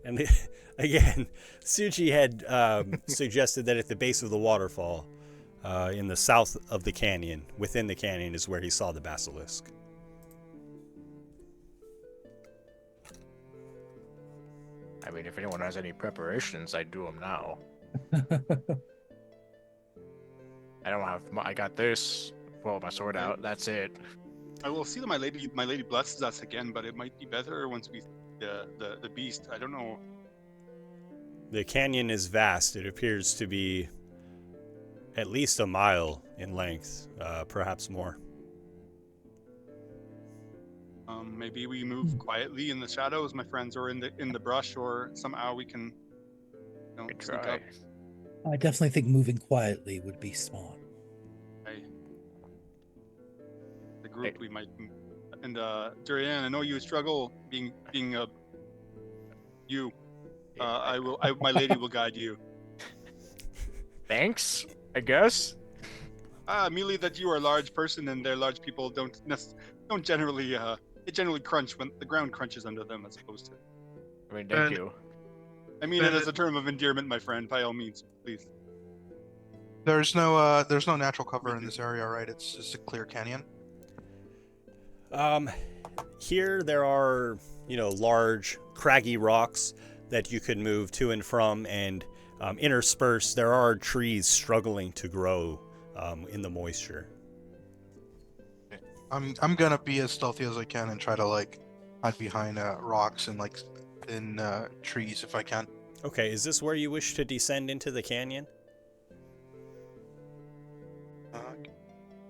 S6: And again, Suji had suggested that at the base of the waterfall, in the south of the canyon, within the canyon, is where he saw the basilisk.
S12: I mean, if anyone has any preparations, I'd do them now. I got this. Pull my sword out. That's it.
S10: I will see that my lady blesses us again, but it might be better once we the beast. I don't know.
S6: The canyon is vast. It appears to be at least a mile in length, perhaps more.
S10: Maybe we move quietly in the shadows, my friends, or in the brush, or somehow we can sneak up.
S11: I definitely think moving quietly would be smart.
S10: The group we might, and Durian, I know you struggle being you. My lady will guide you.
S12: Thanks, I guess.
S10: Merely that you are a large person and they're large people don't generally it generally crunch when the ground crunches under them as opposed to
S7: I mean, thank you.
S10: I mean it as a term of endearment, my friend. By all means, please.
S13: There's no natural cover in this area, right? It's just a clear canyon.
S6: Here there are, large craggy rocks that you can move to and from, and interspersed there are trees struggling to grow in the moisture.
S13: I'm gonna be as stealthy as I can and try to hide behind rocks and in trees if I can.
S6: Okay, is this where you wish to descend into the canyon?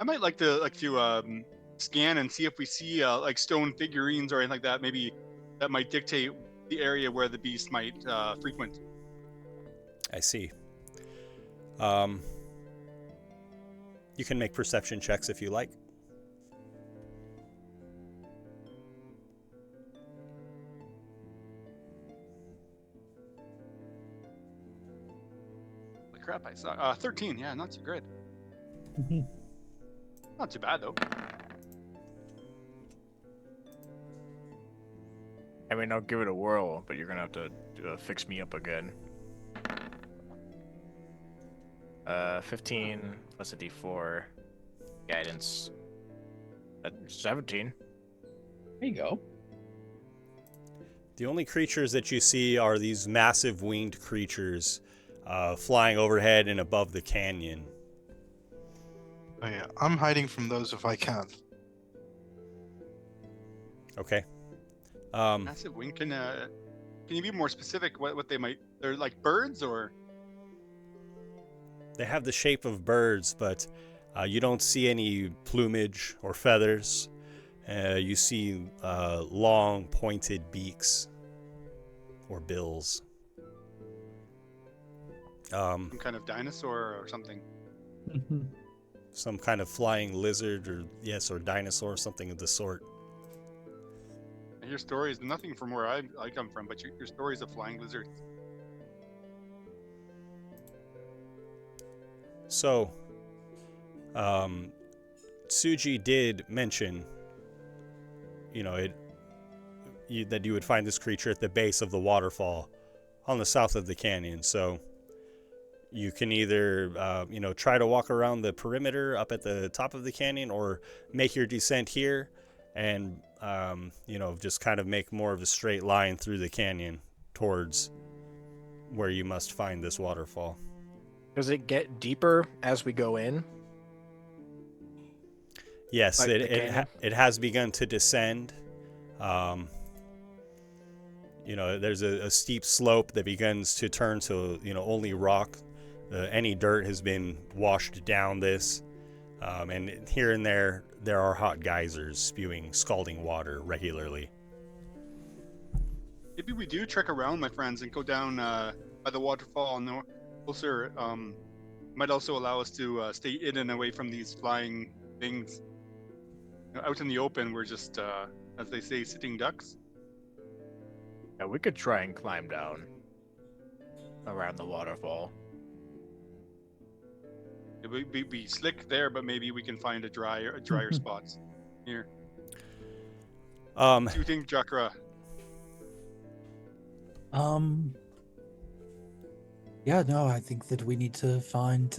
S10: I might like to scan and see if we see stone figurines or anything like that. Maybe that might dictate the area where the beast might frequent.
S6: I see. You can make perception checks if you like.
S10: Holy crap! I saw 13. Yeah, not too good. Not too bad though.
S7: I mean, I'll give it a whirl, but you're gonna have to fix me up again. 15 plus a D4 guidance. 17.
S11: There you go.
S6: The only creatures that you see are these massive winged creatures flying overhead and above the canyon.
S13: Oh yeah, I'm hiding from those if I can.
S6: Okay.
S10: Massive wing. Can you be more specific? What they might? They're like birds or?
S6: They have the shape of birds, but you don't see any plumage or feathers. You see long, pointed beaks or bills.
S10: Some kind of dinosaur or something.
S6: Some kind of flying lizard or dinosaur, something of the sort.
S10: I hear stories, nothing from where I come from, but your stories of flying lizards.
S6: So, Tsuji did mention, that you would find this creature at the base of the waterfall on the south of the canyon. So you can either, try to walk around the perimeter up at the top of the canyon, or make your descent here and, just kind of make more of a straight line through the canyon towards where you must find this waterfall.
S12: Does it get deeper as we go in?
S6: Yes,
S12: Like
S6: it has begun to descend. There's a steep slope that begins to turn to, only rock. Any dirt has been washed down this. And here and there are hot geysers spewing scalding water regularly.
S10: Maybe we do trek around, my friends, and go down by the waterfall. No, closer. Might also allow us to stay in and away from these flying things. Out in the open, we're just, as they say, sitting ducks.
S7: Yeah, we could try and climb down around the waterfall.
S10: It would be slick there, but maybe we can find a drier spots here. What do you think, Jakkra?
S11: Yeah, no, I think that we need to find.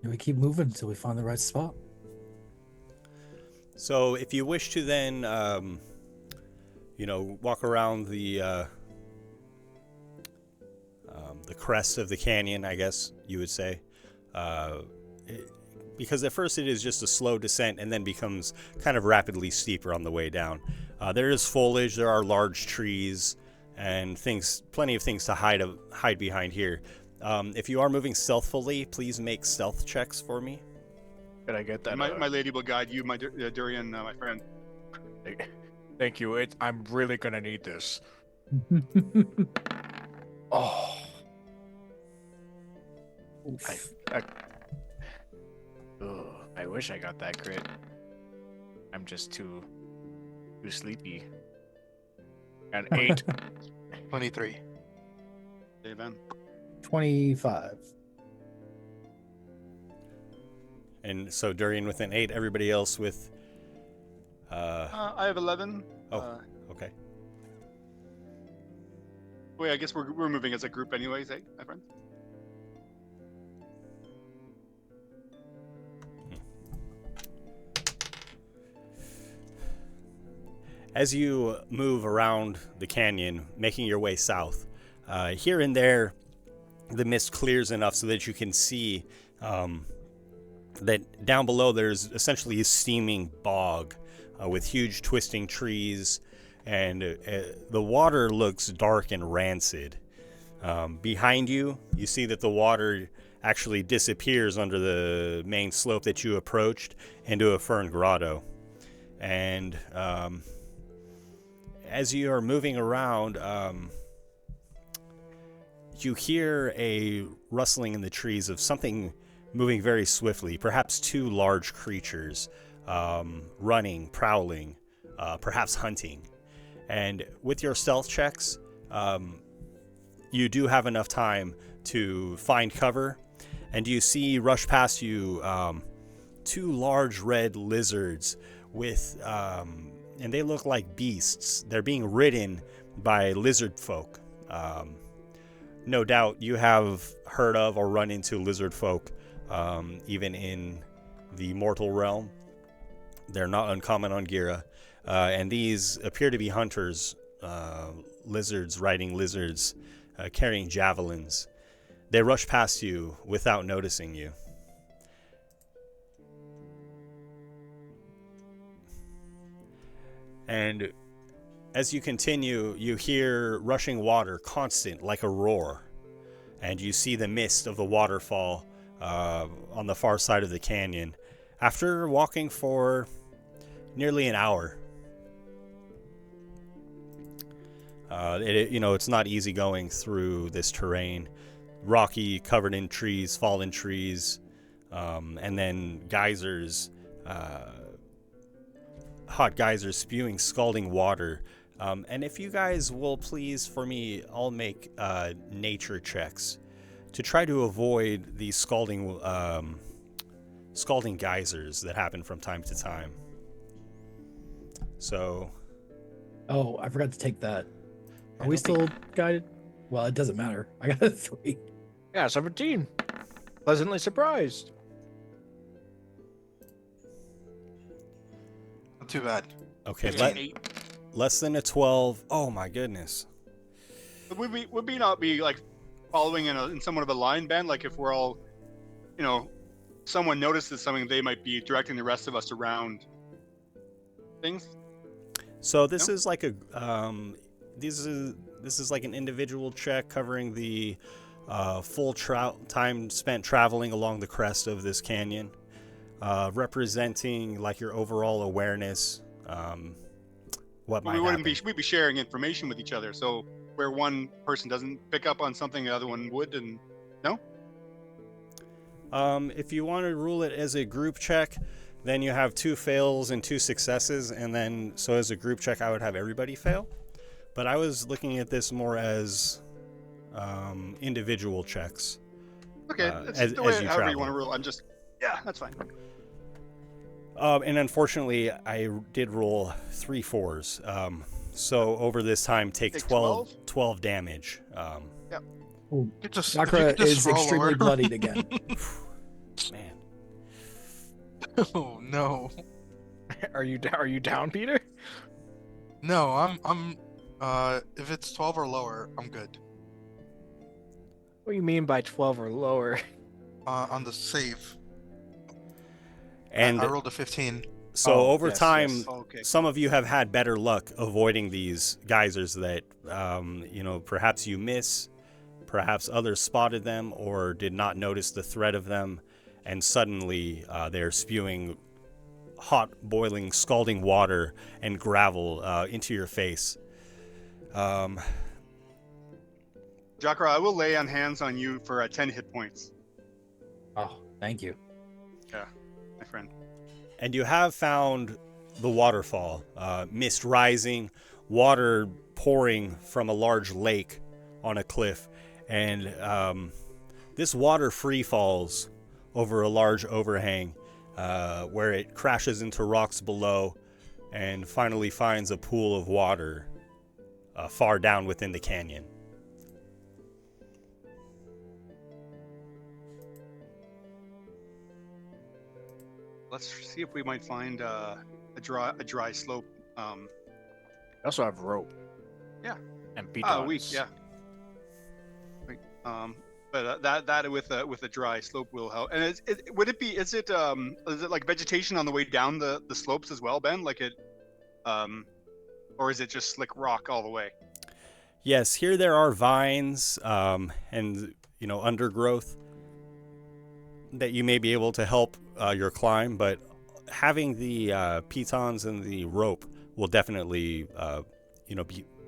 S11: We keep moving until we find the right spot.
S6: So, if you wish to then, walk around the crest of the canyon, I guess you would say, because at first it is just a slow descent and then becomes kind of rapidly steeper on the way down. There is foliage, there are large trees, and plenty of things to hide behind here. If you are moving stealthily, please make stealth checks for me.
S7: Could I get that?
S10: My lady will guide you, my Durian, my friend.
S7: Thank you. I'm really gonna need this. Oh. I wish I got that crit. I'm just too sleepy. An 8.
S13: 23.
S10: Hey, Ben.
S11: 25.
S6: And so Durian with an 8, everybody else with...
S10: I have 11.
S6: Oh, okay.
S10: Wait, I guess we're moving as a group anyways, eh, my friend?
S6: As you move around the canyon, making your way south, here and there, the mist clears enough so that you can see that down below there's essentially a steaming bog with huge twisting trees, and the water looks dark and rancid. Behind you, you see that the water actually disappears under the main slope that you approached into a fern grotto. And as you are moving around, you hear a rustling in the trees of something moving very swiftly, perhaps two large creatures running, prowling, perhaps hunting. And with your stealth checks, you do have enough time to find cover, and you see rush past you two large red lizards with, and they look like beasts. They're being ridden by lizard folk. No doubt you have heard of or run into lizard folk, even in the mortal realm. They're not uncommon on Gira, and these appear to be hunters, lizards riding lizards, carrying javelins. They rush past you without noticing you. And as you continue, you hear rushing water, constant, like a roar. And you see the mist of the waterfall on the far side of the canyon. After walking for nearly an hour, it's not easy going through this terrain. Rocky, covered in trees, fallen trees, and then geysers, hot geysers spewing scalding water. And if you guys will please, for me, I'll make nature checks to try to avoid these scalding geysers that happen from time to time. So.
S11: Oh, I forgot to take that. Are we still guided? Well, it doesn't matter. I got a 3.
S7: Yeah, 17. Pleasantly surprised.
S9: Not too bad.
S6: Okay, less than a 12. Oh my goodness.
S10: Would we not be like following in somewhat of a line band? Like if we're all, someone notices something, they might be directing the rest of us around things.
S6: So this is like a this is like an individual check covering the full time spent traveling along the crest of this canyon, representing like your overall awareness.
S10: We'd be sharing information with each other. So where one person doesn't pick up on something, the other one would, and no.
S6: If you want to rule it as a group check, then you have 2 fails and 2 successes, and then so as a group check, I would have everybody fail. But I was looking at this more as individual checks.
S10: Okay, that's the way however you want to rule. That's fine.
S6: And unfortunately, I did roll 3 4s. So over this time, take 12 damage.
S10: Yep.
S11: Jakkra is extremely bloodied again.
S6: Man.
S9: Oh no.
S7: Are you down, Peter?
S9: No, I'm if it's 12 or lower, I'm good.
S7: What do you mean by 12 or lower?
S9: On the save.
S6: And
S9: I rolled a 15.
S6: So over time, some of you have had better luck avoiding these geysers that, perhaps you miss, perhaps others spotted them or did not notice the threat of them, and suddenly they're spewing hot, boiling, scalding water and gravel into your face.
S10: Jakkra, I will lay on hands on you for 10 hit points.
S11: Oh, thank you.
S10: Yeah, my friend.
S6: And you have found the waterfall, mist rising, water pouring from a large lake on a cliff, and this water free falls over a large overhang where it crashes into rocks below and finally finds a pool of water far down within the canyon.
S10: Let's see if we might find a dry slope.
S7: I also have rope.
S10: Yeah.
S7: And pitons.
S10: Yeah. Right. But that with a dry slope will help. And is it like vegetation on the way down the slopes as well, Ben? Like it, or is it just slick rock all the way?
S6: Yes, here there are vines and undergrowth that you may be able to help your climb, but having the pitons and the rope will definitely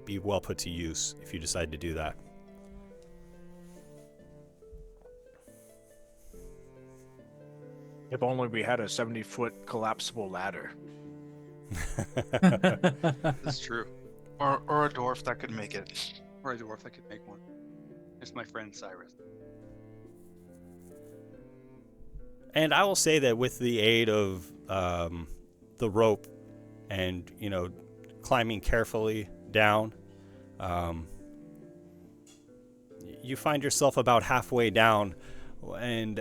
S6: be well put to use if you decide to do that.
S7: If only we had a 70-foot collapsible ladder.
S10: That's true.
S9: Or a dwarf that could make it.
S10: Or a dwarf that could make one. It's my friend Cyrus.
S6: And I will say that with the aid of the rope and, climbing carefully down, you find yourself about halfway down and,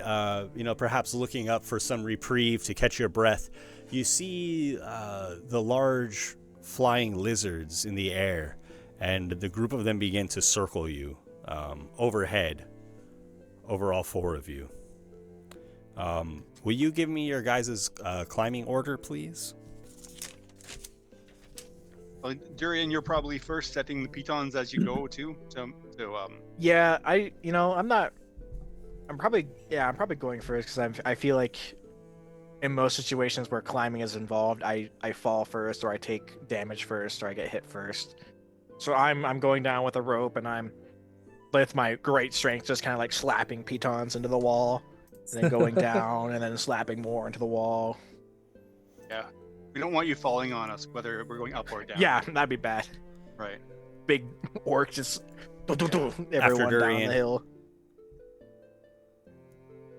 S6: perhaps looking up for some reprieve to catch your breath. You see the large flying lizards in the air, and the group of them begin to circle you overhead, over all four of you. Will you give me your guys' climbing order, please?
S10: Well, Durian, you're probably first setting the pitons as you go too.
S12: Yeah, I'm probably going first because I feel like in most situations where climbing is involved, I fall first, or I take damage first, or I get hit first. So I'm going down with a rope, and I'm with my great strength just kind of like slapping pitons into the wall, and then going down, and then slapping more into the wall.
S10: Yeah, we don't want you falling on us, whether we're going up or down.
S12: Yeah, that'd be bad.
S10: Right.
S12: Big orc just everyone
S6: After
S12: down the hill.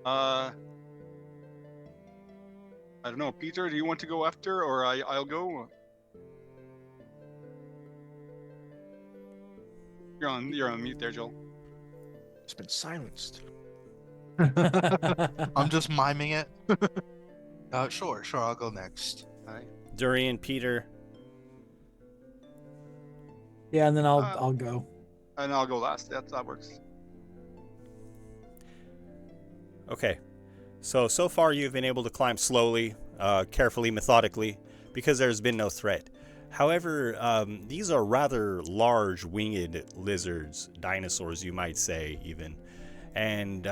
S10: I don't know, Peter. Do you want to go after, or I'll go? You're on mute there, Joel.
S7: It's been silenced.
S9: I'm just miming it. Sure, I'll go next.
S10: All right.
S6: Durian, Peter.
S11: Yeah, and then I'll go.
S10: And I'll go last. That works.
S6: Okay. So far you've been able to climb slowly, carefully, methodically, because there's been no threat. However, these are rather large winged lizards, dinosaurs you might say even, and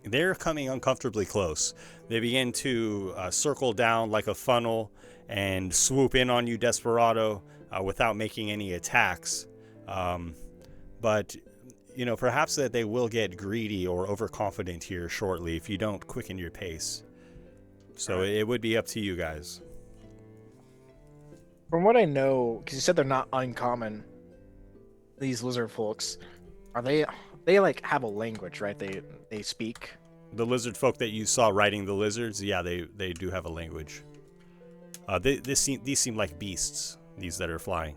S6: they're coming uncomfortably close. They begin to circle down like a funnel and swoop in on you, Desperado, without making any attacks. But perhaps that they will get greedy or overconfident here shortly if you don't quicken your pace. So it would be up to you guys.
S12: From what I know, because you said they're not uncommon, these lizard folks, they like have a language, right? They speak.
S6: The lizard folk that you saw riding the lizards, yeah, they do have a language. These seem like beasts, these that are flying.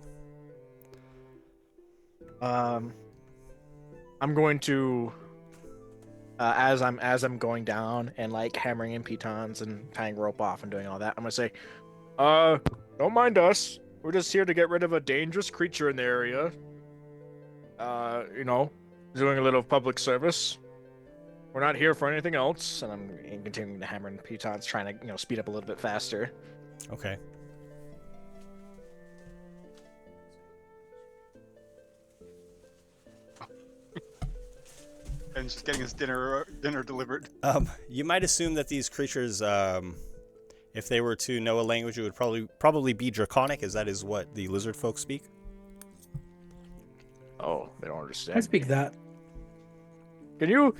S12: I'm going to, as I'm going down and like hammering in pitons and tying rope off and doing all that, I'm gonna say, don't mind us. We're just here to get rid of a dangerous creature in the area. Doing a little public service. We're not here for anything else. And I'm continuing to hammer in pitons, trying to speed up a little bit faster.
S6: Okay.
S10: And just getting his dinner delivered.
S6: You might assume that these creatures, if they were to know a language, it would probably be Draconic, as that is what the lizard folk speak.
S7: Oh, they don't understand.
S11: I speak that.
S12: Can you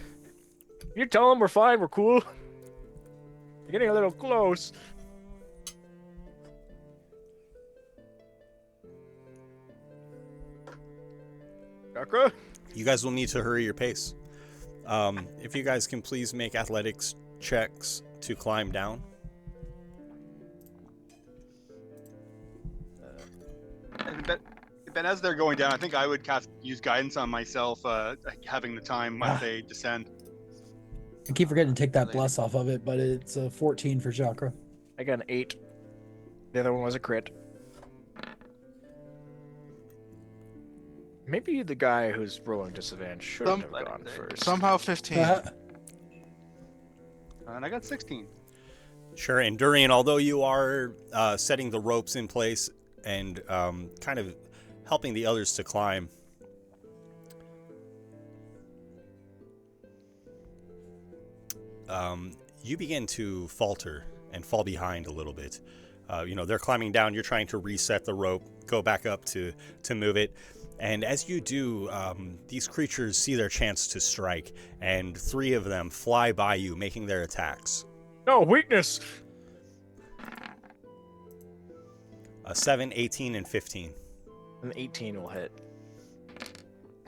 S12: tell them we're fine, we're cool? You're getting a little close. Jakkra?
S6: You guys will need to hurry your pace. If you guys can please make athletics checks to climb down.
S10: But as they're going down, I think I would use guidance on myself, having the time when they descend.
S11: I keep forgetting to take that bless off of it, but it's a 14 for Jakkra.
S12: I got an 8. The other one was a crit. Maybe the guy who's rolling disadvantage shouldn't have gone first.
S9: Somehow 15.
S10: And I got 16.
S6: Sure, and Durian, although you are setting the ropes in place and kind of helping the others to climb, you begin to falter and fall behind a little bit. They're climbing down, you're trying to reset the rope, go back up to move it. And as you do, these creatures see their chance to strike, and 3 of them fly by you, making their attacks.
S12: No, weakness!
S6: 7, 18, and 15.
S12: An 18 will hit.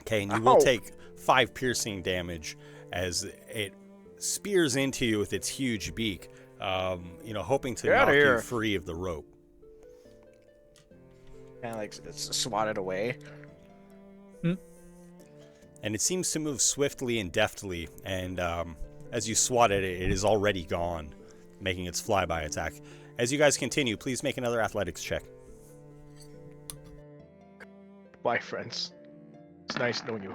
S6: Okay, and you will take 5 piercing damage as it spears into you with its huge beak, hoping to knock you free of the rope.
S12: Kind of like it's swatted away.
S6: And it seems to move swiftly and deftly, and as you swat at it, it is already gone, making its flyby attack. As you guys continue, please make another athletics check.
S12: Bye, friends. It's nice knowing you.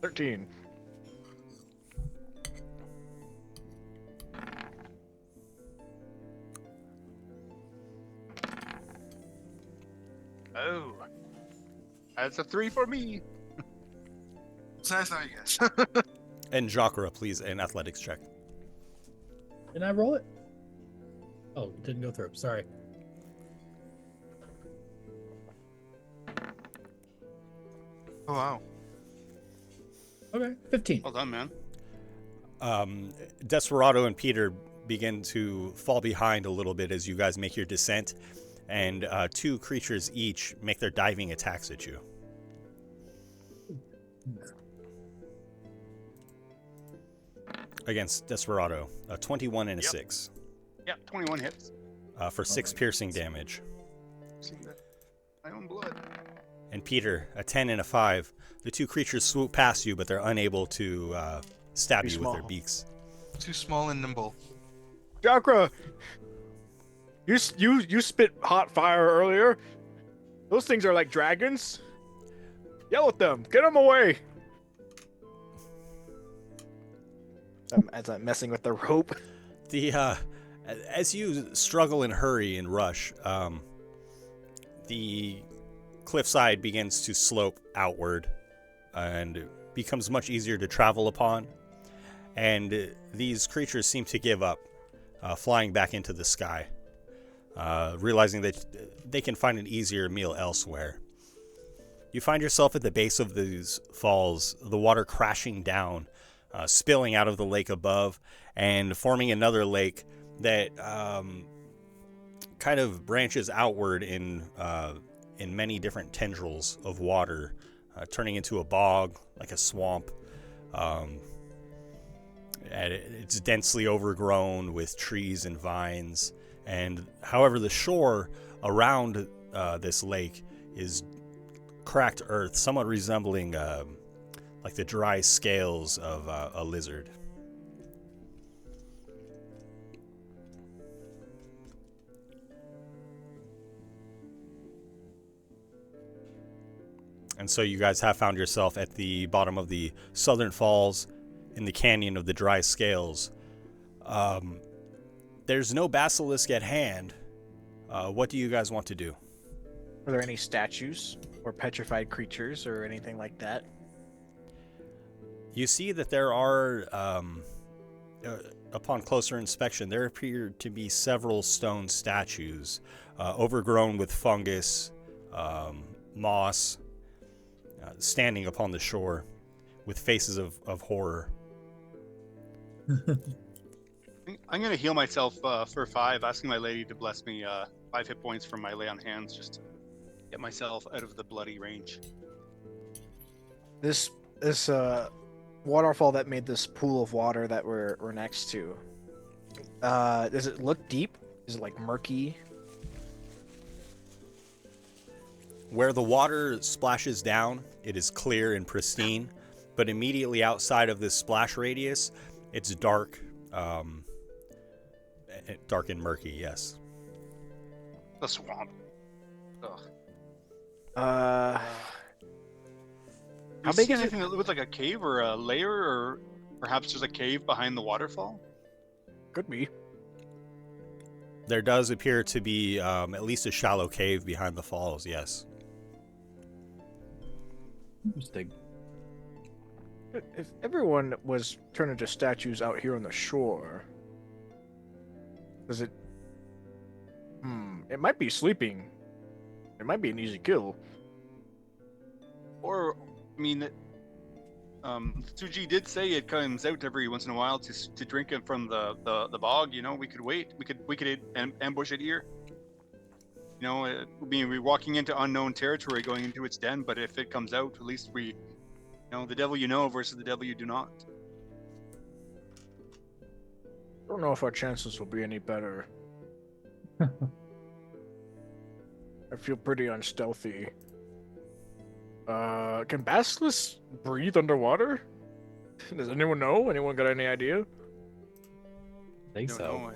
S12: 13.
S10: Oh. That's a 3 for me.
S9: So I thought, yes.
S6: And Jakkra, please, an athletics check.
S11: Didn't I roll it? Oh, it didn't go through. Sorry.
S9: Oh, wow.
S11: Okay, 15.
S10: Well done, man.
S6: Desperado and Peter begin to fall behind a little bit as you guys make your descent, and 2 creatures each make their diving attacks at you. Against Desperado, a 21 and a 6.
S10: Yep, 21 hits.
S6: For 6 piercing damage.
S10: My own blood.
S6: And Peter, a 10 and a 5. The 2 creatures swoop past you, but they're unable to stab you with their beaks.
S9: Too small and nimble.
S12: Jakkra! You spit hot fire earlier. Those things are like dragons. Yell at them. Get them away. As I'm messing with the rope.
S6: As you struggle and hurry and rush, the cliffside begins to slope outward and becomes much easier to travel upon. And these creatures seem to give up, flying back into the sky, realizing that they can find an easier meal elsewhere. You find yourself at the base of these falls, the water crashing down, spilling out of the lake above and forming another lake that kind of branches outward in many different tendrils of water, turning into a bog, like a swamp. And it's densely overgrown with trees and vines. And however, the shore around this lake is cracked earth, somewhat resembling like the dry scales of a lizard. And so you guys have found yourself at the bottom of the southern falls in the canyon of the dry scales. There's no basilisk at hand. What do you guys want to do?
S12: Are there any statues or petrified creatures or anything like that?
S6: You see that there are, upon closer inspection, there appear to be several stone statues, overgrown with fungus, moss, standing upon the shore with faces of horror.
S10: I'm going to heal myself for 5, asking my lady to bless me 5 hit points from my lay on hands, just to get myself out of the bloody range.
S12: This waterfall that made this pool of water that we're next to, does it look deep? Is it like murky?
S6: Where the water splashes down, it is clear and pristine, but immediately outside of this splash radius, It's dark, dark and murky. Yes.
S10: The swamp. Ugh.
S12: How
S10: Do you
S12: big
S10: see
S12: is it?
S10: anything that looks like a cave or a layer, or perhaps there's a cave behind the waterfall?
S12: Could be.
S6: There does appear to be at least a shallow cave behind the falls. Yes.
S11: Interesting.
S7: If everyone was turned into statues out here on the shore, does it? It might be sleeping. It might be an easy kill.
S10: Or, I mean, Tsuji did say it comes out every once in a while to drink it from the bog. You know, we could wait. We could ambush it here. You know, we're walking into unknown territory, going into its den. But if it comes out, at least we, the devil you know versus the devil you do not.
S7: I don't know if our chances will be any better. I feel pretty unstealthy. Can basilisks breathe underwater? Does anyone know? Anyone got any idea?
S11: I think so.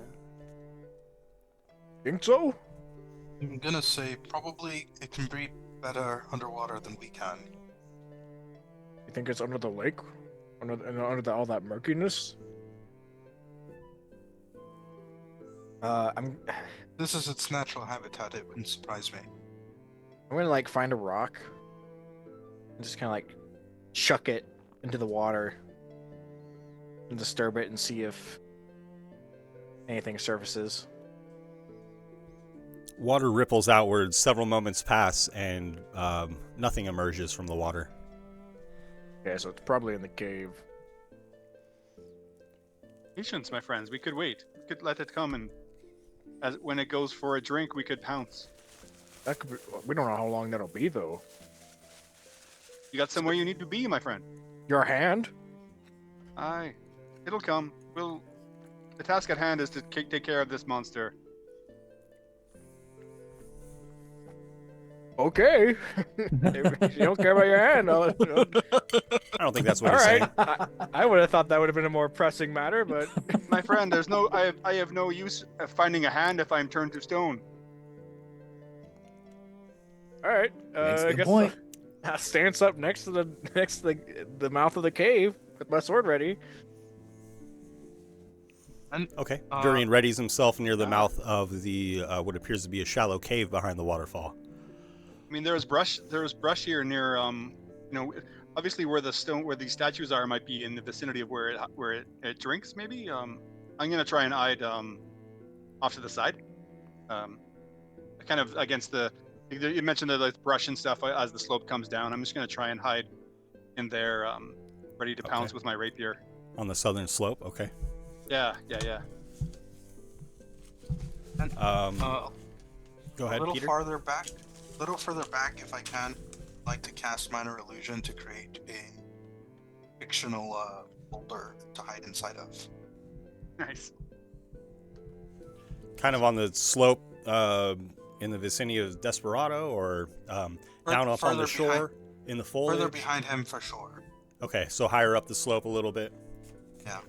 S7: Think so?
S9: I'm gonna say probably it can breathe better underwater than we can.
S7: You think it's under the lake? Under all that murkiness?
S9: This is its natural habitat. It wouldn't surprise me.
S7: I'm gonna find a rock and just kind of chuck it into the water and disturb it and see if anything surfaces.
S6: Water ripples outwards. Several moments pass, and nothing emerges from the water.
S7: Okay, so it's probably in the cave.
S10: Patience, my friends. We could wait. We could let it come, and when it goes for a drink, we could pounce.
S7: That could be, we don't know how long that'll be, though.
S10: You got somewhere you need to be, my friend.
S7: Your hand?
S10: Aye. It'll come. The task at hand is to take care of this monster.
S7: Okay. If you don't care about your hand,
S6: I don't think that's what
S7: All
S6: he's
S7: right.
S6: saying.
S7: I would have thought that would have been a more pressing matter, but
S10: My friend, I have no use of finding a hand if I'm turned to stone.
S7: all right.
S11: Makes a
S7: I
S11: good
S7: guess
S11: point.
S7: I'll stance up next to the mouth of the cave with my sword ready.
S6: Okay. Durian readies himself near the mouth of the what appears to be a shallow cave behind the waterfall.
S10: I mean, there's brush here near, obviously where these statues are might be in the vicinity of where it drinks. Maybe. I'm gonna try and hide off to the side, kind of against the. You mentioned the brush and stuff as the slope comes down. I'm just gonna try and hide in there, ready to pounce with my rapier.
S6: On the southern slope. Okay.
S10: Yeah.
S9: And,
S6: Go ahead,
S9: a little
S6: Peter.
S9: further back, if I can, I'd like to cast minor illusion to create a fictional boulder to hide inside of.
S10: Nice.
S6: Kind of on the slope in the vicinity of Desperado, or down off on the shore in the foliage?
S9: Further behind him for sure.
S6: Okay, so higher up the slope a little bit.
S9: Yeah.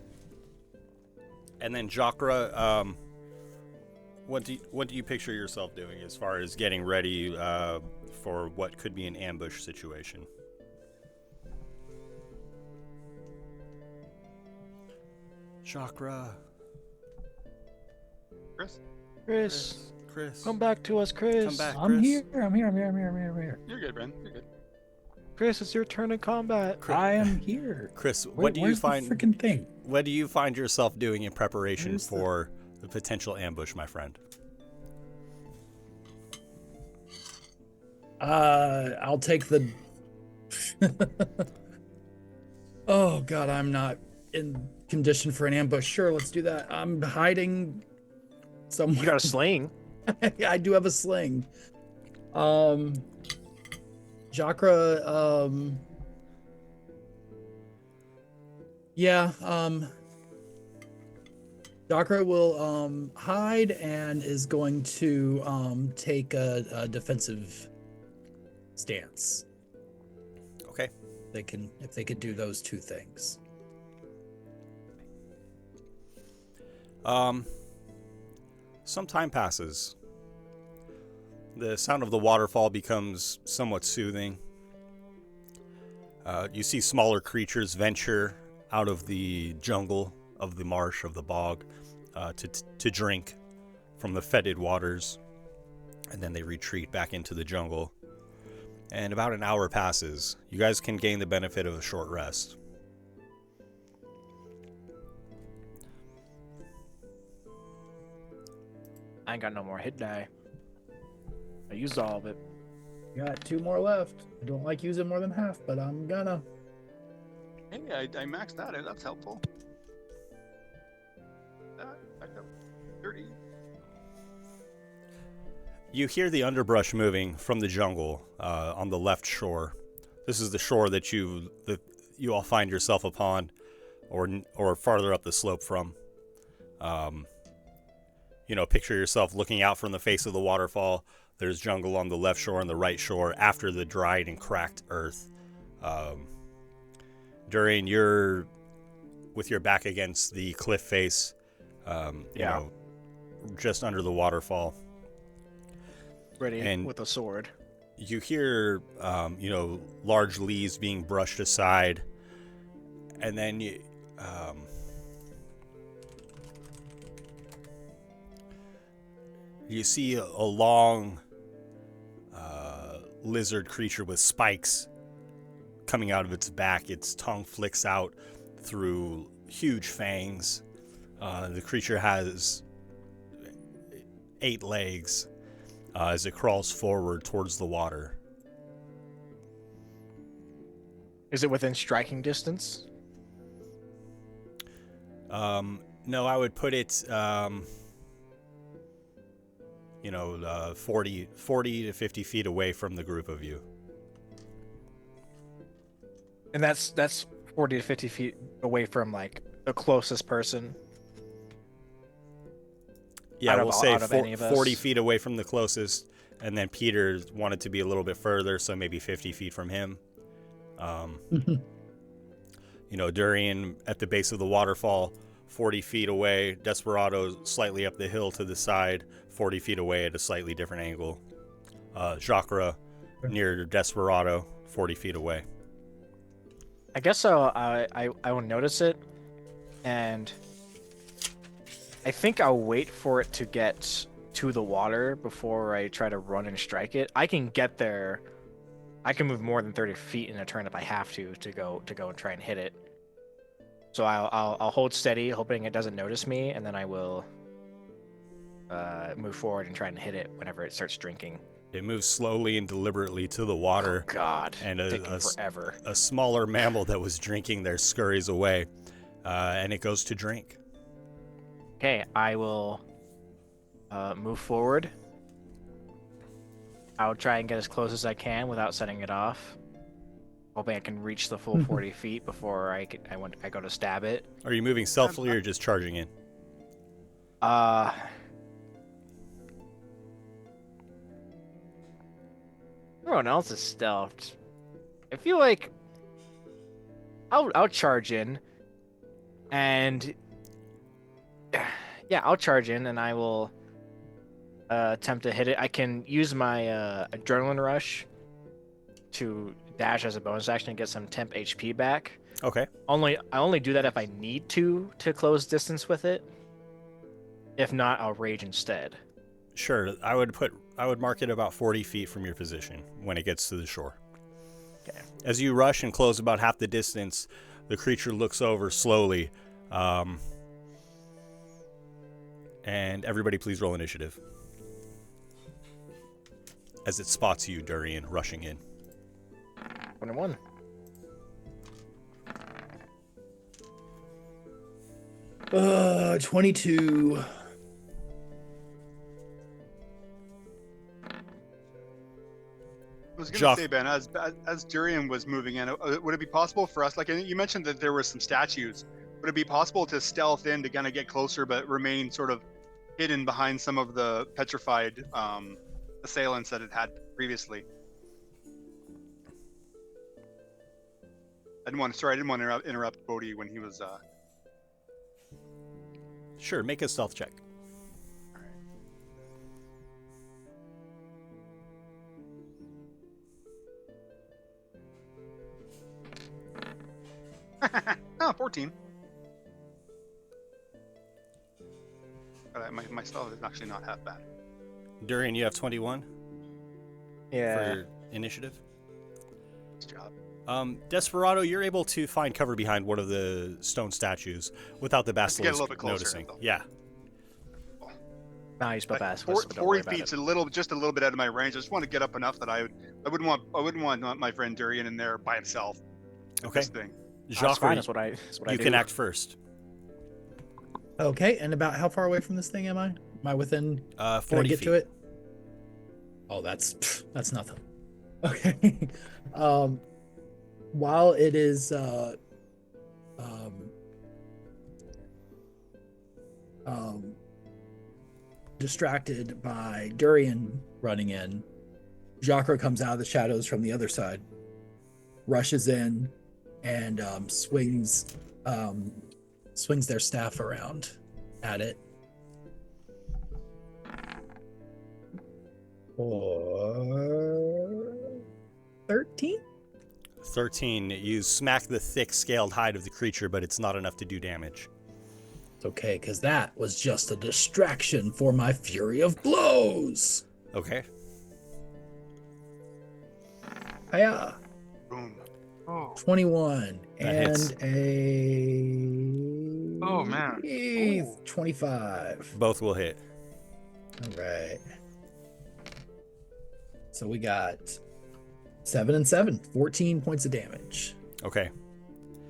S6: And then Jakkra, what do you picture yourself doing as far as getting ready for what could be an ambush situation? Jakkra. Chris.
S12: Come back to us, Chris.
S6: Come back,
S11: I'm
S6: Chris.
S11: here. I'm here.
S10: You're good, Bren. You're good.
S12: Chris, it's your turn in combat.
S11: I am here.
S6: Chris,
S11: Where's the freaking thing?
S6: What do you find yourself doing in preparation for the potential ambush, my friend?
S11: I'll take the. Oh God, I'm not in condition for an ambush. Sure, let's do that. I'm hiding somewhere.
S7: You got a sling.
S11: I do have a sling. Jakkra, Jakkra will hide and is going to take a defensive stance.
S6: Okay.
S11: If they could do those two things.
S6: Some time passes. The sound of the waterfall becomes somewhat soothing. You see smaller creatures venture out of the jungle, of the marsh, of the bog, to drink from the fetid waters, and then they retreat back into the jungle. And about an hour passes. You guys can gain the benefit of a short rest.
S12: I ain't got no more hit die. I used all of it.
S11: Got 2 more left. I don't like using more than half, but I'm gonna.
S10: Hey, I maxed that out. That's helpful. Back up 30.
S6: You hear the underbrush moving from the jungle on the left shore. This is the shore that you all find yourself upon, or farther up the slope from. Picture yourself looking out from the face of the waterfall. There's jungle on the left shore and the right shore after the dried and cracked earth. During with your back against the cliff face, just under the waterfall.
S12: Ready with a sword.
S6: You hear, large leaves being brushed aside, and then you see a long lizard creature with spikes coming out of its back. Its tongue flicks out through huge fangs. The creature has 8 legs as it crawls forward towards the water.
S12: Is it within striking distance?
S6: No, I would put it 40 to 50 feet away from the group of you.
S12: And that's 40 to 50 feet away from like the closest person.
S6: Yeah, we'll say 40 feet away from the closest, and then Peter wanted to be a little bit further, so maybe 50 feet from him. Durian at the base of the waterfall, 40 feet away. Desperado slightly up the hill to the side, 40 feet away at a slightly different angle. Jakkra near Desperado, 40 feet away.
S12: I guess so. I will notice it, and I think I'll wait for it to get to the water before I try to run and strike it. I can get there. I can move more than 30 feet in a turn if I have to go and try and hit it. So I'll hold steady, hoping it doesn't notice me, and then I will move forward and try and hit it whenever it starts drinking.
S6: It moves slowly and deliberately to the water.
S12: Oh God!
S6: And
S12: forever.
S6: A smaller mammal that was drinking there scurries away, and it goes to drink.
S12: Okay, I will move forward. I'll try and get as close as I can without setting it off. Hoping I can reach the full 40 feet before I go to stab it.
S6: Are you moving stealthily or just charging in?
S12: Everyone else is stealthed. I feel like I'll charge in, and yeah, I'll charge in, and I will attempt to hit it. I can use my adrenaline rush to dash as a bonus action and get some temp HP back.
S6: Okay.
S12: I only do that if I need to close distance with it. If not, I'll rage instead.
S6: Sure. I would mark it about 40 feet from your position when it gets to the shore.
S12: Okay.
S6: As you rush and close about half the distance, the creature looks over slowly. And everybody please roll initiative. As it spots you, Durian, rushing in.
S12: 21.
S11: Uh, 22.
S10: I was going to say, Ben, as Durian was moving in, would it be possible for us, like you mentioned that there were some statues, would it be possible to stealth in to kind of get closer but remain sort of hidden behind some of the petrified assailants that it had previously? I didn't want to interrupt Bodhi when he was
S6: Sure, make a stealth check.
S10: Oh, 14. My stealth is actually not half bad.
S6: Durian, you have 21?
S12: Yeah.
S6: For initiative?
S10: Nice job.
S6: Desperado, you're able to find cover behind one of the stone statues without the
S10: Let's get a
S6: basilisk
S10: little bit closer,
S6: noticing.
S10: though.
S6: Yeah.
S12: Nice, but
S10: Like, 40 feet's just a little bit out of my range. I just want to get up enough that I wouldn't want my friend Durian in there by himself.
S6: Okay.
S10: This thing.
S12: That's fine. That's what I
S6: You
S12: do.
S6: can act first.
S11: Okay, and about how far away from this thing am I? Am I within?
S6: 40
S11: can I get
S6: feet.
S11: to it? Oh, that's nothing. Okay. While it is distracted by Durian running in, Jakkra comes out of the shadows from the other side, rushes in, and swings their staff around at it. For 13?
S6: 13. You smack the thick scaled hide of the creature, but it's not enough to do damage.
S11: It's okay, because that was just a distraction for my fury of blows.
S6: Okay.
S11: Hiya.
S10: Boom. Oh.
S11: 21
S6: That
S11: and
S6: hits.
S11: a
S9: Oh, man.
S11: 25.
S6: Both will hit.
S11: All right. So we got 7 and 7, 14 points of damage.
S6: Okay.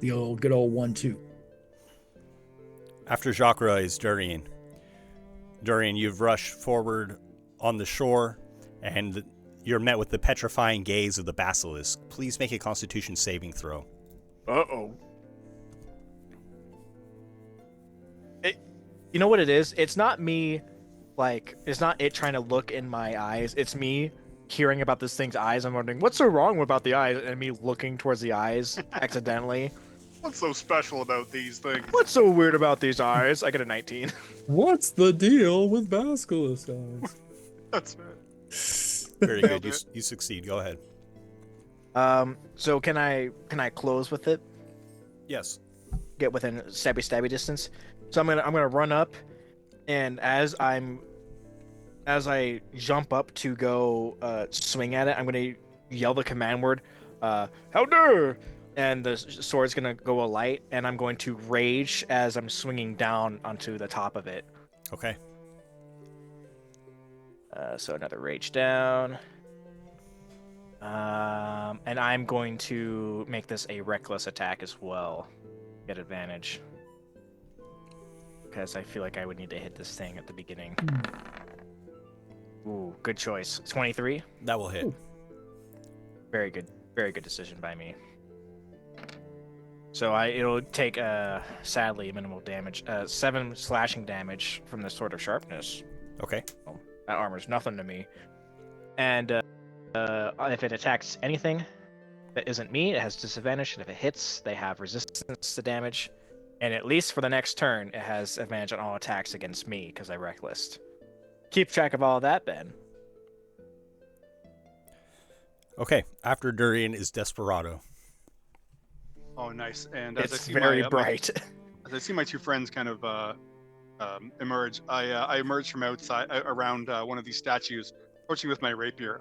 S11: The old good old 1-2.
S6: After Jakkra is Durian. Durian, you've rushed forward on the shore, and you're met with the petrifying gaze of the basilisk. Please make a Constitution saving throw.
S12: Uh-oh. You know what it is? It's not me, it's not it trying to look in my eyes. It's me hearing about this thing's eyes. I'm wondering, what's so wrong about the eyes? And me looking towards the eyes accidentally.
S10: What's so special about these things?
S12: What's so weird about these eyes? I get a 19.
S11: What's the deal with basilisk eyes?
S10: That's it.
S6: Very good. You succeed. Go ahead.
S12: So can I close with it?
S6: Yes.
S12: Get within stabby distance. So I'm gonna run up, and as I jump up to go swing at it, I'm gonna yell the command word, "How dare!" And the sword's gonna go alight, and I'm going to rage as I'm swinging down onto the top of it.
S6: Okay.
S12: So another rage down. And I'm going to make this a reckless attack as well. Get advantage. Because I feel like I would need to hit this thing at the beginning. Ooh, good choice. 23?
S6: That will hit.
S12: Ooh. Very good decision by me. So it'll take, sadly, minimal damage. 7 slashing damage from the Sword of Sharpness.
S6: Okay.
S12: Well, that armor's nothing to me. And if it attacks anything that isn't me, it has disadvantage. And if it hits, they have resistance to damage. And at least for the next turn, it has advantage on all attacks against me because I recklessed. Keep track of all of that, Ben.
S6: Okay. After Durian is Desperado.
S10: Oh, nice. And as
S12: It's
S10: I see
S12: very
S10: my,
S12: bright.
S10: As I see my two friends kind of emerge, I emerge from outside around one of these statues, approaching with my rapier,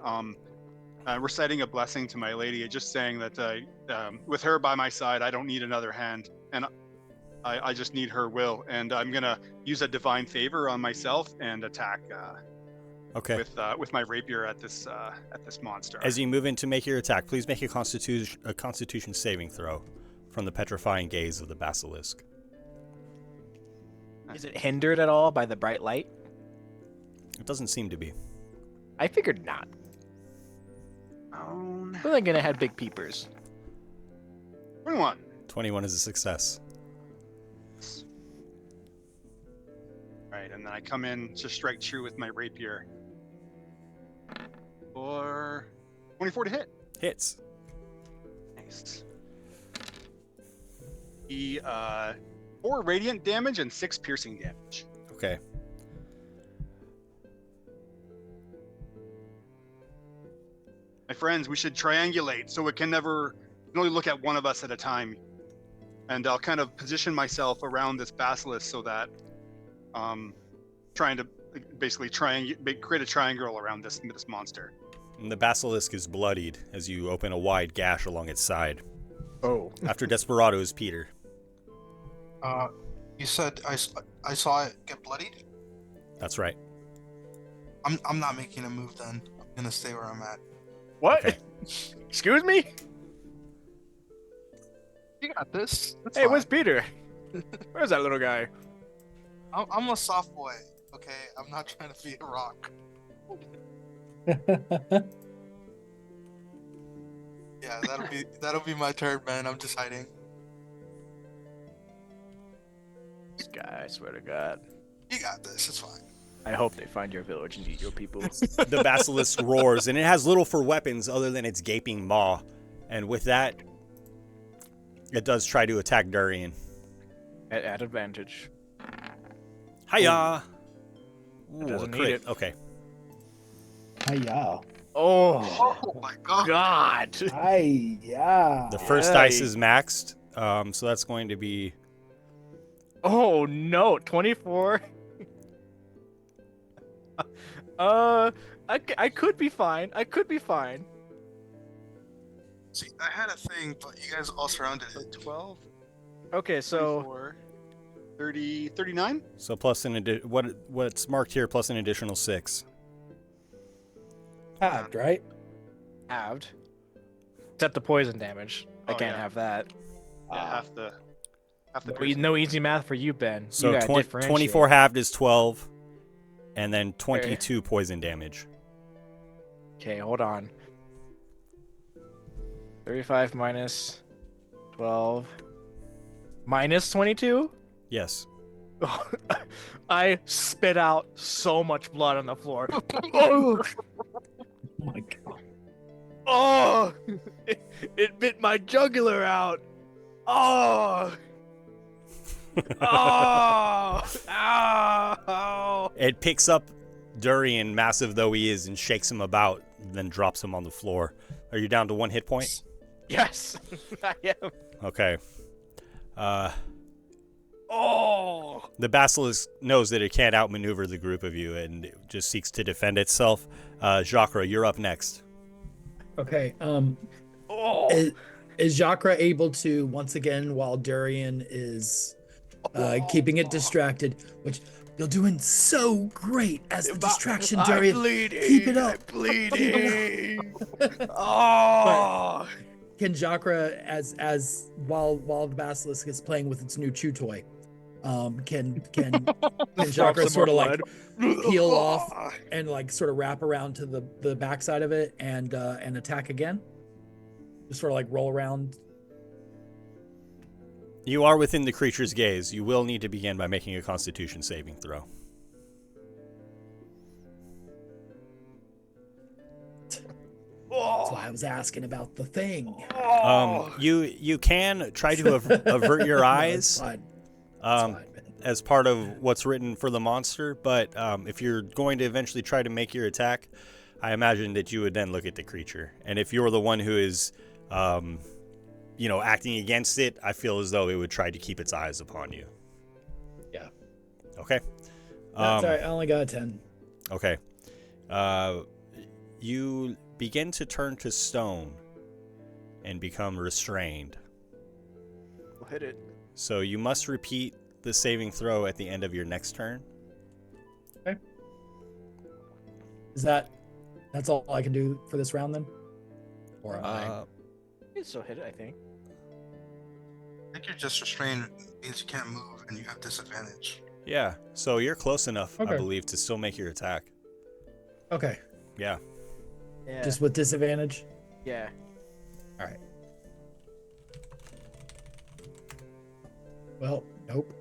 S10: reciting a blessing to my lady, just saying that with her by my side, I don't need another hand, and I just need her will, and I'm gonna use a divine favor on myself and attack.
S6: Okay.
S10: With my rapier at this monster.
S6: As you move in to make your attack, please make a Constitution saving throw from the petrifying gaze of the basilisk.
S12: Is it hindered at all by the bright light?
S6: It doesn't seem to be.
S12: I figured not. But then again, it had big peepers.
S10: 21.
S6: 21 is a success.
S10: Right, and then I come in to strike true with my rapier. For 24 to hit.
S6: Hits.
S10: Nice. 4 radiant damage and 6 piercing damage.
S6: Okay.
S10: My friends, we should triangulate so we can only look at one of us at a time. And I'll kind of position myself around this basilisk so that trying to basically create a triangle around this monster.
S6: And the basilisk is bloodied as you open a wide gash along its side.
S7: Oh.
S6: After Desperado is Peter.
S13: You said I saw it get bloodied?
S6: That's right.
S13: I'm not making a move then. I'm gonna stay where I'm at.
S7: What?
S6: Okay.
S7: Excuse me?
S13: You got this. That's
S7: Hey,
S13: fine.
S7: where's Peter? Where's that little guy?
S13: I'm a soft boy, okay? I'm not trying to be a rock. Yeah, that'll be my turn, man. I'm just hiding.
S7: This guy, I swear to God.
S13: You got this. It's fine.
S7: I hope they find your village and eat your people.
S6: The basilisk roars, and it has little for weapons other than its gaping maw. And with that, it does try to attack Durian.
S7: At advantage.
S6: Hiya!
S7: It doesn't
S6: crit.
S7: need it.
S6: Okay.
S11: Hiya.
S7: Oh
S13: my God.
S7: God.
S11: Hiya.
S6: The first dice is maxed, so that's going to be...
S12: Oh no, 24. I could be fine. I could be fine.
S13: See, I had a thing, but you guys all surrounded it.
S10: 12.
S12: Okay, so
S10: 24, 30, 39.
S6: So plus what's marked here plus an additional 6.
S11: Halved, right?
S12: halved. Except the poison damage. I
S10: Oh,
S12: can't
S10: yeah.
S12: have that.
S10: Yeah, half the
S12: No easy math for you, Ben.
S6: So
S12: you gotta differentiate.
S6: 24 halved is 12, and then 22 poison damage.
S12: Okay, hold on. 35 minus 12 minus 22?
S6: Yes.
S12: I spit out so much blood on the floor.
S11: Oh my god.
S12: Oh! It bit my jugular out. Oh! Oh! Ow!
S6: It picks up Durian, massive though he is, and shakes him about, then drops him on the floor. Are you down to 1 hit point?
S12: Yes, I am.
S6: Okay.
S12: Oh!
S6: The basilisk knows that it can't outmaneuver the group of you and it just seeks to defend itself. Jakkra, you're up next.
S11: Okay.
S12: Oh!
S11: Is Jakkra able to once again, while Durian is keeping it distracted, which you're doing so great as the distraction, Durian.
S12: I'm bleeding.
S11: Keep it up.
S12: I'm bleeding. Oh!
S11: But can Jakkra, as while the basilisk is playing with its new chew toy, can Jakkra sort of like peel off and like sort of wrap around to the backside of it and attack again? Just sort of like roll around.
S6: You are within the creature's gaze. You will need to begin by making a Constitution saving throw.
S11: That's why I was asking about the thing.
S6: You can try to avert your eyes as part of what's written for the monster, but if you're going to eventually try to make your attack, I imagine that you would then look at the creature. And if you're the one who is, acting against it, I feel as though it would try to keep its eyes upon you.
S11: Yeah.
S6: Okay.
S11: Sorry, I only got a 10.
S6: Okay. You begin to turn to stone and become restrained.
S12: We'll hit it.
S6: So you must repeat the saving throw at the end of your next turn.
S11: Okay. That's all I can do for this round then? Or am I?
S12: You can still hit it, I think.
S13: I think you're just restrained means you can't move and you have disadvantage.
S6: Yeah, so you're close enough,
S11: Okay.
S6: I believe, to still make your attack.
S11: Okay.
S6: Yeah.
S12: Yeah.
S11: Just with disadvantage?
S12: Yeah.
S11: All right. Well, nope.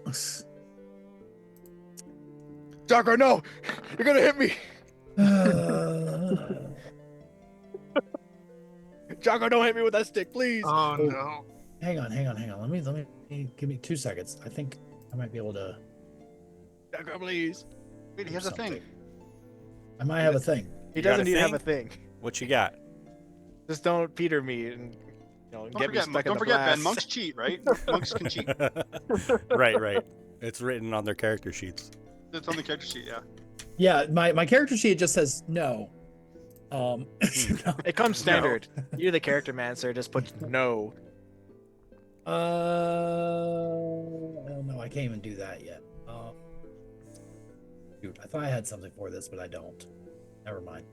S7: Jakkra, no! You're gonna hit me! Jakkra, don't hit me with that stick, please!
S13: Oh no.
S11: Hang on. Let me give me 2 seconds. I think I might be able to.
S12: Jakkra, please.
S10: Wait, he has a thing.
S11: I might have a thing.
S12: He doesn't need to have a thing.
S6: What you got?
S12: Just don't Peter me and get me stuck in the
S10: Don't forget, Ben.
S12: blast.
S10: Monks cheat, right? Monks can cheat.
S6: Right. It's written on their character sheets.
S10: It's on the character sheet, yeah.
S11: Yeah, my character sheet just says no.
S12: It comes standard. You're the character man, sir. Just put no.
S11: I don't know. I can't even do that yet. Dude, I thought I had something for this, but I don't. Never mind.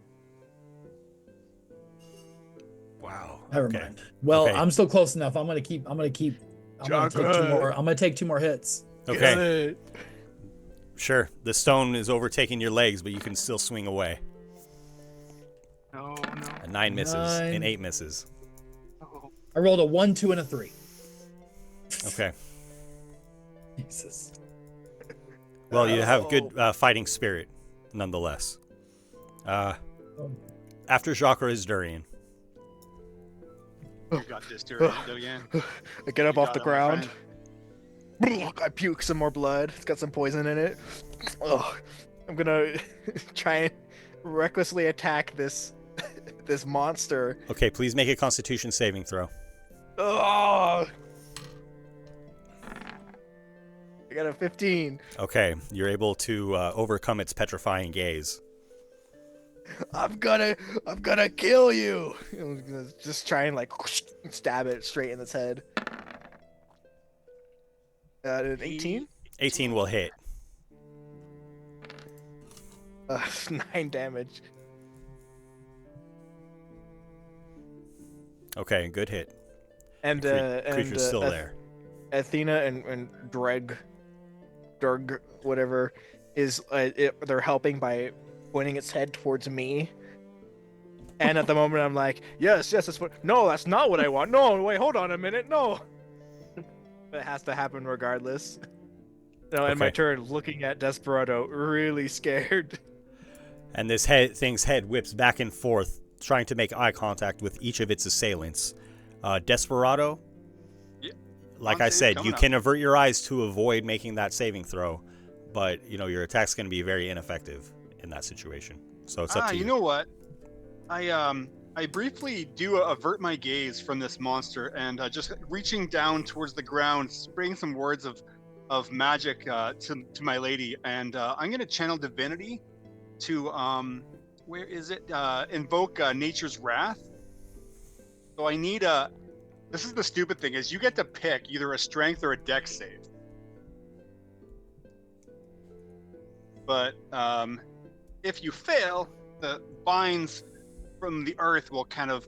S6: Wow.
S11: Never mind. Well,
S6: Okay.
S11: I'm still close enough. I'm gonna take 2 more. I'm gonna take 2 more hits.
S6: Okay. Sure. The stone is overtaking your legs, but you can still swing away.
S10: No.
S6: A 9 misses.
S11: 9.
S6: And 8 misses.
S11: I rolled a 1, 2, and a 3.
S6: Okay.
S11: Jesus.
S6: Well, you have good fighting spirit, nonetheless. After Jakkra is Durian.
S10: You got this, Durian. Again.
S12: I get up
S10: You
S12: off
S10: got
S12: the
S10: it, my
S12: ground.
S10: friend.
S12: I puke some more blood. It's got some poison in it. Ugh. I'm gonna try and recklessly attack this monster.
S6: Okay, please make a Constitution saving throw.
S12: Oh! I got a 15.
S6: Okay, you're able to overcome its petrifying gaze.
S12: I'm gonna kill you. I'm gonna just try and stab it straight in its head. An 18?
S6: 18 will hit.
S12: 9 damage.
S6: Okay, good hit.
S12: And
S6: creature's still there.
S12: Athena and Durg, whatever, they're helping by pointing its head towards me. And at the moment, I'm like, yes, that's what. No, that's not what I want. No, wait, hold on a minute. No. But it has to happen regardless. No, and my turn, looking at Desperado, really scared.
S6: And this thing's head whips back and forth, trying to make eye contact with each of its assailants. Desperado, like I said, you can avert your eyes to avoid making that saving throw, but your attack's going to be very ineffective in that situation. So it's up to you.
S10: You know what? I briefly do avert my gaze from this monster and just reaching down towards the ground, spraying some words of magic to my lady, and I'm going to channel divinity to where is it? Invoke nature's wrath. So I need this is the stupid thing, is you get to pick either a strength or a dex save. But if you fail, the vines from the earth will kind of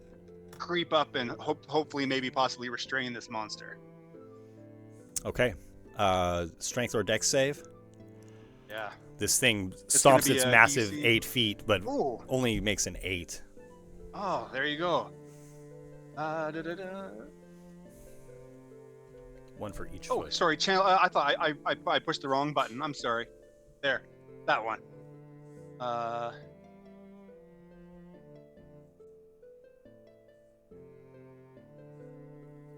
S10: creep up and hopefully maybe possibly restrain this monster.
S6: Okay. Strength or dex save?
S10: Yeah.
S6: This thing
S10: It's gonna
S6: stomps
S10: be
S6: its
S10: a
S6: massive
S10: DC.
S6: 8 feet, but
S10: Ooh.
S6: only makes an 8.
S10: Oh, there you go.
S6: One for each
S10: foot. Sorry, channel. I thought I pushed the wrong button. I'm sorry. There, that one.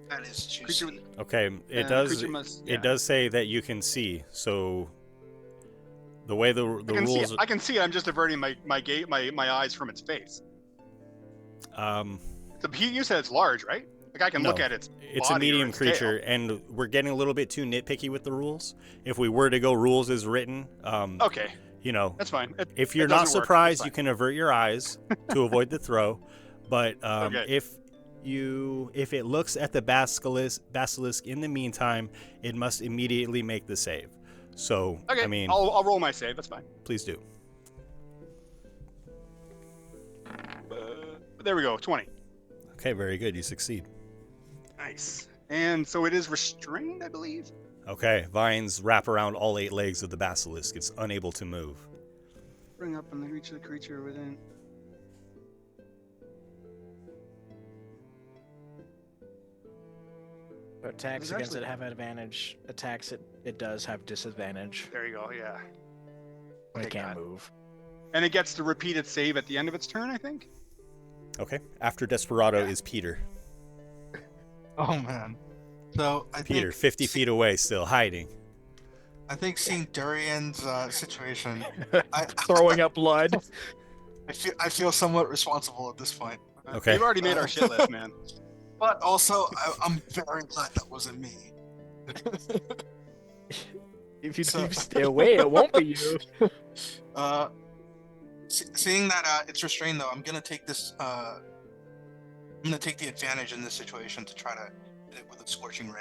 S13: That is juicy.
S6: Okay, it does say that you can see. So the way the rules
S10: I can see it. I'm just averting my eyes from its face. You said it's large, right? Like I can look at its
S6: It's
S10: body
S6: a
S10: or
S6: medium
S10: its
S6: creature,
S10: tail.
S6: and we're getting a little bit too nitpicky with the rules. If we were to go rules as written,
S10: Okay.
S6: That's
S10: fine.
S6: If you're
S10: it
S6: not
S10: doesn't work,
S6: surprised,
S10: it's
S6: you can avert your eyes to avoid the throw. But
S10: Okay.
S6: if it looks at the basilisk in the meantime, it must immediately make the save. So
S10: Okay, I'll roll my save. That's fine.
S6: please do.
S10: There we go. 20.
S6: Okay, very good. You succeed.
S10: Nice. And so it is restrained, I believe.
S6: Okay, vines wrap around all 8 legs of the basilisk. It's unable to move.
S10: Bring up and reach the creature within.
S12: Attacks against it have advantage. Attacks it does have disadvantage.
S10: There you go. Yeah.
S12: When it
S10: Okay,
S12: can't
S10: God.
S12: move.
S10: And it gets to repeat its save at the end of its turn, I think.
S6: Okay, after Desperado is Peter.
S13: Oh man. So I
S6: Peter,
S13: think
S6: 50 feet away, still hiding.
S9: I think seeing Durian's situation,
S12: Throwing up blood.
S9: I feel somewhat responsible at this point.
S6: Okay.
S10: We've already made our shit list, man.
S9: But also, I'm very glad that wasn't me.
S12: If you stay away, it won't be you.
S9: Seeing that it's restrained, though, I'm gonna take this. I'm gonna take the advantage in this situation to try to hit it with a scorching ray.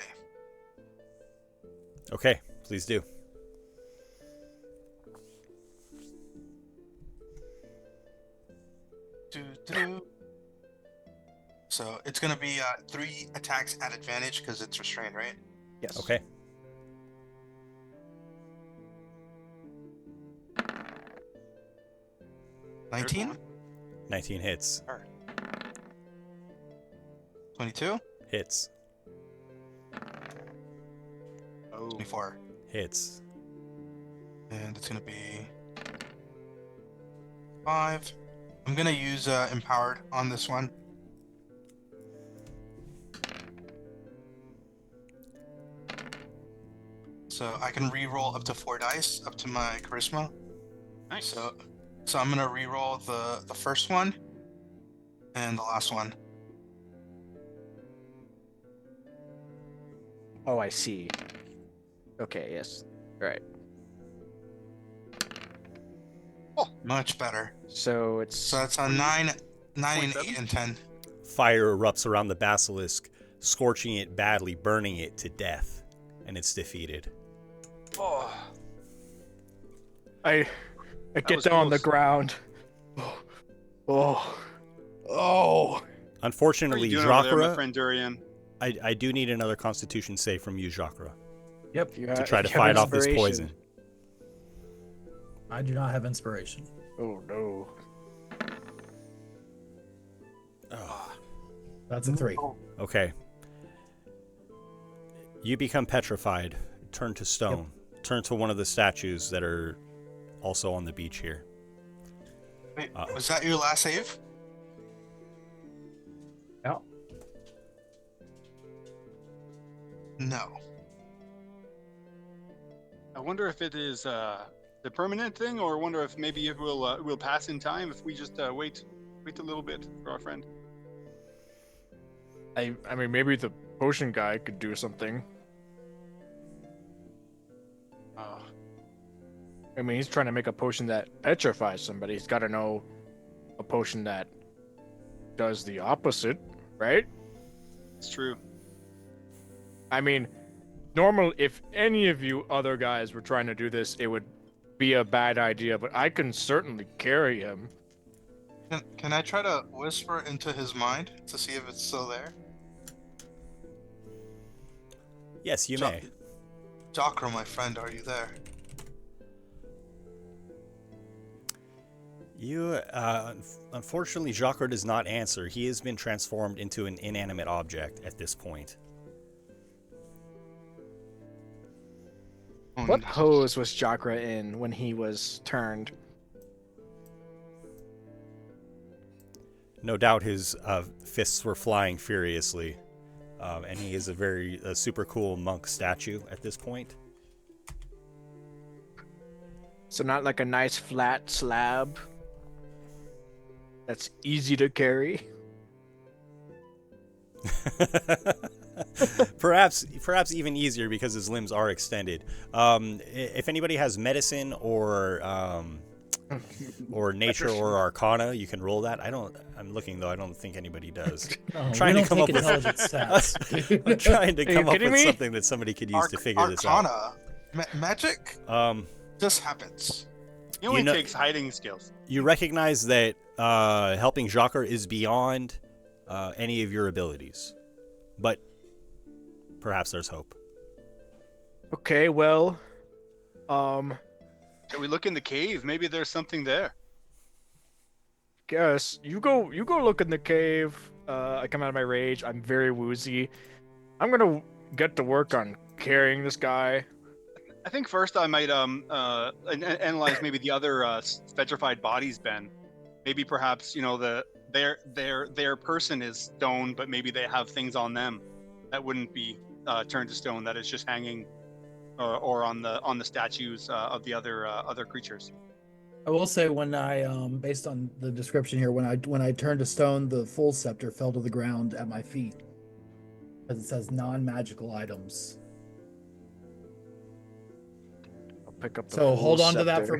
S6: Okay, please do.
S9: So it's gonna be 3 attacks at advantage because it's restrained, right?
S12: Yes.
S6: Okay.
S9: $19?
S6: 19 hits.
S9: 22?
S6: Hits.
S9: 24.
S6: Hits.
S9: And it's gonna be 5. I'm gonna use Empowered on this one. So I can re-roll up to 4 dice, up to my charisma.
S10: Nice.
S9: So I'm gonna re-roll the first one and the last one.
S12: Oh, I see. Okay, yes. Right.
S9: Oh, much better.
S12: So it's
S9: a 9, 8, and 10.
S6: Fire erupts around the basilisk, scorching it badly, burning it to death, and it's defeated.
S12: Oh. I get down on the ground. Oh.
S6: Unfortunately,
S10: What are you doing over there, my
S6: Jakkra,
S10: friend Durian?
S6: I do need another Constitution save from you, Jakkra.
S11: Yep.
S6: To try to fight off this poison.
S11: I do not have inspiration.
S12: Oh no.
S11: That's a 3.
S6: Okay. You become petrified, turn to stone, turn to one of the statues that are also on the beach here.
S9: Wait, was that your last save?
S11: Yeah.
S9: No.
S10: I wonder if it is the permanent thing, or I wonder if maybe it will pass in time if we just wait a little bit for our friend.
S7: I mean, maybe the potion guy could do something. I mean, he's trying to make a potion that petrifies somebody. He's got to know a potion that does the opposite, right?
S10: It's true.
S7: I mean, normal. If any of you other guys were trying to do this, it would be a bad idea. But I can certainly carry him.
S9: Can I try to whisper into his mind to see if it's still there?
S6: Yes, you may.
S9: Jakkra, my friend, are you there?
S6: You, unfortunately, Jakkra does not answer. He has been transformed into an inanimate object at this point.
S12: What pose was Jakkra in when he was turned?
S6: No doubt his fists were flying furiously, and he is a super cool monk statue at this point.
S12: So not like a nice flat slab that's easy to carry?
S6: Perhaps even easier because his limbs are extended. If anybody has medicine or nature or arcana, you can roll that. I'm looking though. I don't think anybody does. I'm trying to come up with stats. I'm trying to come up with something that somebody could use to figure this out.
S9: Magic just happens.
S10: He only takes hiding skills.
S6: You recognize that helping Jakkra is beyond any of your abilities, but perhaps there's hope.
S12: Okay, well,
S10: Shall we look in the cave? Maybe there's something there.
S12: guess you go look in the cave. I come out of my rage. I'm very woozy. I'm gonna get to work on carrying this guy.
S10: I think first I might analyze maybe the other petrified bodies, Ben. Maybe perhaps their person is stone, but maybe they have things on them that wouldn't be turned to stone. That is just hanging or on the statues of the other creatures.
S11: I will say when I based on the description here, when I turned to stone, the full scepter fell to the ground at my feet. Because it says non-magical items.
S12: I'll pick up the
S11: So
S12: full
S11: hold on to that
S12: scepter.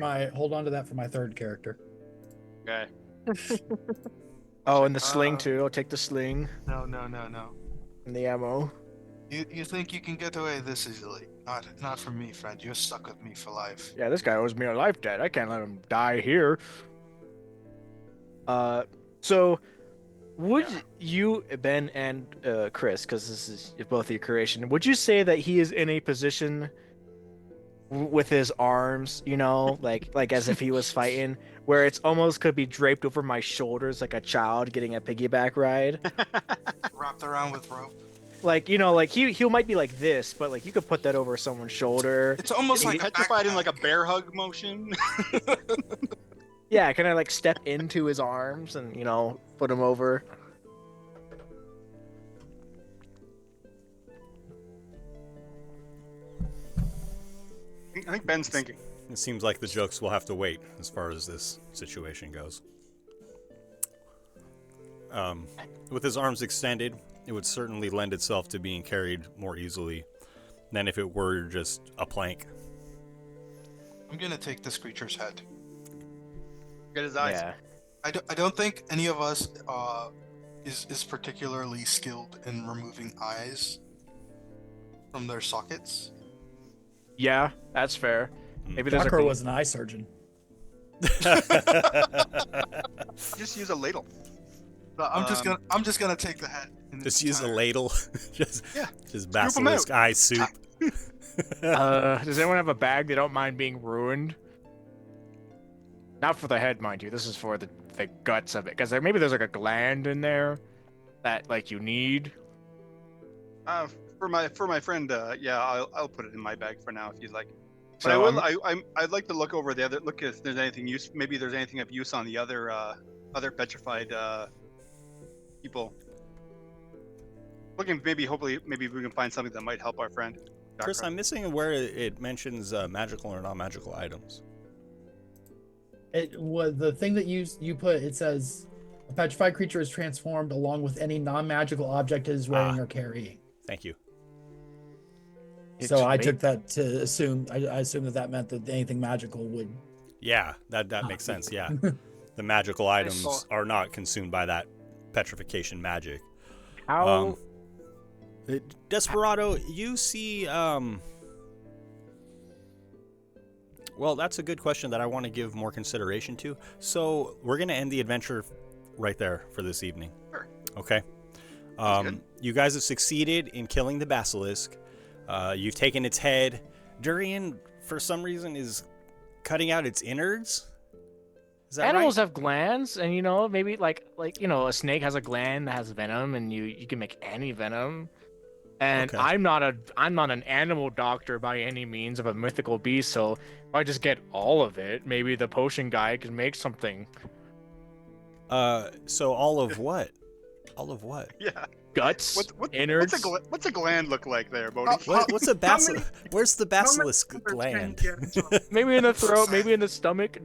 S11: for my third character.
S10: Okay.
S12: Oh, and the sling too. I'll take the sling.
S9: No.
S12: And the ammo.
S9: You think you can get away this easily? Not from me, friend. You're stuck with me for life.
S12: Yeah, this guy owes me a life debt. I can't let him die here. So would you, Ben and Chris, because this is both your creation, would you say that he is in a position with his arms, like as if he was fighting, where it's almost could be draped over my shoulders like a child getting a piggyback ride?
S9: Wrapped around with rope.
S12: Like, like he might be like this, but like you could put that over someone's shoulder.
S9: It's almost like
S10: petrified in like a bear hug motion.
S12: Yeah, can I like step into his arms and put him over?
S10: I think Ben's thinking.
S6: It seems like the jokes will have to wait as far as this situation goes. With his arms extended, it would certainly lend itself to being carried more easily than if it were just a plank.
S9: I'm gonna take this creature's head.
S10: Get his eyes.
S12: Yeah.
S9: I don't think any of us is particularly skilled in removing eyes from their sockets.
S12: Yeah, that's fair. Maybe there's
S11: Jakkra was an eye surgeon.
S10: Just use a ladle.
S9: But I'm just gonna take the head.
S6: Just use a ladle. just
S10: Scoop 'em
S6: basilisk
S10: out.
S6: eye soup.
S12: Does anyone have a bag they don't mind being ruined? Not for the head, mind you. This is for the guts of it, because maybe there's like a gland in there that like you need.
S10: For my friend, I'll put it in my bag for now if you'd like. But
S12: So
S10: I'd like to look over the other. Look if there's anything use. Maybe there's anything of use on the other petrified people. Looking, hopefully we can find something that might help our friend.
S6: Chris,
S10: Jakkra.
S6: I'm missing where it mentions magical or non-magical items.
S11: It was the thing that you put. It says a petrified creature is transformed along with any non-magical object it is wearing or carrying.
S6: Thank you.
S11: So I took that to assume. I assumed that meant that anything magical would.
S6: Yeah, that makes sense. Yeah, the magical items are not consumed by that petrification magic.
S12: How?
S6: Desperado, you see. Well, that's a good question that I want to give more consideration to. So we're going to end the adventure right there for this evening.
S10: Sure.
S6: Okay. You guys have succeeded in killing the basilisk. You've taken its head. Durian, for some reason, is cutting out its innards. Is that
S12: Animals
S6: right?
S12: have glands, and maybe like a snake has a gland that has venom, and you can make any venom. And
S6: Okay.
S12: I'm not an animal doctor by any means of a mythical beast, so if I just get all of it, maybe the potion guy can make something.
S6: So all of what? All of what?
S10: Yeah.
S12: Guts, innards.
S10: What's a gland look like there, Bodhi?
S6: What's a basilisk? Where's the basilisk gland?
S12: Maybe in the throat, maybe in the stomach,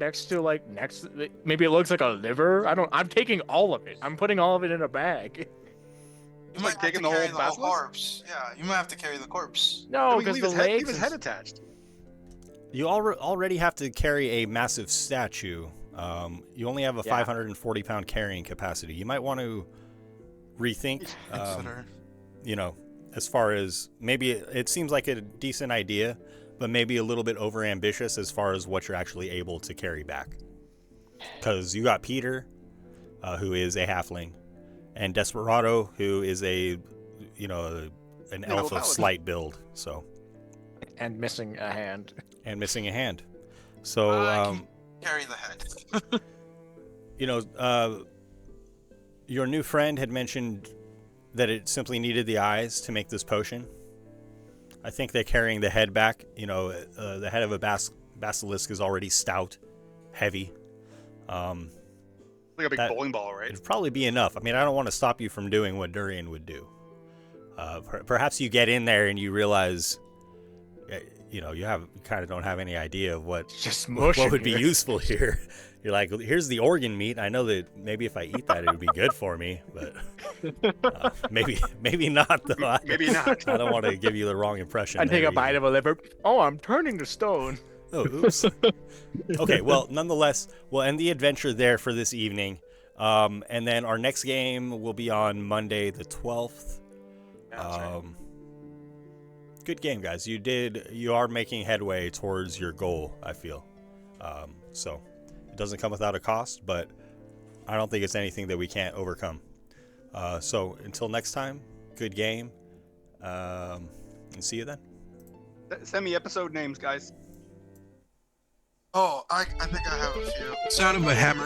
S12: maybe it looks like a liver. I'm taking all of it. I'm putting all of it in a bag.
S9: You might have to
S10: taking the
S9: carry
S10: whole
S9: the whole
S10: basilisk?
S9: corpse. Yeah, you might have to carry the corpse.
S12: No,
S10: Leave
S12: because the
S10: his head- leave
S12: legs.
S10: his head attached.
S6: You already have to carry a massive statue. You only have a 540-pound carrying capacity. You might want to rethink,
S9: Consider.
S6: as far as maybe it seems like a decent idea, but maybe a little bit overambitious as far as what you're actually able to carry back. Because you got Peter, who is a halfling, and Desperado, who is an elf of
S10: paladin.
S6: slight build. So.
S12: And missing a hand.
S6: So,
S9: I can carry the head.
S6: your new friend had mentioned that it simply needed the eyes to make this potion. I think they're carrying the head back. The head of a basilisk is already stout, heavy.
S10: Like a big bowling ball, right?
S6: It'd probably be enough. I mean, I don't want to stop you from doing what Durian would do. Perhaps you get in there and you realize, you kind of don't have any idea of what
S12: mush
S6: what
S12: in
S6: would be
S12: here.
S6: useful here. You're like, here's the organ meat. I know that maybe if I eat that, it would be good for me, but maybe not though.
S10: Maybe not.
S6: I don't want to give you the wrong impression.
S12: I take
S6: there
S12: a bite
S6: either.
S12: of a liver. Oh, I'm turning to stone.
S6: Oh, oops. Okay, well, nonetheless, we'll end the adventure there for this evening. And then our next game will be on Monday the 12th. Good game, guys. You are making headway towards your goal, I feel. So it doesn't come without a cost, but I don't think it's anything that we can't overcome. So until next time, good game. And see you then.
S10: Send me episode names, guys.
S9: Oh, I think I have a few.
S13: Sound of a hammer